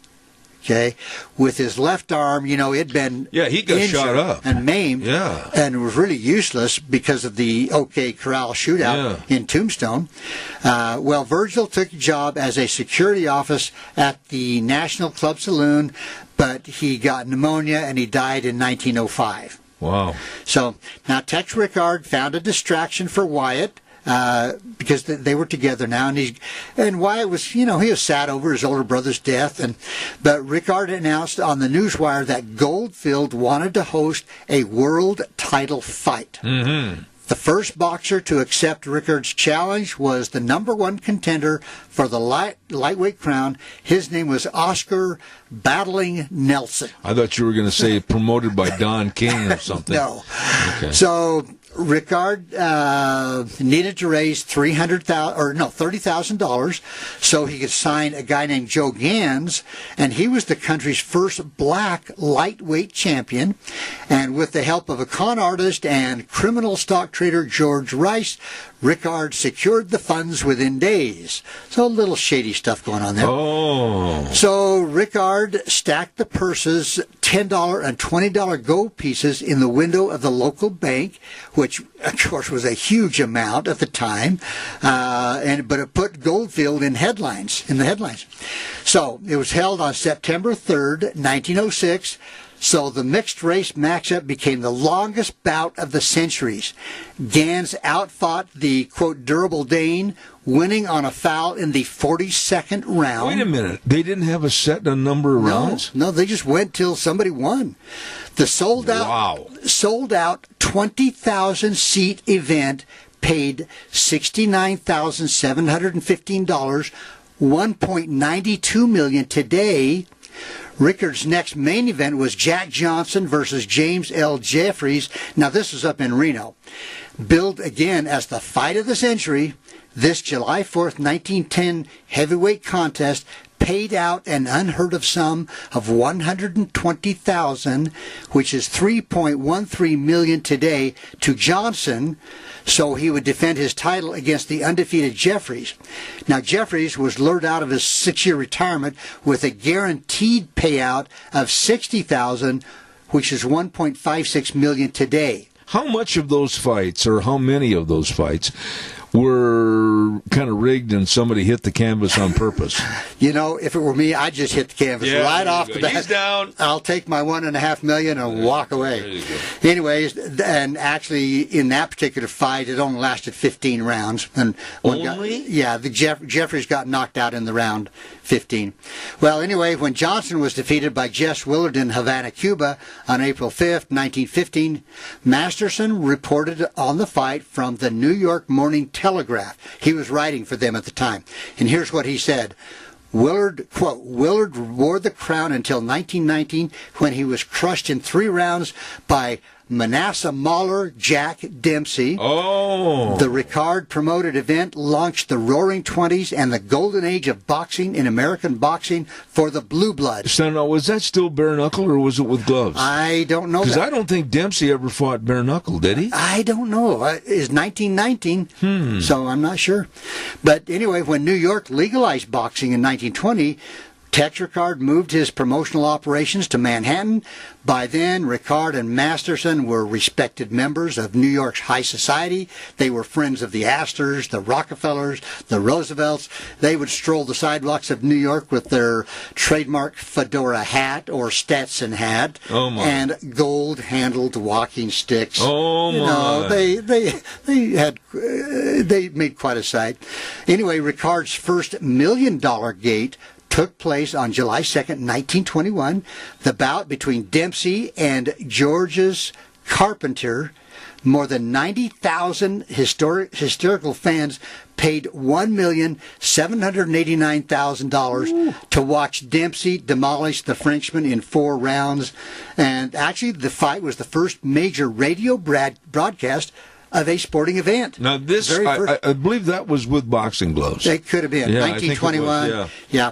Okay, with his left arm, it'd been he got shot up and maimed, and was really useless because of the OK Corral shootout in Tombstone. Well, Virgil took a job as a security officer at the National Club Saloon, but he got pneumonia and he died in 1905. Wow. So now Tex Ricard found a distraction for Wyatt because they were together now, and Wyatt was, he was sad over his older brother's death, but Ricard announced on the Newswire that Goldfield wanted to host a world title fight. Mm-hmm. The first boxer to accept Ricard's challenge was the #1 contender for the lightweight crown. His name was Oscar Battling Nelson. I thought you were going to say promoted by Don King or something. No. Okay. So Ricard needed to raise $30,000 so he could sign a guy named Joe Gans, and he was the country's first black lightweight champion. And with the help of a con artist and criminal stock trader George Rice, Ricard secured the funds within days. So a little shady stuff going on there. Oh. So Ricard stacked the purses, $10 and $20 gold pieces, in the window of the local bank, which, of course, was a huge amount at the time. But it put Goldfield in the headlines. So it was held on September 3rd, 1906. So the mixed race matchup became the longest bout of the centuries. Gans outfought the, quote, durable Dane, winning on a foul in the 42nd round. Wait a minute. They didn't have a set number of rounds? No, they just went till somebody won. The sold out 20,000-seat event paid $69,715, $1.92 million today. Ricard's next main event was Jack Johnson versus James L. Jeffries. Now, this was up in Reno. Billed again as the fight of the century, this July 4th, 1910 heavyweight contest paid out an unheard of sum of $120,000, which is $3.13 million today, to Johnson, so he would defend his title against the undefeated Jeffries. Now, Jeffries was lured out of his 6-year retirement with a guaranteed payout of $60,000, which is $1.56 million today. How much of those fights, or how many of those fights, were kind of rigged and somebody hit the canvas on purpose? If it were me, I'd just hit the canvas right off the bat. He's down. I'll take my $1.5 million and walk away. Anyways, and actually, in that particular fight, it only lasted 15 rounds. And Jeffries got knocked out in the round 15. Well, anyway, when Johnson was defeated by Jess Willard in Havana, Cuba, on April 5th, 1915, Masterson reported on the fight from the New York Morning Telegraph. He was writing for them at the time. And here's what he said. Willard, quote, Willard wore the crown until 1919, when he was crushed in 3 rounds by Manasseh Mahler, Jack Dempsey. Oh. The Ricard promoted event launched the Roaring Twenties and the golden age of boxing in American boxing for the Blue Bloods. So now, was that still bare knuckle or was it with gloves? I don't know. Because I don't think Dempsey ever fought bare knuckle, did he? I don't know. It's 1919, so I'm not sure. But anyway, when New York legalized boxing in 1920, Tex Ricard moved his promotional operations to Manhattan. By then, Ricard and Masterson were respected members of New York's high society. They were friends of the Astors, the Rockefellers, the Roosevelts. They would stroll the sidewalks of New York with their trademark fedora hat or Stetson hat and gold-handled walking sticks. Oh, my. You know, they made quite a sight. Anyway, Ricard's first $1 million gate took place on July 2nd, 1921. The bout between Dempsey and George's Carpenter. More than 90,000 historical fans paid $1,789,000 to watch Dempsey demolish the Frenchman in 4 rounds. And actually, the fight was the first major radio broadcast of a sporting event. Now, this, I believe that was with boxing gloves. It could have been. Yeah, 1921. I think it was, yeah.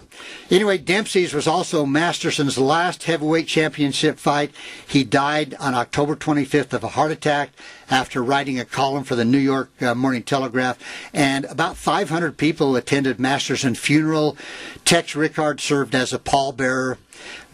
Anyway, Dempsey's was also Masterson's last heavyweight championship fight. He died on October 25th of a heart attack after writing a column for the New York Morning Telegraph. And about 500 people attended Masterson's funeral. Tex Ricard served as a pallbearer.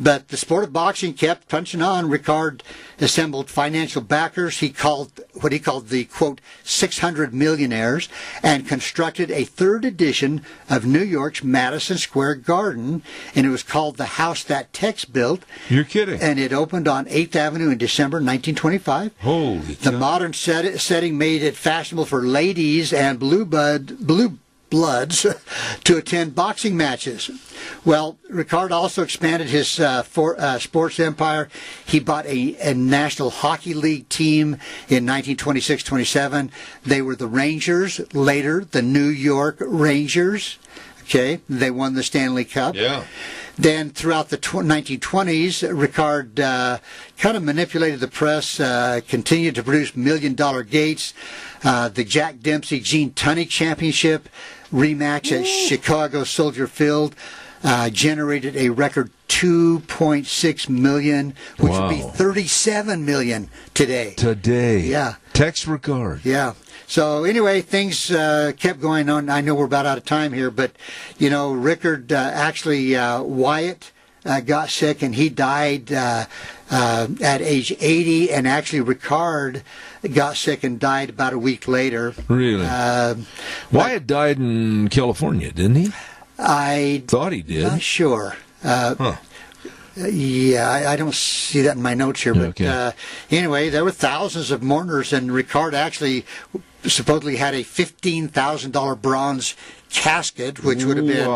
But the sport of boxing kept punching on. Ricard assembled financial backers. He called what he called the, quote, 600 millionaires, and constructed a 3rd edition of New York's Madison Square Garden, and it was called The House That Tex Built. You're kidding. And it opened on 8th Avenue in December 1925. Holy The modern setting made it fashionable for ladies and blue bloods to attend boxing matches. Well, Ricard also expanded his sports empire. He bought a National Hockey League team in 1926-27. They were the Rangers, later the New York Rangers. Okay, they won the Stanley Cup. Yeah. Then throughout the 1920s, Ricard kind of manipulated the press, continued to produce $1 million gates. The Jack Dempsey-Gene Tunney Championship rematch at Chicago Soldier Field generated a record $2.6 million, which would be $37 million today. Yeah. Tex Ricard. Yeah. So anyway, things kept going on. I know we're about out of time here, but, you know, Ricard actually, Wyatt got sick and he died at age 80, and actually Ricard got sick and died about a week later. Really? Wyatt died in California, didn't he? I thought he did. Not sure. Yeah, I don't see that in my notes here. But anyway, there were thousands of mourners, and Ricard actually supposedly had a $15,000 bronze casket, which would have been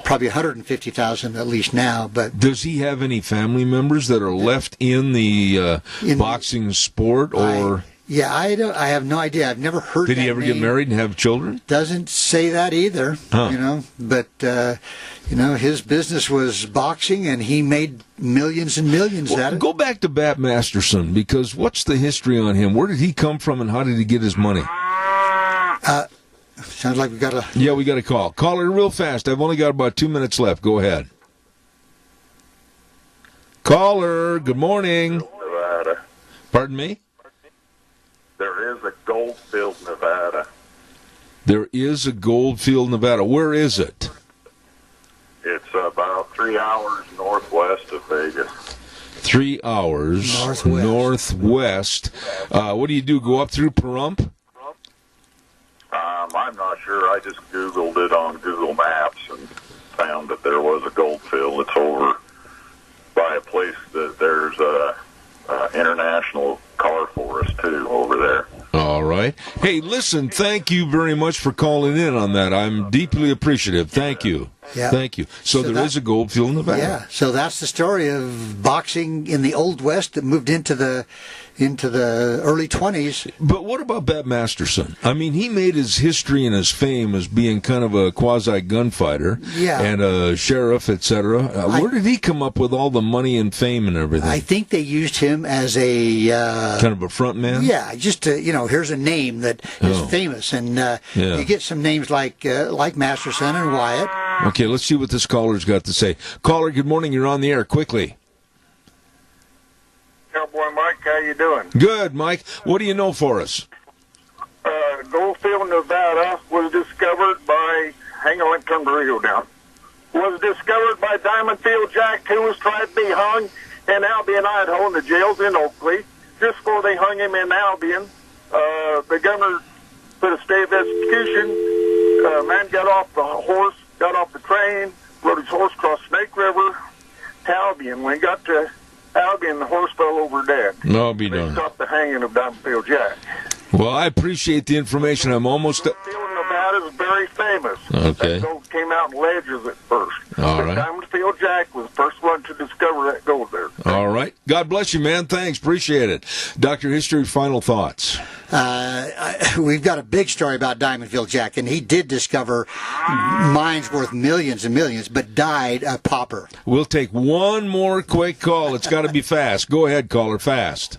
probably $150,000 at least now. But does he have any family members that are left in the boxing sport, or? I have no idea. I've never heard. Did he ever get married and have children? Doesn't say that either. You know, but you know, his business was boxing, and he made millions and millions at it. Go back to Bat Masterson, because what's the history on him? Where did he come from, and how did he get his money? Sounds like we got a... Yeah, we got a call. Caller, real fast. I've only got about 2 minutes left. Go ahead. Caller, good morning. Nevada. Pardon me? There is a Goldfield, Nevada. There is a Goldfield, Nevada. Where is it? It's about 3 hours northwest of Vegas. 3 hours northwest. What do you do, go up through Pahrump? I'm not sure. I just Googled it on Google Maps and found that there was a Goldfield. It's over by a place that there's a international car forest, too, over there. All right. Hey, listen, thank you very much for calling in on that. I'm deeply appreciative. Thank you. Yeah. Thank you. So there is a gold field in Nevada. Yeah. So that's the story of boxing in the Old West that moved into the early 20s. But what about Bat Masterson? I mean, he made his history and his fame as being kind of a quasi-gunfighter and a sheriff, etc. Where did he come up with all the money and fame and everything? I think they used him as a... kind of a front man? Yeah, just to, here's a name that is famous. And you get some names like Masterson and Wyatt. Okay, let's see what this caller's got to say. Caller, good morning. You're on the air. Quickly. Cowboy Mike, how you doing? Good, Mike. What do you know for us? Goldfield, Nevada was discovered by, hang on, let me turn the radio down, was discovered by Diamond Field Jack, who was tried to be hung in Albion, Idaho, in the jails in Oakley. Just before they hung him in Albion, the governor put a stay of execution. Man got off the horse, got off the train, rode his horse across Snake River to Albion. When he got to Albion, the horse fell over dead. No, be done. They stopped the hanging of Diamond Field Jack. Well, I appreciate the information. I'm almost... Nevada is very famous. Okay. That gold came out in ledges at first. All right. Diamond Field Jack was the first one to discover that gold there. All right. God bless you, man. Thanks. Appreciate it. Dr. History, final thoughts. We've got a big story about Diamond Field Jack, and he did discover mines worth millions and millions, but died a pauper. We'll take one more quick call. It's got to be fast. Go ahead, caller, fast.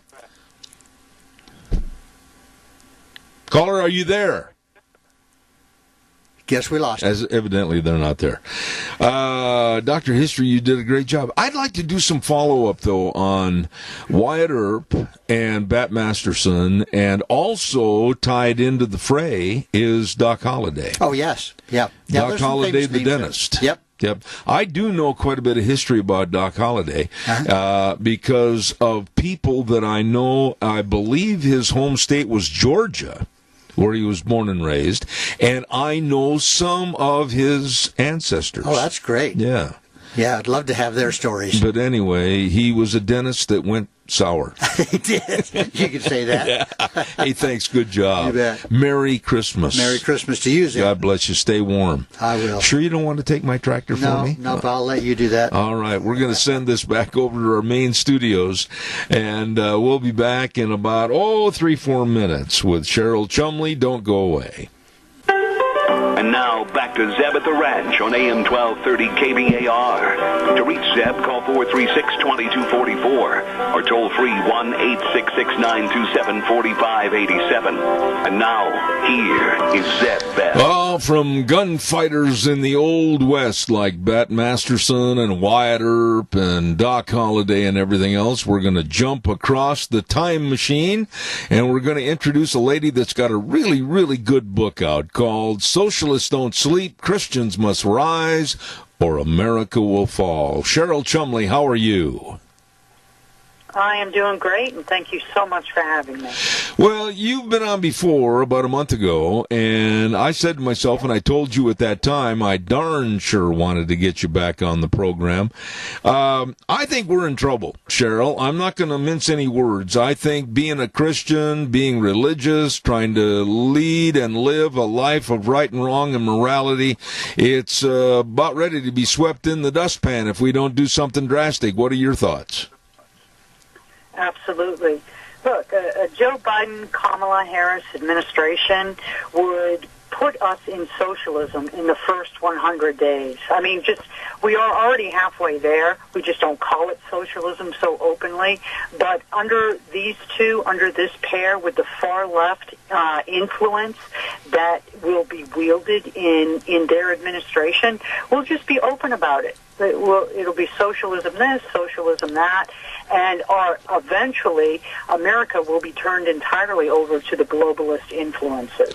Caller, are you there? Guess we lost. As evidently they're not there. Dr. History, you did a great job. I'd like to do some follow-up, though, on Wyatt Earp and Bat Masterson, and also tied into the fray is Doc Holliday. Oh, yes. Yeah. Doc Holliday, the dentist. There. Yep. I do know quite a bit of history about Doc Holliday because of people that I know. I believe his home state was Georgia, where he was born and raised, and I know some of his ancestors. Oh, that's great. Yeah. Yeah, I'd love to have their stories. But anyway, he was a dentist that went sour. He did. You could say that. Yeah. Hey, thanks. Good job. You bet. Merry Christmas. Merry Christmas to you, Zeb. God bless you. Stay warm. I will. Sure you don't want to take my tractor for me? No, I'll let you do that. All right. We're going to send this back over to our main studios, and we'll be back in about, 3-4 minutes with Sheryl Chumley. Don't go away. And now, back to Zeb at the Ranch on AM 1230 KBAR. To reach Zeb, call 436-2244 or toll free 1-866-927-4587. And now, here is Zeb Bell. Oh, from gunfighters in the Old West like Bat Masterson and Wyatt Earp and Doc Holliday and everything else, we're going to jump across the time machine, and we're going to introduce a lady that's got a really, really good book out called Socialists Don't Sleep, Christians Must Rise, or America Will Fall. Sheryl Chumley, how are you? I am doing great, and thank you so much for having me. Well, you've been on before, about a month ago, and I said to myself, and I told you at that time, I darn sure wanted to get you back on the program. I think we're in trouble, Sheryl. I'm not going to mince any words. I think being a Christian, being religious, trying to lead and live a life of right and wrong and morality, it's about ready to be swept in the dustpan if we don't do something drastic. What are your thoughts? Absolutely. Look, a Joe Biden, Kamala Harris administration would put us in socialism in the first 100 days. I mean, we are already halfway there. We just don't call it socialism so openly. But under these two, under this pair with the far left influence that will be wielded in their administration, we'll just be open about it. It'll be socialism this, socialism that, and eventually America will be turned entirely over to the globalist influences.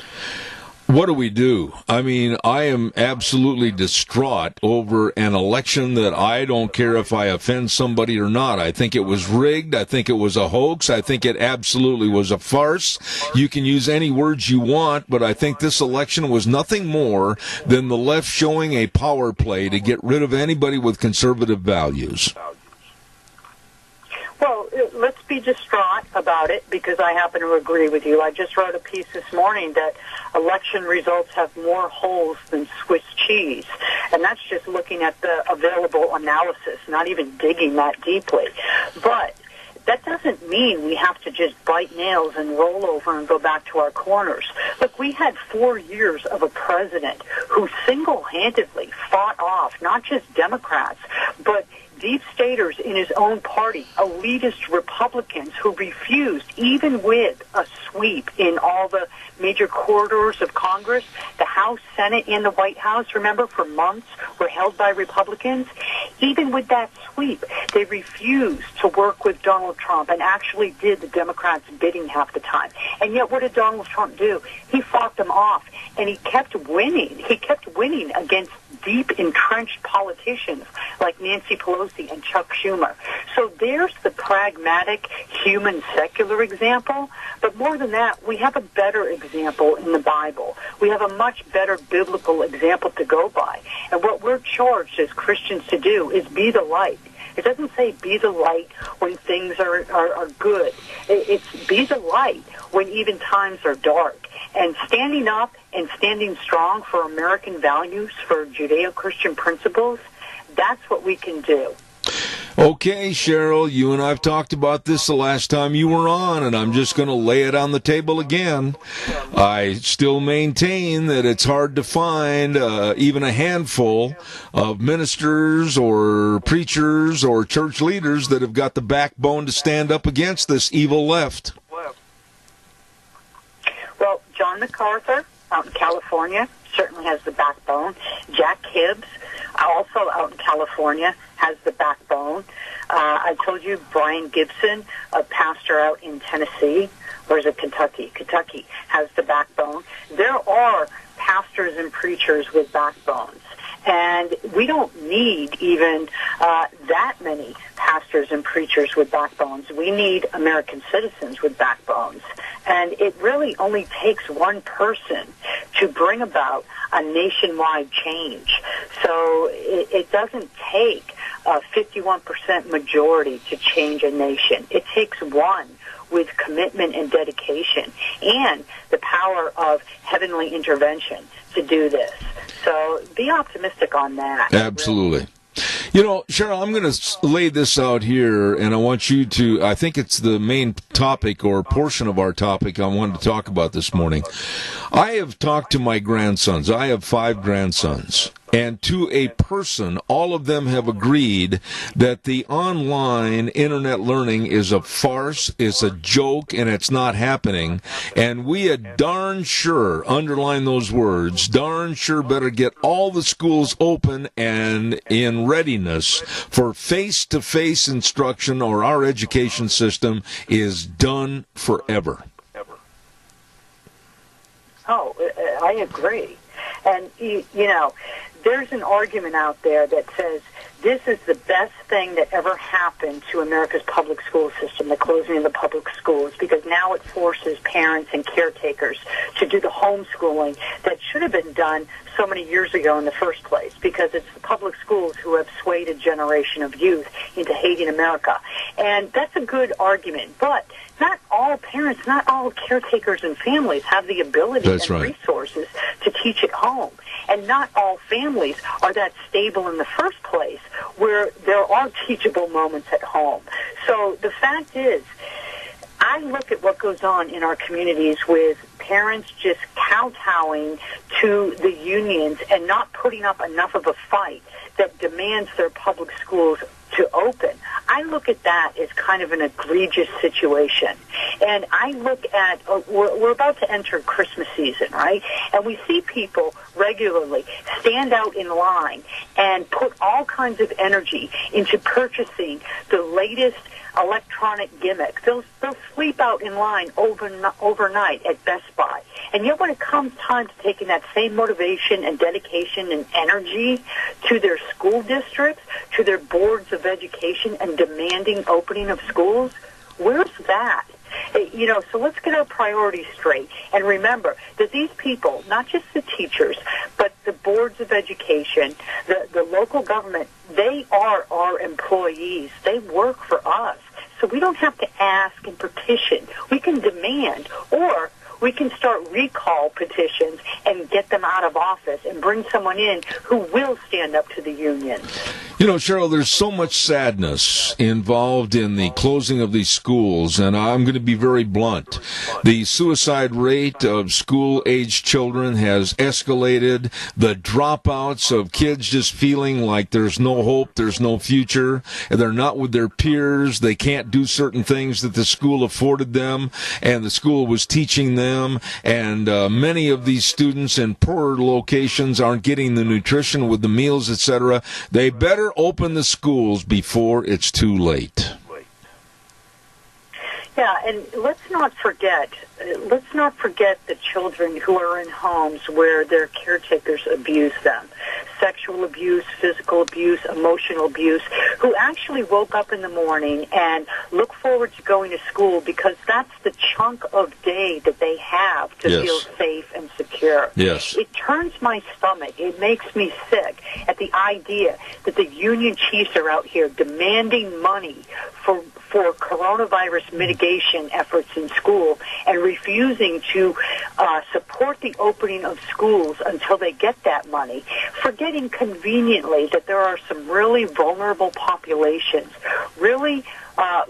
What do we do? I mean, I am absolutely distraught over an election that I don't care if I offend somebody or not. I think it was rigged. I think it was a hoax. I think it absolutely was a farce. You can use any words you want, but I think this election was nothing more than the left showing a power play to get rid of anybody with conservative values. Well, let's be distraught about it because I happen to agree with you. I just wrote a piece this morning that election results have more holes than Swiss cheese. And that's just looking at the available analysis, not even digging that deeply. But that doesn't mean we have to just bite nails and roll over and go back to our corners. Look, we had 4 years of a president who single-handedly fought off not just Democrats, but deep staters in his own party, elitist Republicans who refused, even with a sweep in all the major corridors of Congress, the House, Senate, and the White House, remember, for months were held by Republicans. Even with that sweep, they refused to work with Donald Trump and actually did the Democrats' bidding half the time. And yet what did Donald Trump do? He fought them off, and he kept winning. He kept winning against deep, entrenched politicians like Nancy Pelosi and Chuck Schumer. So there's the pragmatic, human, secular example. But more than that, we have a better example in the Bible. We have a much better biblical example to go by. And what we're charged as Christians to do is be the light. It doesn't say be the light when things are good. It's be the light when even times are dark. And standing up and standing strong for American values, for Judeo-Christian principles, that's what we can do. Okay, Sheryl, you and I have talked about this the last time you were on, and I'm just going to lay it on the table again. I still maintain that it's hard to find even a handful of ministers or preachers or church leaders that have got the backbone to stand up against this evil left. Well, John MacArthur out in California certainly has the backbone. Jack Hibbs, also out in California, has the backbone. I told you Brian Gibson, a pastor out in Tennessee, or is it Kentucky? Kentucky has the backbone. There are pastors and preachers with backbones. And we don't need even that many pastors and preachers with backbones. We need American citizens with backbones. And it really only takes one person to bring about a nationwide change. So it doesn't take a 51% majority to change a nation. It takes one with commitment and dedication and the power of heavenly intervention to do this. So be optimistic on that. Absolutely. You know, Sheryl, I'm going to lay this out here, and I want you to, I think it's the main topic or portion of our topic I wanted to talk about this morning. I have talked to my grandsons. I have 5 grandsons. And to a person, all of them have agreed that the online internet learning is a farce, it's a joke, and it's not happening. And we are darn sure, underline those words, darn sure better get all the schools open and in readiness for face-to-face instruction, or our education system is done forever. Oh, I agree. And, you know, there's an argument out there that says this is the best thing that ever happened to America's public school system, the closing of the public schools, because now it forces parents and caretakers to do the homeschooling that should have been done so many years ago in the first place, because it's the public schools who have swayed a generation of youth into hating America. And that's a good argument, but not all parents, not all caretakers and families have the ability resources to teach at home. And not all families are that stable in the first place where there are teachable moments at home. So the fact is, I look at what goes on in our communities with parents just kowtowing to the unions and not putting up enough of a fight that demands their public schools to open. I look at that as kind of an egregious situation. And I look at, we're about to enter Christmas season, right? And we see people regularly stand out in line and put all kinds of energy into purchasing the latest electronic gimmick. They'll sleep out in line overnight at Best Buy. And yet when it comes time to taking that same motivation and dedication and energy to their school districts, to their boards of education, and demanding opening of schools, where's that? You know, so let's get our priorities straight. And remember that these people, not just the teachers, but the boards of education, the local government, they are our employees. They work for us. So we don't have to ask and petition. We can demand, or we can start recall petitions and get them out of office and bring someone in who will stand up to the union. You know, Sheryl, there's so much sadness involved in the closing of these schools, and I'm going to be very blunt. The suicide rate of school-aged children has escalated. The dropouts of kids just feeling like there's no hope, there's no future, and they're not with their peers. They can't do certain things that the school afforded them and the school was teaching them, and many of these students in poorer locations aren't getting the nutrition with the meals, etc. They better open the schools before it's too late. Yeah, and let's not forget the children who are in homes where their caretakers abuse them. Sexual abuse, physical abuse, emotional abuse, who actually woke up in the morning and look forward to going to school because that's the chunk of day that they have to feel safe and secure. Yes. It turns my stomach. It makes me sick at the idea that the union chiefs are out here demanding money for coronavirus mitigation efforts in school and refusing to support the opening of schools until they get that money, forgetting conveniently that there are some really vulnerable populations, really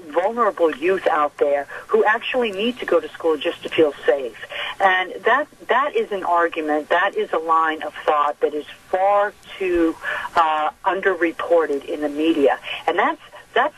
vulnerable youth out there who actually need to go to school just to feel safe. And that is an argument, that is a line of thought that is far too underreported in the media. And that's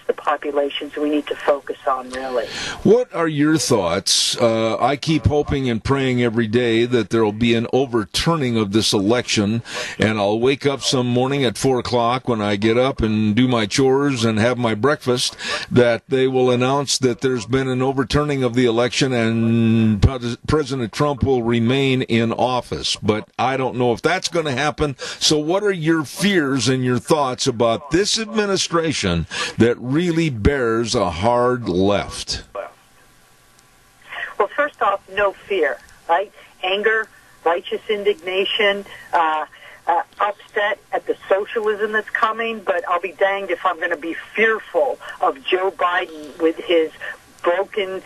the populations we need to focus on, really. What are your thoughts? I keep hoping and praying every day that there will be an overturning of this election, and I'll wake up some morning at 4 o'clock when I get up and do my chores and have my breakfast, that they will announce that there's been an overturning of the election and President Trump will remain in office. But I don't know if that's going to happen. So what are your fears and your thoughts about this administration that really bears a hard left? Well, first off, no fear, right? Anger, righteous indignation, upset at the socialism that's coming, but I'll be danged if I'm going to be fearful of Joe Biden with his broken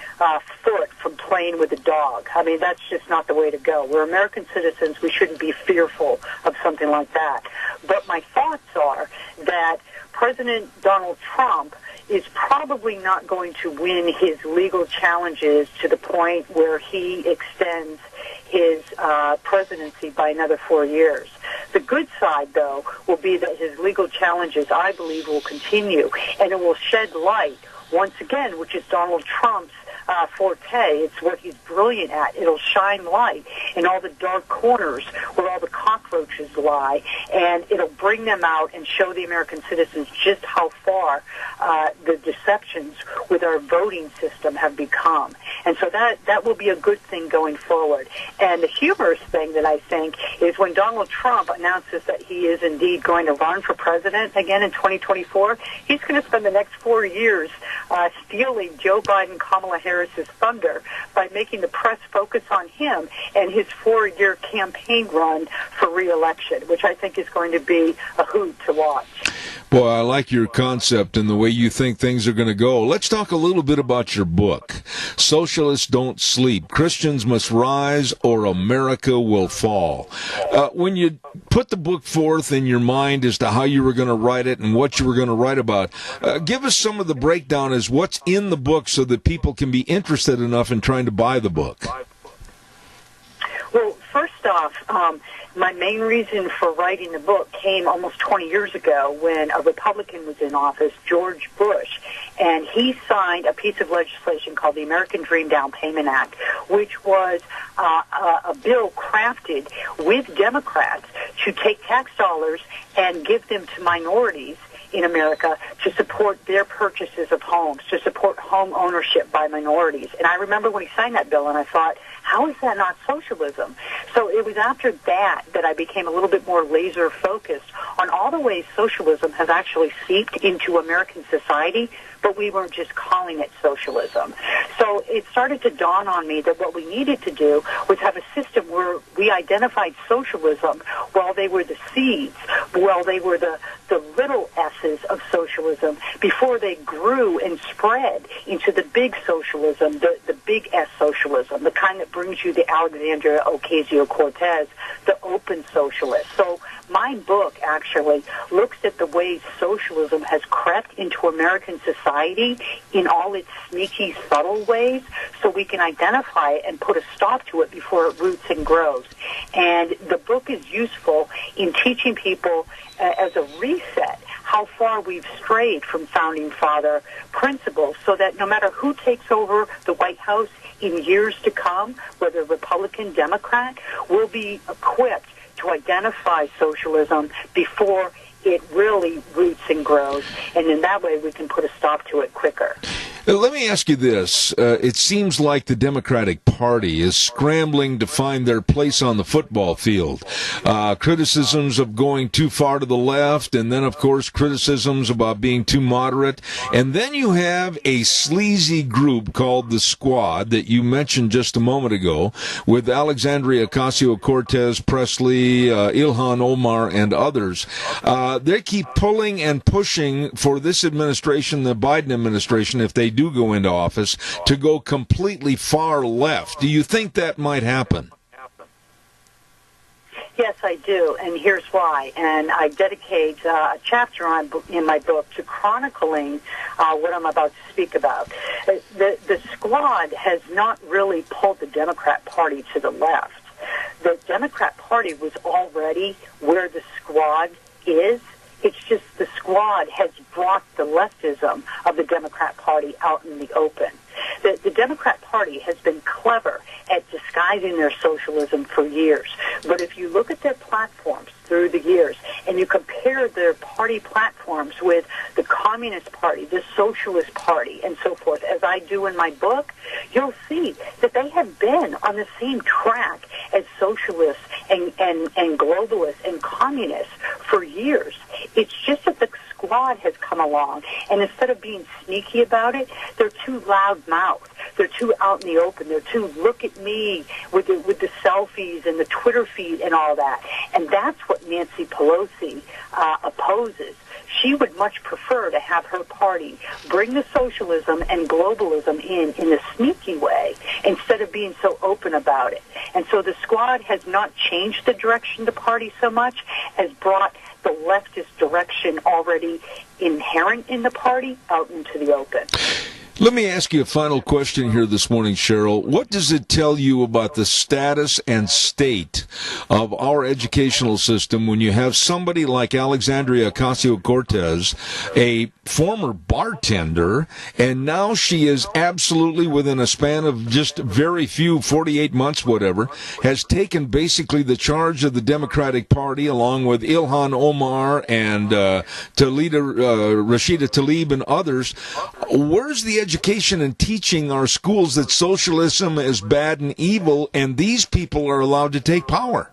foot from playing with a dog. I mean, that's just not the way to go. We're American citizens. We shouldn't be fearful of something like that. But my thoughts are that President Donald Trump is probably not going to win his legal challenges to the point where he extends his presidency by another 4 years. The good side, though, will be that his legal challenges, I believe, will continue, and it will shed light once again, which is Donald Trump's forte. It's what he's brilliant at. It'll shine light in all the dark corners where all the cockroaches lie, and it'll bring them out and show the American citizens just how far the deceptions with our voting system have become. And so that will be a good thing going forward. And the humorous thing that I think is when Donald Trump announces that he is indeed going to run for president again in 2024, he's going to spend the next 4 years stealing Joe Biden, Kamala Harris's thunder by making the press focus on him and his 4-year campaign run for re-election, which I think is going to be a hoot to watch. Boy, I like your concept and the way you think things are going to go. Let's talk a little bit about your book, Socialists Don't Sleep. Christians Must Rise or America Will Fall. When you put the book forth in your mind as to how you were going to write it and what you were going to write about, give us some of the breakdown as what's in the book so that people can be interested enough in trying to buy the book. Well, first off, my main reason for writing the book came almost 20 years ago when a Republican was in office, George Bush, and he signed a piece of legislation called the American Dream Down Payment Act, which was a bill crafted with Democrats to take tax dollars and give them to minorities in America to support their purchases of homes, to support home ownership by minorities. And I remember when he signed that bill, and I thought, how is that not socialism? So it was after that I became a little bit more laser-focused on all the ways socialism has actually seeped into American society, but we weren't just calling it socialism. So it started to dawn on me that what we needed to do was have a system where we identified socialism while they were the seeds, while they were the little s's of socialism, before they grew and spread into the big socialism, the big S socialism, the kind that brings you the Alexandria Ocasio-Cortez, the open socialist. So my book actually looks at the ways socialism has crept into American society in all its sneaky, subtle ways, so we can identify it and put a stop to it before it roots and grows. And the book is useful in teaching people as a reset how far we've strayed from Founding Father principles, so that no matter who takes over the White House in years to come, whether Republican, Democrat, we'll be equipped to identify socialism before it really roots and grows, and in that way we can put a stop to it quicker. Let me ask you this. It seems like the Democratic Party is scrambling to find their place on the football field. Criticisms of going too far to the left, and then, of course, criticisms about being too moderate. And then you have a sleazy group called the Squad that you mentioned just a moment ago, with Alexandria Ocasio-Cortez, Presley, Ilhan Omar, and others. They keep pulling and pushing for this administration, the Biden administration, if they do go into office, to go completely far left. Do you think that might happen? Yes, I do, and here's why. And I dedicate a chapter in my book to chronicling what I'm about to speak about. The Squad has not really pulled the Democrat Party to the left. The Democrat Party was already where the Squad is. It's just the Squad has brought the leftism of the Democrat Party out in the open. The Democrat Party has been clever at disguising their socialism for years. But if you look at their platforms through the years and you compare their party platforms with the Communist Party, the Socialist Party, and so forth, as I do in my book, you'll see that they have been on the same track as socialists and globalists and communists for years. It's just that the Squad has come along, and instead of being sneaky about it, they're too loud-mouthed. They're too out in the open. They're too look at me with the selfies and the Twitter feed and all that. And that's what Nancy Pelosi opposes. She would much prefer to have her party bring the socialism and globalism in a sneaky way instead of being so open about it. And so the Squad has not changed the direction of the party so much as brought the leftist direction already inherent in the party out into the open. Let me ask you a final question here this morning, Sheryl. What does it tell you about the status and state of our educational system when you have somebody like Alexandria Ocasio-Cortez, a former bartender, and now she is absolutely, within a span of just very few, 48 months, whatever, has taken basically the charge of the Democratic Party along with Ilhan Omar and Rashida Tlaib and others. Where's the education and teaching our schools that socialism is bad and evil, and these people are allowed to take power?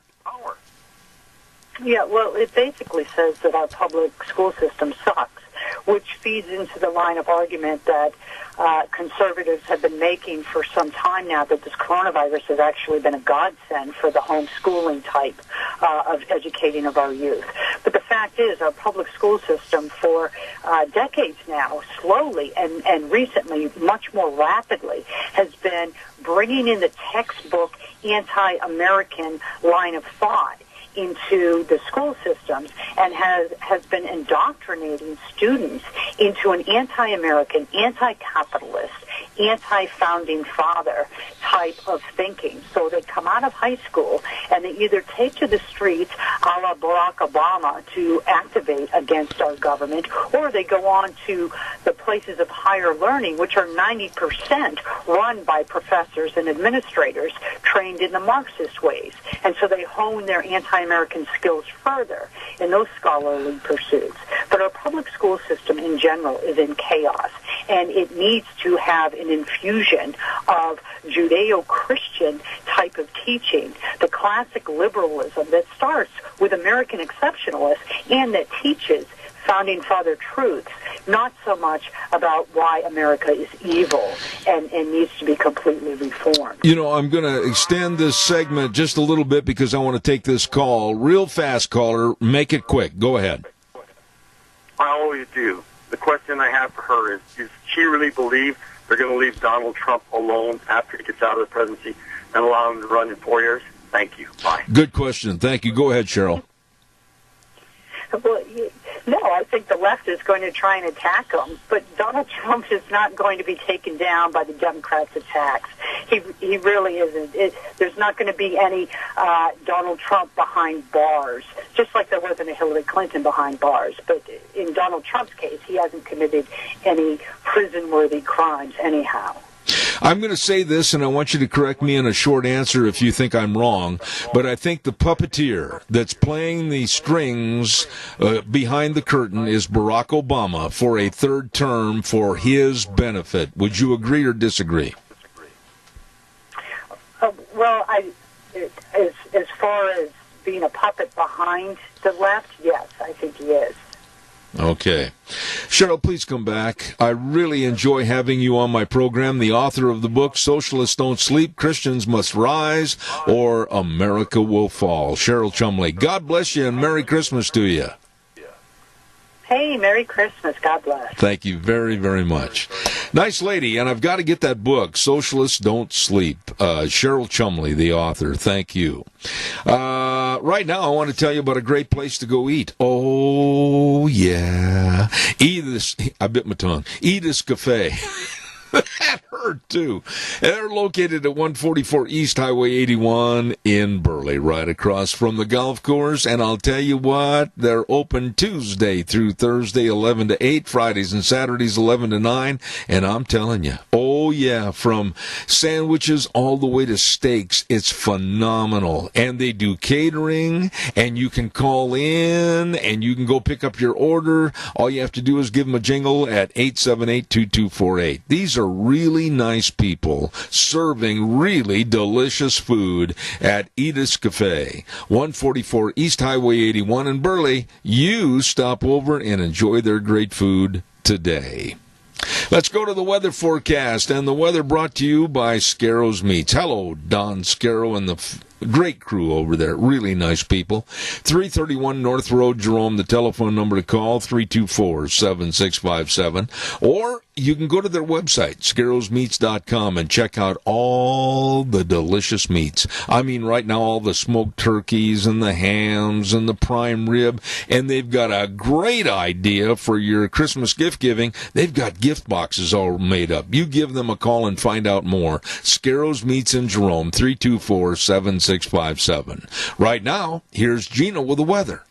Yeah, well, it basically says that our public school system sucks, which feeds into the line of argument that conservatives have been making for some time now, that this coronavirus has actually been a godsend for the homeschooling type of educating of our youth. But the fact is, our public school system for decades now, slowly and recently, much more rapidly, has been bringing in the textbook anti-American line of thought into the school systems, and has been indoctrinating students into an anti-American, anti-capitalist, anti-founding father type of thinking. So they come out of high school and they either take to the streets a la Barack Obama to activate against our government, or they go on to the places of higher learning, which are 90% run by professors and administrators trained in the Marxist ways. And so they hone their anti-American skills further in those scholarly pursuits. But our public school system in general is in chaos, and it needs to have an infusion of Judeo-Christian type of teaching, the classic liberalism that starts with American exceptionalists and that teaches founding father truths, not so much about why America is evil and needs to be completely reformed. You know, I'm going to extend this segment just a little bit because I want to take this call. Real fast, caller. Make it quick. Go ahead. I always do. The question I have for her is she really believe they're going to leave Donald Trump alone after he gets out of the presidency and allow him to run in 4 years? Thank you. Bye. Good question. Thank you. Go ahead, Sheryl. Well, no, I think the left is going to try and attack him, but Donald Trump is not going to be taken down by the Democrats' attacks. He really isn't. There's not going to be any Donald Trump behind bars, just like there wasn't a Hillary Clinton behind bars. But in Donald Trump's case, he hasn't committed any prison-worthy crimes anyhow. I'm going to say this, and I want you to correct me in a short answer if you think I'm wrong, but I think the puppeteer that's playing the strings behind the curtain is Barack Obama for a third term for his benefit. Would you agree or disagree? Well, as far as being a puppet behind the left, yes, I think he is. Okay. Sheryl, please come back. I really enjoy having you on my program, the author of the book, Socialists Don't Sleep, Christians Must Rise, or America Will Fall. Sheryl Chumley, God bless you and Merry Christmas to you. Hey, Merry Christmas. God bless. Thank you very, very much. Nice lady, and I've got to get that book, Socialists Don't Sleep. Sheryl Chumley, the author. Thank you. Right now, I want to tell you about a great place to go eat. Oh, yeah. I bit my tongue. Edith's Cafe. That hurt, too. And they're located at 144 East Highway 81 in Burley, right across from the golf course. And I'll tell you what, they're open Tuesday through Thursday, 11 to 8, Fridays and Saturdays, 11 to 9. And I'm telling you, oh, yeah, from sandwiches all the way to steaks, it's phenomenal. And they do catering, and you can call in, and you can go pick up your order. All you have to do is give them a jingle at 878-2248. These are really nice people serving really delicious food at Edith's Cafe, 144 East Highway 81 in Burley. You stop over and enjoy their great food today. Let's go to the weather forecast, and the weather brought to you by Scarro's Meats. Hello, Don Scarrow and the great crew over there. Really nice people. 331 North Road, Jerome, the telephone number to call, 324-7657. Or you can go to their website, scarrowsmeats.com, and check out all the delicious meats. I mean, right now, all the smoked turkeys and the hams and the prime rib. And they've got a great idea for your Christmas gift giving. They've got gift boxes all made up. You give them a call and find out more. Scarrow's Meats in Jerome, 324-7657. Right now, here's Gina with the weather.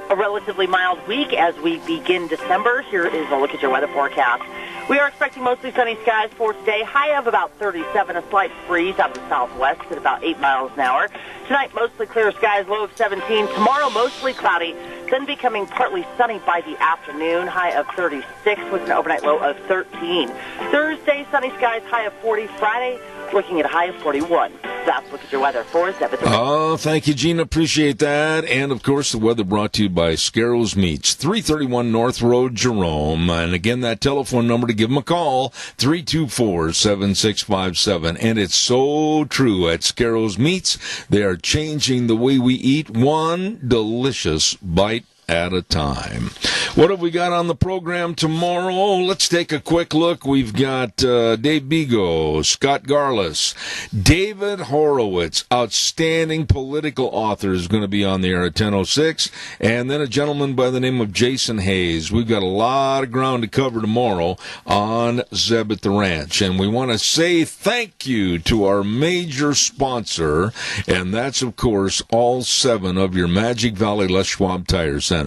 A relatively mild week as we begin December. Here is a look at your weather forecast. We are expecting mostly sunny skies for today. High of about 37, a slight breeze out of the southwest at about 8 miles an hour. Tonight, mostly clear skies, low of 17. Tomorrow, mostly cloudy, then becoming partly sunny by the afternoon. High of 36 with an overnight low of 13. Thursday, sunny skies, high of 40. Friday, looking at a high of 41. That's look at your weather for Zebedee. Oh, thank you, Gina. Appreciate that. And, of course, the weather brought to you by Scarrow's Meats, 331 North Road, Jerome. And, again, that telephone number to give them a call, 324-7657. And it's so true. At Scarrow's Meats, they are changing the way we eat, one delicious bite at a time. What have we got on the program tomorrow? Let's take a quick look. We've got Dave Bigo, Scott Garlis, David Horowitz, outstanding political author, is going to be on the air at 10:06, and then a gentleman by the name of Jason Hayes. We've got a lot of ground to cover tomorrow on Zeb at the Ranch, and we want to say thank you to our major sponsor, and that's, of course, all 7 of your Magic Valley Les Schwab Tire Centers.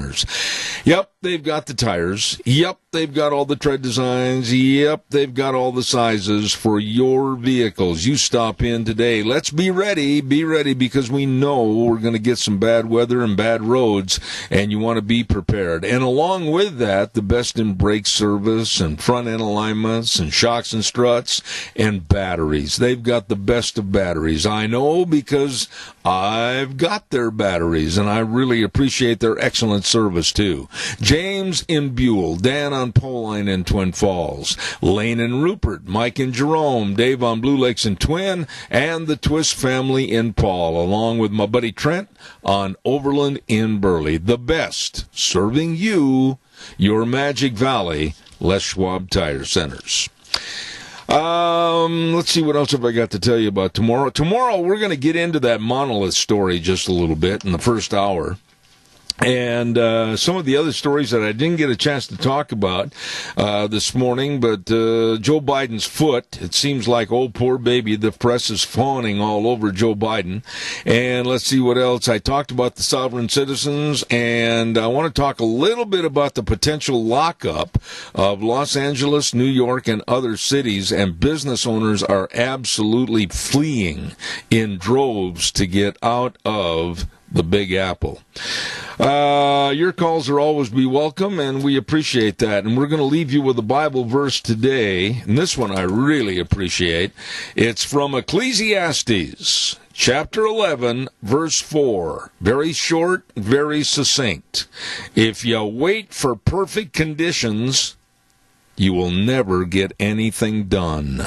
Yep. they've got the tires. Yep, they've got all the tread designs. Yep, they've got all the sizes for your vehicles. You stop in today. Let's be ready because we know we're going to get some bad weather and bad roads, and you want to be prepared. And along with that, the best in brake service and front end alignments and shocks and struts and batteries. They've got the best of batteries. I know because I've got their batteries, and I really appreciate their excellent service too. James in Buell, Dan on Poline in Twin Falls, Lane and Rupert, Mike and Jerome, Dave on Blue Lakes and Twin, and the Twist family in Paul, along with my buddy Trent on Overland in Burley. The best serving you, your Magic Valley, Les Schwab Tire Centers. Let's see, what else have I got to tell you about tomorrow? Tomorrow, we're going to get into that Monolith story just a little bit in the first hour. And some of the other stories that I didn't get a chance to talk about this morning, but Joe Biden's foot, it seems like, oh, poor baby, the press is fawning all over Joe Biden. And let's see what else. I talked about the sovereign citizens, and I want to talk a little bit about the potential lockup of Los Angeles, New York, and other cities, and business owners are absolutely fleeing in droves to get out of the Big Apple. Your calls are always be welcome, and we appreciate that. And we're going to leave you with a Bible verse today, and this one I really appreciate. It's from Ecclesiastes, chapter 11, verse 4. Very short, very succinct. If you wait for perfect conditions, you will never get anything done.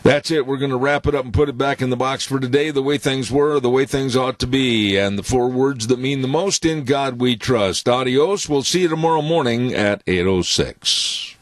That's it. We're going to wrap it up and put it back in the box for today. The way things were, the way things ought to be, and the 4 words that mean the most: in God we trust. Adios. We'll see you tomorrow morning at 8:06.